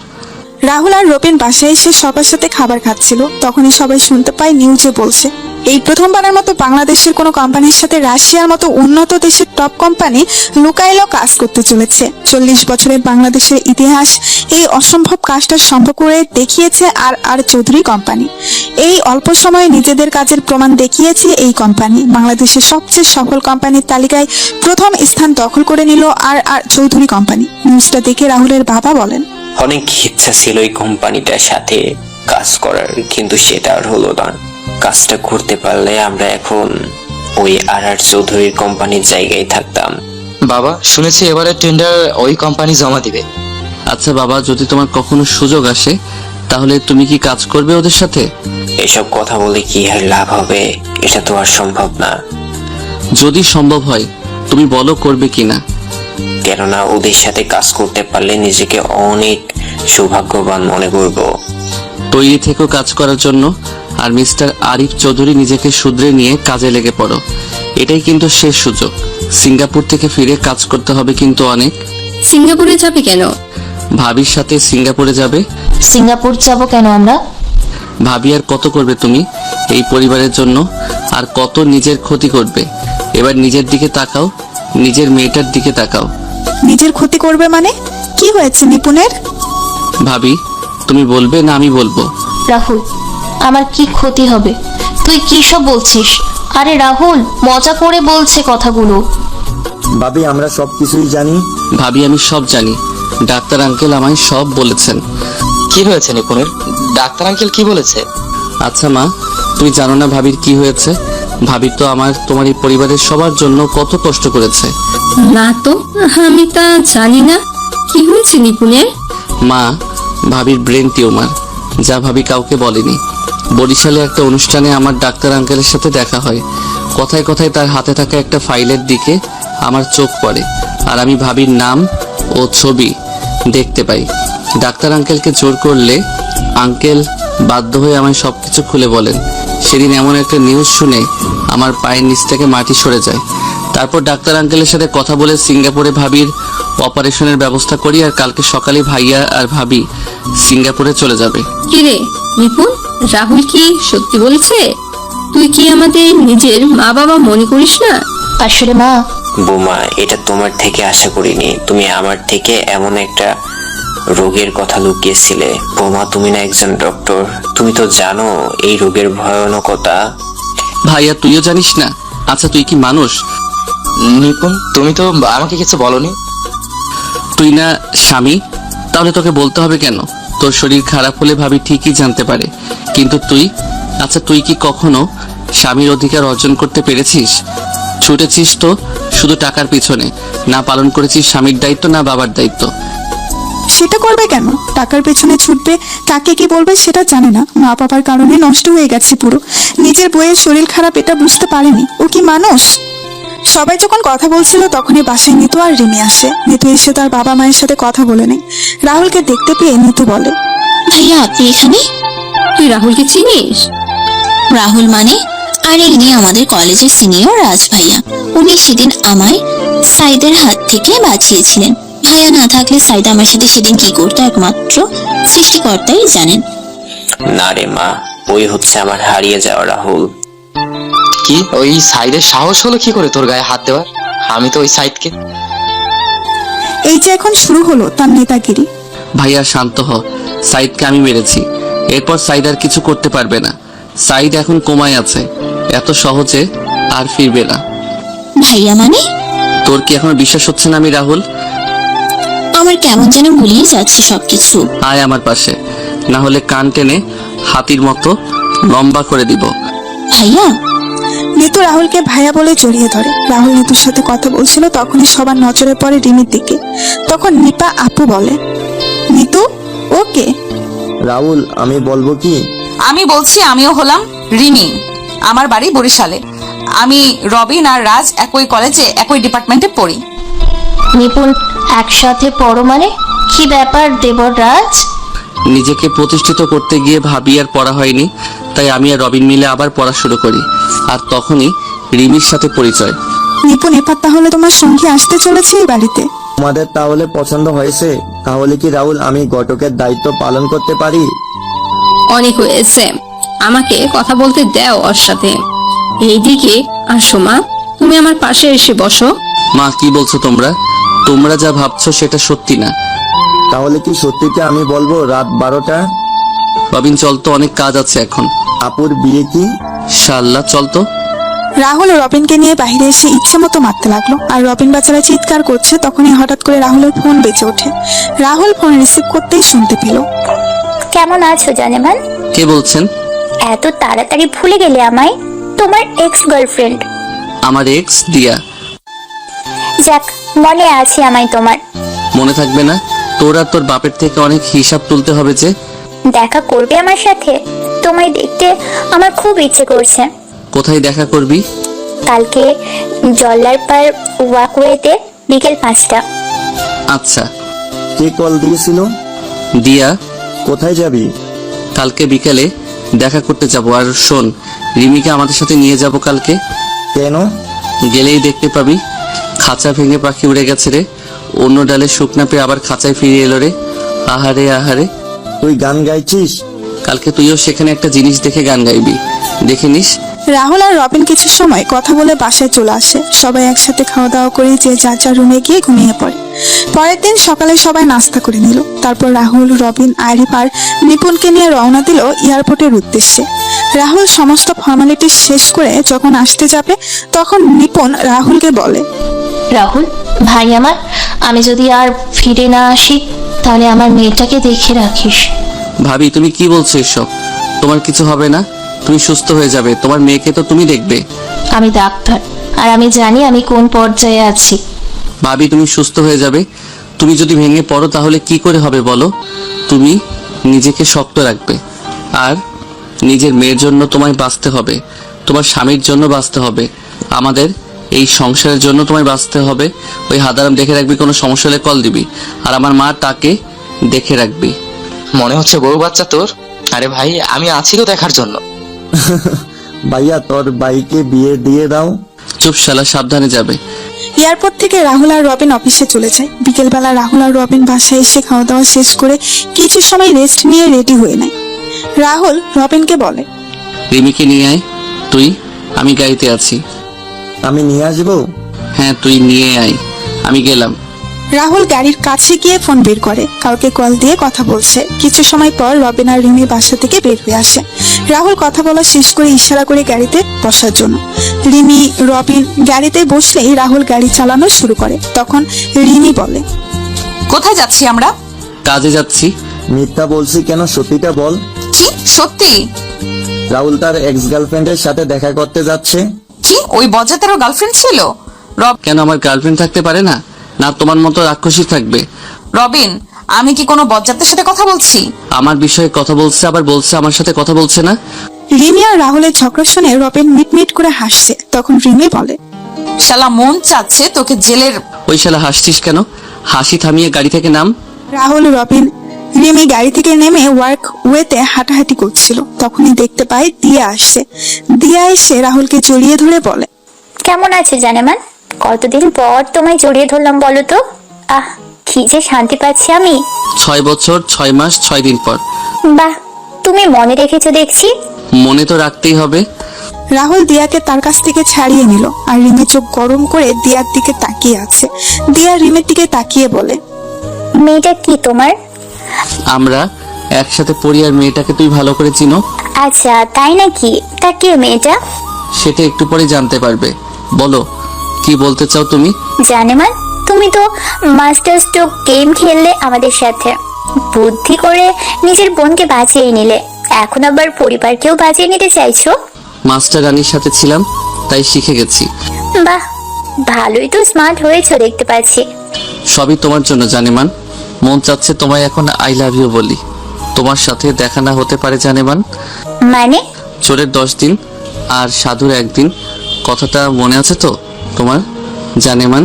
রাহুল আর রবিন বাসায় এসে সবার সাথে খাবার খাচ্ছিল। তখনই সবাই শুনতে পায় নিউজে বলছে, এই প্রথমবারের মতো বাংলাদেশের কোনো কোম্পানির সাথে রাশিয়ার মতো উন্নত দেশের টপ কোম্পানি লুকাইলো কাজ করতে চলেছে। 40 বছরের বাংলাদেশের ইতিহাস এই অসম্ভব কাজটা সম্ভব করে দেখিয়েছে আর চৌধুরী কোম্পানি। এই অল্প সময়ে নিজেদের কাজের প্রমাণ দেখিয়েছে এই কোম্পানি। বাংলাদেশের সবচেয়ে সফল কোম্পানির তালিকায় প্রথম স্থান দখল করে নিল আর চৌধুরী কোম্পানি। নিউজটা দেখে রাহুলের বাবা বলেন, অনেক ইচ্ছা ছিল এই কোম্পানিটার সাথে কাজ করার, কিন্তু সেটা আর হলো না। কাজটা করতে পারলে আমরা এখন ওই আর চৌধুরীর কোম্পানির জায়গায় থাকতাম। বাবা, শুনেছি এবারে টেন্ডার ওই কোম্পানি জমা দিবে। আচ্ছা বাবা, যদি তোমার কখনো সুযোগ আসে তাহলে তুমি কি কাজ করবে ওদের সাথে? এসব কথা বলে কি আর লাভ হবে? এটা তো আর সম্ভব না। যদি সম্ভব হয় তুমি বলো করবে কিনা। কেননা ওদের সাথে কাজ করতে পারলে নিজেকে অনেক সৌভাগ্যবান মনে করব। তৈরি থেকো কাজ করার জন্য। আর মিস্টার আরিফ চৌধুরী, নিজেকে শুধরে নিয়ে কাজে লেগে পড়ো। এটাই কিন্তু শেষ সুযোগ। সিঙ্গাপুর থেকে ফিরে কাজ করতে হবে কিন্তু অনেক। সিঙ্গাপুরে যাবে কেন? ভাবির সাথে সিঙ্গাপুরে যাবে। সিঙ্গাপুর যাব কেন আমরা? ভাবি আর কত করবে তুমি এই পরিবারের জন্য, আর কত নিজের ক্ষতি করবে। এবার নিজের দিকে তাকাও, নিজের মেয়েটার দিকে তাকাও। নিজের ক্ষতি করবে মানে? কি হয়েছে নিপুণের? ভাবি তুমি বলবে না আমি বলবো? রাহুল, আমার কি ক্ষতি হবে? তুই কি সব বলছিস? আরে রাহুল মজা করে বলছে কথাগুলো। ভাবি আমরা সব কিছুই জানি। ভাবি আমি সব জানি, ডাক্তার আঙ্কেল আমায় সব বলেছেন। কি হয়েছে নিপুণের? ডাক্তার আঙ্কেল কি বলেছে? আচ্ছা মা, তুমি জানো না ভাবির কি হয়েছে? ভাবি তো তোমার এই পরিবারের সবার জন্য কত কষ্ট করেছে। না তো, আমি তা জানি না। কি হয়েছে নিপুণের? মা, ভাবির ব্রেন টিউমার, যা ভাবি কাউকে বলেনি। বরিশালে একটা অনুষ্ঠানে আমার ডাক্তার আঙ্কেলের সাথে দেখা হয়। কথায় কথায় তার হাতে থাকা একটা ফাইলের দিকে আমার চোখ পড়ে, আর আমি ভাবির নাম ও ছবি দেখতে পাই। ডাক্তার আঙ্কেলকে জোর করলে আঙ্কেল বাধ্য হয়ে আমায় সবকিছু খুলে বলেন। সেদিন এমন একটা নিউজ শুনে আমার পায়ের নিচ থেকে মাটি সরে যায়। তারপর ডাক্তার আঙ্কেলের সাথে কথা বলে সিঙ্গাপুরে ভাবির অপারেশনের ব্যবস্থা করি, আর কালকে সকালে ভাইয়া আর ভাবি সিঙ্গাপুরে চলে যাবে। কিরে নিপুণ, রাহুল কি সত্যি বলছে? তুই কি আমাদের নিজের মা বাবা মনে করিস না? আসলে মা, বোমা, এটা তোমার থেকে আশা করিনি। তুমি আমার থেকে এমন একটা রোগের কথা লুকিয়েছিলে। বোমা, তুমি না একজন ডক্টর, তুমি তো জানো এই রোগের ভয়ানকতা। ভাইয়া তুইও জানিস না? আচ্ছা তুই কি মানুষ? নিপুণ তুমি তো আমাকে কিছু বলনি। তুই না স্বামী, তাহলে তোকে বলতে হবে কেন? তোর শরীর খারাপ হলে ভাবি ঠিকই জানতে পারে, কিন্তু তুই, আচ্ছা তুই কি কখনো স্বামীর অধিকার অর্জন করতে পেরেছিস? ছুটেছিস তো শুধু টাকার পিছনে, না পালন করেছিস স্বামীর দায়িত্ব, না বাবার দায়িত্ব। সেটা করবে কেন? টাকার পেছনে ছুটবে, কাকে কি বলবে সেটা জানে না। মা বাবার কারণে নষ্ট হয়ে গেছে পুরো। নিজের বইয়ের শরীর খারাপ এটা বুঝতে পারেনি। ও কি মানুষ? সবাই যখন কথা বলছিল তখনই বাসায় নিতু আর রিমি আসে। নিতু এসে তার বাবা মায়ের সাথে কথা বলে নেয়। রাহুলকে দেখতে পেয়ে নিতু বলে, ভাইয়া আপনি এখানে? তুই রাহুলকে চিনিস? রাহুল মানে? আর ইনি আমাদের কলেজের সিনিয়র রাজ ভাইয়া। উনি সেদিন আমায় সাইদের হাত থেকে বাঁচিয়েছিলেন। ভাইয়া না থাকলে সাইদ আমার সাথে সেদিন কি করতো একমাত্র সৃষ্টিকর্তাই জানেন। না রে মা, ওই হচ্ছে আমার হারিয়ে যাওয়া রাহুল। কি ওই সাইডের সাহস হলো কি করে তোর গায়ে হাত দেওয়ার? আমি তো ওই সাইডকে। এই যে এখন শুরু হলো তার নেতাগিরি। ভাইয়া শান্ত হ, সাইদকে আমি মেরেছি, এরপর সাইদ আর কিছু করতে পারবে না। সাইদ এখন কোমায় আছে, এত সহজে আর ফিরবে না। ভাইয়া মানে? তোর কি এখন বিশ্বাস হচ্ছে না আমি রাহুল? আমার কেমন যেন ভুলিয়ে যাচ্ছে সবকিছু। আয় আমার পাশে, না হলে কান টেনে হাতির মতো লম্বা করে দিব। ভাইয়া? নিতু রাহুলকে ভাইয়া বলে জড়িয়ে ধরে। রাহুল নিতুর সাথে কথা বলছিল, তখনই সবার নজরে পড়ে রিমির দিকে। তখন নিপা আপু বলে, নিতু ওকে? রাহুল আমি বলবো কি? আমি বলছি আমিও হলাম রিমি, আমার বাড়ি বরিশালে। আমি রবিন আর রাজ একই কলেজে একই ডিপার্টমেন্টে পড়ি। নিপুণ একসাথে পড়ো মানে? কি ব্যাপার দেবরাজ? নিজেকে প্রতিষ্ঠিত করতে গিয়ে ভাবি আর পড়া হয়নি, তাই আমি আর রবিন মিলে আবার পড়া শুরু করি, আর তখনই রিমির সাথে পরিচয়। নিপুণ এবার তাহলে তোমার সঙ্গে আসতে চলেছে এই বাড়িতে? তোমাদের তাহলে পছন্দ হয়েছে? তাহলে কি রাহুল আমি ঘটকের দায়িত্ব পালন করতে পারি? অনেক হয়েছে, আমাকে কথা বলতে দাও ওর সাথে। এইদিকে আসো মা, তুমি আমার পাশে এসে বসো। মা কি বলছো তোমরা? তোমরা যা ভাবছো সেটা সত্যি না। তাহলে কি সত্যিটা আমি বলবো রাত 12টা? রবিন চল তো, অনেক কাজ আছে এখন। আপুর বিয়ে কি? শাল্লা চল তো। রাহুল রবিনকে নিয়ে বাইরে এসে ইচ্ছে মতো মারতে লাগলো, আর রবিন বাচ্চারা চিৎকার করছে। তখনই হঠাৎ করে রাহুলের ফোন বেজে ওঠে। রাহুল ফোন রিসিভ করতেই শুনতে পেল, কেমন আছো জানেমান? কে বলছেন? এত তাড়াতাড়ি ভুলে গেলে আমায়? তোমার এক্স গার্লফ্রেন্ড। আমার এক্স দিয়া? যাক, মনে আছে আমায় তোমার। মনে থাকবে না? তোর আর তোর বাপের থেকে অনেক হিসাব তুলতে হবে যে। দেখা করবে আমার সাথে? তোমায় দেখতে আমার খুব ইচ্ছে করছে। কোথায় দেখা করবি? কালকে জল্লার পার ওয়াকওয়েতে বিকেল 5টা। আচ্ছা। কে কল দিয়েছিল? দিয়া। কোথায় যাবি? কালকে বিকেলে দেখা করতে যাব। আর শোন, রিমিকে আমাদের সাথে নিয়ে যাব কালকে। কেন? গেলেই দেখতে পাবি খাঁচা ভেঙে পাখি উড়ে গেছে রে। অন্য ডালে শুকনা পেয়ে আবার খাঁচায় ফিরে এলো রে। আহারে আহারে। তুই গান গাইছিস? কালকে তুইও সেখানে একটা জিনিস দেখে গান গাইবি, দেখে নিস। রাহুল আর রবিন কিছু সময় কথা বলে বাসায় চলে আসে। সবাই একসাথে খাওয়া দাওয়া করে যে যার যার রুমে গিয়ে ঘুমিয়ে পড়ে। পরের দিন সকালে সবাই নাস্তা করে নিল। তারপর রাহুল, রবিন, আরিফ আর নিপুণকে নিয়ে রওনা দিল এয়ারপোর্টের উদ্দেশ্যে। রাহুল সমস্ত ফর্মালিটি শেষ করে যখন আসতে যাবে তখন নিপুণ রাহুলকে বলে, রাহুল ভাই আমার, আমি যদি আর ফিরে না আসি তাহলে আমার মেয়েটাকে দেখে রাখিস। ভাবি তুমি কি বলছো এসব? তোমার কিছু হবে না, তুমি সুস্থ হয়ে যাবে। তোমার মেয়েকে তো তুমি দেখবে। আমি ডাক্তার আর আমি জানি আমি কোন পর্যায়ে আছি। ভাবি তুমি সুস্থ হয়ে যাবে। তুমি যদি ভেঙে পড়ো তাহলে কি করে হবে বলো? তুমি নিজেকে শক্ত রাখবে, আর নিজের মেয়ের জন্য তোমায় বাঁচতে হবে, তোমার স্বামীর জন্য বাঁচতে হবে, আমাদের এই সংসারের জন্য তোমায় বাঁচতে হবে। ওই হাদারাম দেখে রাখবি, কোনো সমস্যা হলে কল দিবি, আর আমার মা তাকে দেখে রাখবি। মনে হচ্ছে বউ বাচ্চা তোর। আরে ভাই, আমি আছি তো দেখার জন্য। ভাইয়া তোর বাইকে বিয়ে দিয়ে দাও। চুপ শালা, সাবধানে যাবে। এয়ারপোর্ট থেকে রাহুল আর রবিন অফিসে চলে যায়। বিকেলবেলা রাহুল আর রবিন বাসায় এসে খাওয়া দাওয়া শেষ করে কিছু সময় রেস্ট নিয়ে রেডি হয়ে নেয়। রাহুল রবিনকে বলে, রিমিকে নিয়ে আয় তুই, আমি গাড়িতে আছি। আমি নিয়ে আসবো? হ্যাঁ তুই নিয়ে আয়, আমি গেলাম। রাহুল গাড়ির কাছে গিয়ে ফোন বের করে, কাউকে কল দিয়ে কথা বলছে। কিছু সময় পর রবিন আর রিমি বাসা থেকে বের হয়ে আসে। রাহুল কথা বলা শেষ করে ইশারা করে গাড়িতে বসার জন্য। রিমি, রবিন গাড়িতে বসলেই রাহুল গাড়ি চালানো শুরু করে। তখন রিমি বলে, কোথায় যাচ্ছি আমরা? কাজে যাচ্ছি। মিথ্যা বলছি কেন, সত্যিটা বল। কি সত্যি? রাহুল তার এক্স গার্লফ্রেন্ডের সাথে দেখা করতে যাচ্ছে। কি ওই বজ্জাতেরও গার্লফ্রেন্ড ছিল? কেন আমার গার্লফ্রেন্ড থাকতে পারে না? না তোমার মতো রাক্ষসী থাকবে? রবিন, আমি কি কোনো বজ্জাতের সাথে কথা বলছি? আমার বিষয়ে কথা বলছে, আবার বলছে আমার সাথে কথা বলছে না। রিমি আর রাহুলের ঝগড়া শুনে রবিন মিটমিট করে হাসছে। তখন রিমি বলে, শালা মন চাচ্ছে তোকে জেলের। ওই শালা হাসছিস কেন? হাসি থামিয়ে গাড়ি থেকে নাম। রাহুল, রবিন, রিমি গাড়ি থেকে নেমে ওয়ার্ক ওয়েতে হাঁটাহাঁটি করছিল। তখনই দেখতে পায় দিয়া আসছে। দিয়া এসে রাহুলকে জড়িয়ে ধরে বলে, কেমন আছে জানেমান? কতদিন পর তোমায় জড়িয়ে ধরলাম বলো তো। আহ, কি যে শান্তি পাচ্ছি আমি। 6 বছর 6 মাস 6 দিন পর। বাহ, তুমি মনে রেখেছো দেখছি। মনে তো রাখতেই হবে। রাহুল দিয়াকে তার কাছ থেকে ছাড়িয়ে নিল, আর রিমি চোখ গরম করে দিয়ার দিকে তাকিয়ে আছে। দিয়া রিমির দিকে তাকিয়ে বলে, মেয়েটা কি তোমার? আমরা একসাথে পড়ি, আর মেয়েটাকে তুই ভালো করে চিনো। আচ্ছা তাই নাকি? তা কে মেয়েটা? সেটা একটু পরে জানতে পারবে। বলো কি বলতে চাও তুমি? জানেমান, তুমি তো মাস্টার স্ট্রোক গেম খেললে আমাদের সাথে, বুদ্ধি করে নিজের বোনকে বাঁচিয়ে নিলে, এখন আবার পরিবারকেও বাঁচিয়ে নিতে চাইছো। মাস্টার রানীর সাথে ছিলাম, তাই শিখে গেছি। বাহ, ভালোই তো স্মার্ট হয়েছো দেখতে পাচ্ছি। সবই তোমার জন্য জানেমান। মন চাচ্ছে তোমায় এখন আই লাভ ইউ বলি। তোমার সাথে দেখা না হতে পারে জানেমান। মানে? চোরের 10 দিন আর সাধুর 1 দিন, কথাটা মনে আছে তো তোমার জানেমান?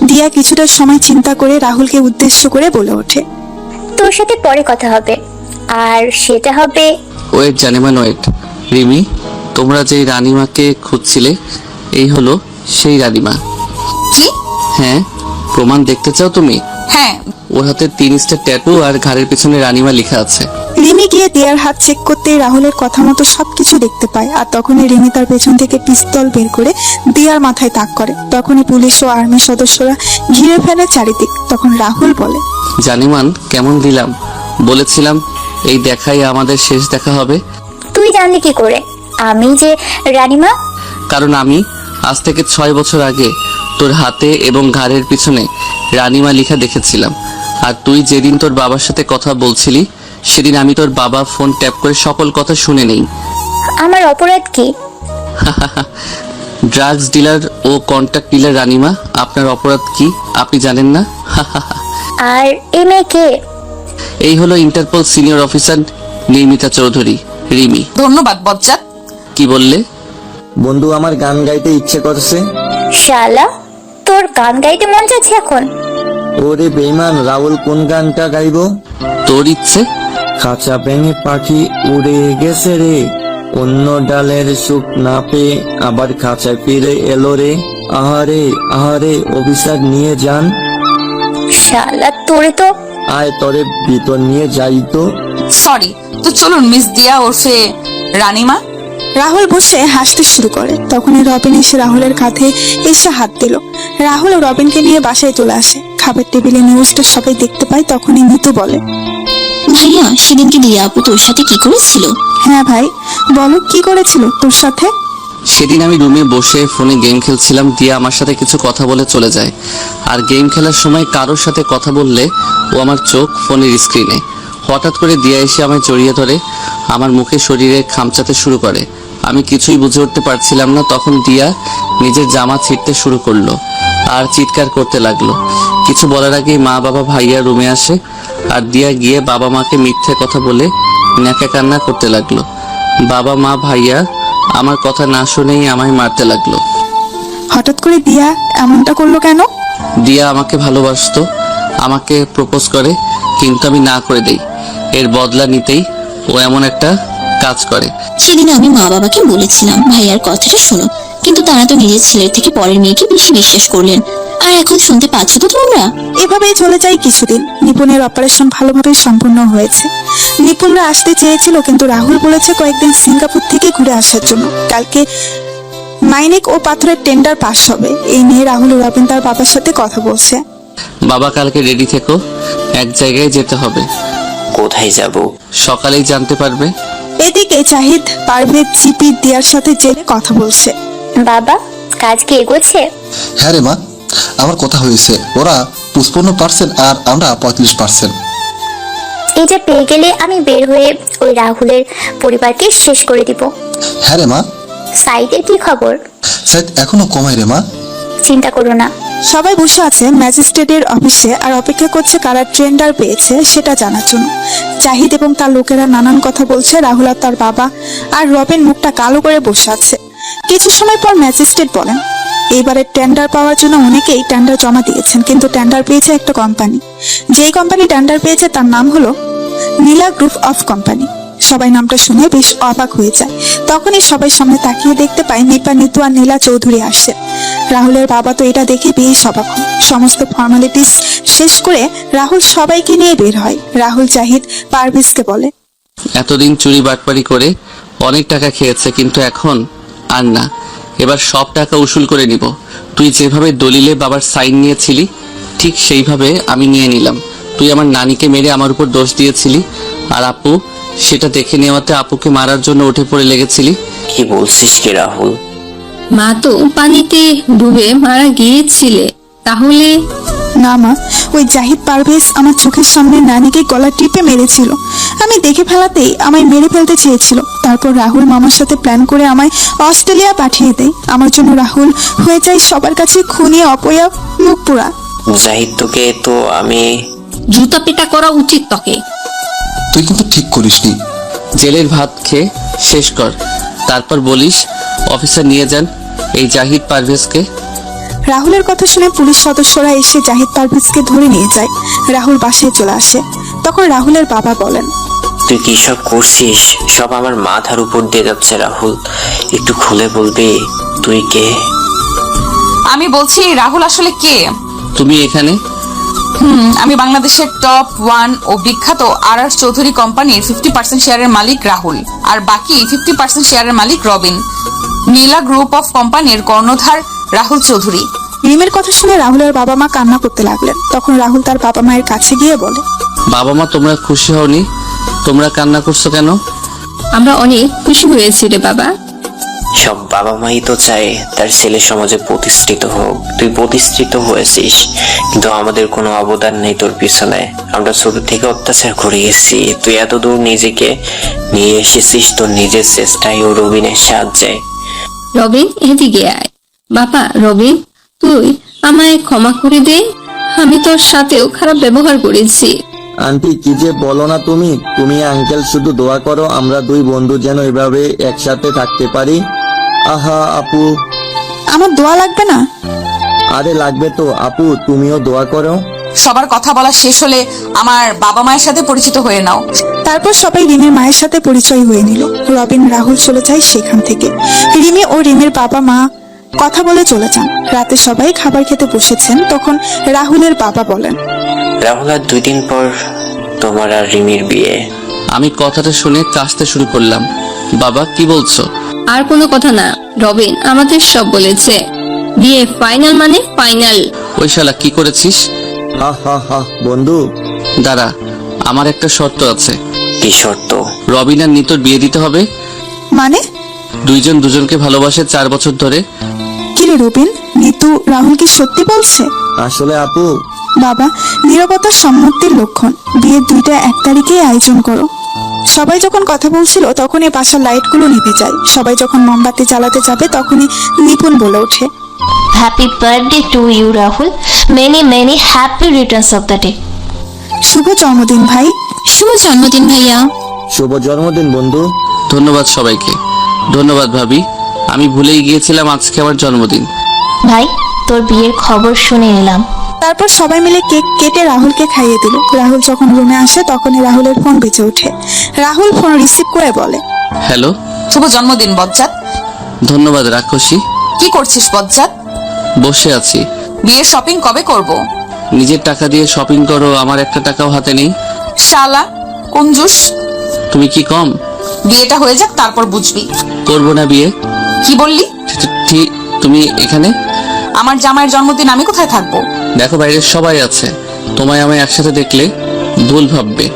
দিয়া কিছুটা সময় চিন্তা করে রাহুলকে উদ্দেশ্য করে বলে ওঠে, তোর সাথে পরে কথা হবে, আর সেটা হবে। Wait জানেমান wait. রিমি, তোমরা যেই রানীমাকে খুঁজছিলে, এই হলো সেই রানীমা। কি? হ্যাঁ, প্রমাণ দেখতে চাও তুমি? হ্যাঁ। ওর হাতে 3 স্টার ট্যাটু আর ঘাড়ের পিছনে রানীমা লেখা আছে। রিমি গিয়ে দিয়ার হাত চেক করতে রাহুলের কথা মতো সবকিছু দেখতে পায়। আর তখনই রিমি তার পেছন থেকে পিস্তল বের করে দিয়ার মাথায় তাক করে। তখনই পুলিশ ও আর্মি সদস্যরা ঘিরে ফেলে চারিদিক। তখন রাহুল বলে, জানিমান কেমন দিলাম? বলেছিলাম এই দেখাই আমাদের শেষ দেখা হবে। তুই জানলি কি করে আমি যে রানীমা? কারণ আমি আজ থেকে 6 বছর আগে তোর হাতে এবং ঘাড়ের পিছনে রানীমা লেখা দেখেছিলাম। আর তুই যেদিন তোর বাবার সাথে কথা বলছিলি, সেদিন আমি তোর বাবা ফোন ট্যাপ করে সকল কথা শুনে নেই। আমার অপরাধ কি? ড্রাগস ডিলার ও কন্ট্রাক্ট ডিলার রানীমা, আপনার অপরাধ কি আপনি জানেন না? আর এ মেয়ে কে? এই হলো Interpol senior officer Nirmita Chowdhury, Rimi. ধন্যবাদ বজ্জাত। কি বললে? বন্ধু, আমার গান গাইতে ইচ্ছে করছে। শালা, তোর গান গাইতে মন যাচ্ছে এখন? ওরে বেইমান, রাহুল কোন গানটা গাইবো? তোর ইচ্ছে? খাঁচা ভেঙে পাখি উড়ে গেছে রে, অন্য ডালের সুখ না পেয়ে আবার খাঁচায় ফিরে এলো রে। আহারে আহারে, অফিসার নিয়ে যান। শালা তোরে তো। আয় তোরে ভিতর নিয়ে যাই তো। সরি, তো চলুন মিস দিয়া ওরফে রানীমা। রাহুল বসে হাসতে শুরু করে। তখনই রবিন এসে রাহুলের কাঁধে এসে হাত দিল। রাহুল ও রবিনকে নিয়ে বাসায় চলে আসে। খাবার টেবিলে নিউজটা সবাই দেখতে পায়। তখনই মিতু বলে, ভাইয়া সেদিনকে দিয়া আপু তোর সাথে কি করেছিল? হ্যাঁ ভাই বলো, কি করেছিল তোর সাথে? সেদিন আমি রুমে বসে ফোনে গেম খেলছিলাম, দিয়া আমার সাথে কিছু কথা বলে চলে যায়। আর গেম খেলার সময় কারোর সাথে কথা বললে ও আমার চোখ ফোনের স্ক্রিনে। হঠাৎ করে দিয়া এসে আমায় জড়িয়ে ধরে আমার মুখে শরীরে খামচাতে শুরু করে। আমি কিছুই বুঝে উঠতে পারছিলাম না। তখন দিয়া নিজের জামা ছিঁড়তে শুরু করলো আর চিৎকার করতে লাগলো। কিছু বলার আগেই মা বাবা ভাইয়া রুমে আসে আর দিয়া গিয়ে বাবা মাকে মিথ্যে কথা বলে ন্যাকা কান্না করতে লাগলো। বাবা মা ভাইয়া আমার কথা না শুনেই আমায় মারতে লাগলো। হঠাৎ করে দিয়া এমনটা করলো কেন? দিয়া আমাকে ভালোবাসতো, আমাকে প্রপোজ করে, কিন্তু আমি না করে দেই। এর বদলা নিতেই ও এমন একটা কাজ করে। সেদিন আমি মা বাবাকে বলেছিলাম ভাইয়ার কথাটা শোনো, কিন্তু তারা তো নিজের ছেলের থেকে পরের মেয়েকে বেশি বিশ্বাস করলেন। আর এখন শুনতে পাচ্ছ তো তোমরা। এভাবেই চলে যায় কিছুদিন। নিপুণের অপারেশন ভালোভাবে সম্পূর্ণ হয়েছে। নিপুণরা আসতে চেয়েছিল, কিন্তু রাহুল বলেছে কয়েকদিন সিঙ্গাপুর থেকে ঘুরে আসার জন্য। কালকে মাইনিক ও পাথরের টেন্ডার পাস হবে। এই নিয়ে রাহুল ও রবিন তার বাবার সাথে কথা বলছে। বাবা কালকে রেডি থেকো, এক জায়গায় যেতে হবে। কোথায় যাব? সকালেই জানতে পারবে। এদিকে জাহিদ পারভেজ জিপি দিয়ার সাথে জেলে কথা বলছে। বাবা কাজ কি এগোচ্ছে? হ্যাঁ রে মা, আমার কথা হয়েছে। ওরা 55% আর আমরা 35%। এটা পেয়ে গেলে আমি বের হয়ে ওই রাহুলের পরিবারকে শেষ করে দিব। হ্যাঁ রে মা। সাইডের কি খবর? স্যার এখনো কমায় রে মা। চিন্তা করো না। সবাই বসে আছে ম্যাজিস্ট্রেটের অফিসে আর অপেক্ষা করছে কারা টেন্ডার পেয়েছে সেটা জানার জন্য। জাহিদ এবং তার লোকেরা নানান কথা বলছে। রাহুল আর তার বাবা আর রবিন মুখটা কালো করে বসে আছে। কিছু সময় পর ম্যাজিস্ট্রেট বলেন, এইবারে টেন্ডার পাওয়ার জন্য অনেকেই টেন্ডার জমা দিয়েছেন, কিন্তু টেন্ডার পেয়েছে একটা কোম্পানি। যেই কোম্পানি টেন্ডার পেয়েছে তার নাম হলো নীলা গ্রুপ অফ কোম্পানি। সবাই নামটা শুনে বেশ অবাক হয়ে যায়। তখনই সবাই সামনে তাকিয়ে দেখতে পায় নিপা, নিতু আর নীলা চৌধুরী আসছে। রাহুলের বাবা তো এটা দেখে বেশ অবাক হয়। সমস্ত ফর্মালিটিস শেষ করে রাহুল সবাইকে নিয়ে বের হয়। রাহুল জাহিদ পারভেজকে বলে, এতদিন চুরি বাটপারি করে অনেক টাকা খেয়েছে, কিন্তু এখন আর না। এবার সব টাকা উসুল করে নিব। তুই যেভাবে দলিলে বাবার সাইন নিয়েছিলি ঠিক সেইভাবে আমি নিয়ে নিলাম। তুই আমার নানিকে মেরে আমার উপর দোষ দিয়েছিলি, আর আপু সেটা দেখে নেওয়াতে আপুকে মারার জন্য উঠে পড়ে লেগেছিলি। কি বলছিস কি রাহুল? মা তো পানিতে ডুবে মারা গিয়েছিলে, তাহলে? না মা, ওই জাহিদ পারভেজ আমার চোখের সামনে নানিকে গলা টিপে মেরেছিল। আমি দেখে ফেলাতেই আমায় মেরে ফেলতে চেয়েছিল। তারপর রাহুল মামার সাথে প্ল্যান করে আমায় অস্ট্রেলিয়া পাঠিয়ে দেয়। আমার জন্য রাহুল হয়ে যায় সবার কাছে খুনি, অপয়া, মুখ পোড়া। জাহিদ তোকে তো আমি জুতা পেটা করা উচিত তোকে। তুই কিন্তু ঠিক করিসনি। জেলের ভাত খেয়ে শেষ কর, তারপর বলিস অফিসার নিয়ে যান এই জাহিদ পারভেজকে। রাহুলের কথা শুনে পুলিশ সদস্যরা এসে জাহিদ পারভেজকে ধরে নিয়ে যায়। রাহুল বাসায় চলে আসে। তখন রাহুলের বাবা বলেন, তুই কি সব করছিস? সব আমার মাথার উপর দিয়ে যাচ্ছে রাহুল। একটু খুলে বলবি তুই কে? আমি বলছি রাহুল আসলে কে? তুমি এখানে? আমি বাংলাদেশের টপ 1 ও বিখ্যাত আর চৌধুরী কোম্পানির 50% শেয়ারের মালিক রাহুল, আর বাকি 50% শেয়ারের মালিক রবিন। নীলা গ্রুপ অফ কোম্পানির কর্ণধার রাহুল চৌধুরী। রিমের কথা শুনে রাহুলের বাবা মা কান্না করতে লাগলেন। তখন রাহুল তার বাবা মায়ের কাছে গিয়ে বলে, বাবা মা তোমরা খুশি হওনি? তোমরা কান্না করছো কেন? আমরা অনেক খুশি হয়েছি রে বাবা। সব বাবা মাই তো চায় তার ছেলে সমাজে প্রতিষ্ঠিত হোক। তুই প্রতিষ্ঠিত হয়েছিস, কিন্তু আমাদের কোনো অবদান নেই তোর পিছনে। আমরা ছোট থেকে অত্যাচার করে গেছি। তুই এতদূর নিজেকে নিয়ে এসেছিস তোর নিজের চেষ্টায় ও রবিনের সাহায্যে। রবিন এদিকে আয়। বাবা রবিন, তুই আমায় ক্ষমা করে দে। আমি তোর সাথেও খারাপ ব্যবহার করেছি। আন্টি কি যে বলো না তুমি। তুমি আঙ্কেল শুধু দোয়া করো আমরা দুই বন্ধু যেন এভাবে একসাথে থাকতে পারি। আহা আপু। আমার দোয়া লাগবে না? আরে লাগবে তো আপু, তুমিও দোয়া করো। সবার কথা বলা শেষ হলে আমার বাবা মায়ের সাথে পরিচিত হয়ে নাও। তারপর সবাই রিমের মায়ের সাথে পরিচয় হয়ে নিল। রবিন রাহুল চলে যায় সেখান থেকে। রিমি ও রিমের বাবা মা কথা বলে চলে যান। রাতে সবাই খাবার খেতে বসেছেন, তখন রাহুলের বাবা বলেন, রাহুল, আর 2 দিন পর তোমার আর রিমির বিয়ে। আমি কথাটা শুনে কাশতে শুরু করলাম। বাবা কি বলছো? আর কোনো কথা না, রবিন আমাদের সব বলেছে। বিয়ে ফাইনাল মানে ফাইনাল। ওই শালা কি করেছিস? হা হা হা বন্ধু, দাঁড়া, আমার একটা শর্ত আছে। কি শর্ত? রবিন আর নিতোর বিয়ে দিতে হবে। মানে? দুইজন দুজনকে ভালোবাসে 4 বছর ধরে। কিরে রবিন, নিতু রাহুল কি সত্যি বলছে? আসলে আপু, বাবা, নীরবতা সম্মতির লক্ষণ। বিয়ের 2টা 1 তারিখেই আয়োজন করো। সবাই যখন কথা বলছিল তখনই বাসার লাইটগুলো নিভে যায়। সবাই যখন মোমবাতি জ্বালাতে যাবে তখনই নিপুণ বলে ওঠে, happy birthday to you Rahul, many many happy returns of the day. শুভ জন্মদিন ভাই। শুভ জন্মদিন ভাইয়া। শুভ জন্মদিন বন্ধু। ধন্যবাদ সবাইকে। ধন্যবাদ ভাবি, আমি ভুলেই গিয়েছিলাম আজকে আমার জন্মদিন। ভাই, তোর বিয়ের খবর শুনে এলাম। তারপর সবাই মিলে কেক কেটে রাহুলকে খাইয়ে দিল। রাহুল যখন রুমে আসে তখনই রাহুলের ফোন বেজে ওঠে। রাহুল ফোন রিসিভ করে বলে, হ্যালো। শুভ জন্মদিন বজ্জাত। ধন্যবাদ রাক্ষসী। কি করছিস বজ্জাত? বসে আছি। বিয়ের শপিং কবে করব? নিজের টাকা দিয়ে শপিং করো, আমার একটা টাকাও হাতে নেই। শালা কঞ্জুস। তুমি কি কম? বিয়েটা হয়ে যাক তারপর বুঝবি। করবো না বিয়ে। কি বললি? ঠিক, তুমি এখানে? আমার জামাইয়ের জন্মদিন আমি কোথায় থাকবো? দেখো বাইরে সবাই আছে, তোমায় আমায় একসাথে দেখলে ভুল ভাববে।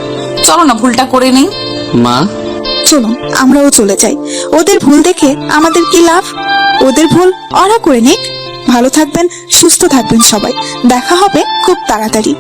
চলো না ভুলটা করে নেই। মা, চলুন আমরাও চলে যাই। ওদের ভুল দেখে আমাদের কি লাভ? ওদের ভুল ওরা করে নিক। ভালো থাকবেন, সুস্থ থাকবেন সবাই। দেখা হবে খুব তাড়াতাড়ি।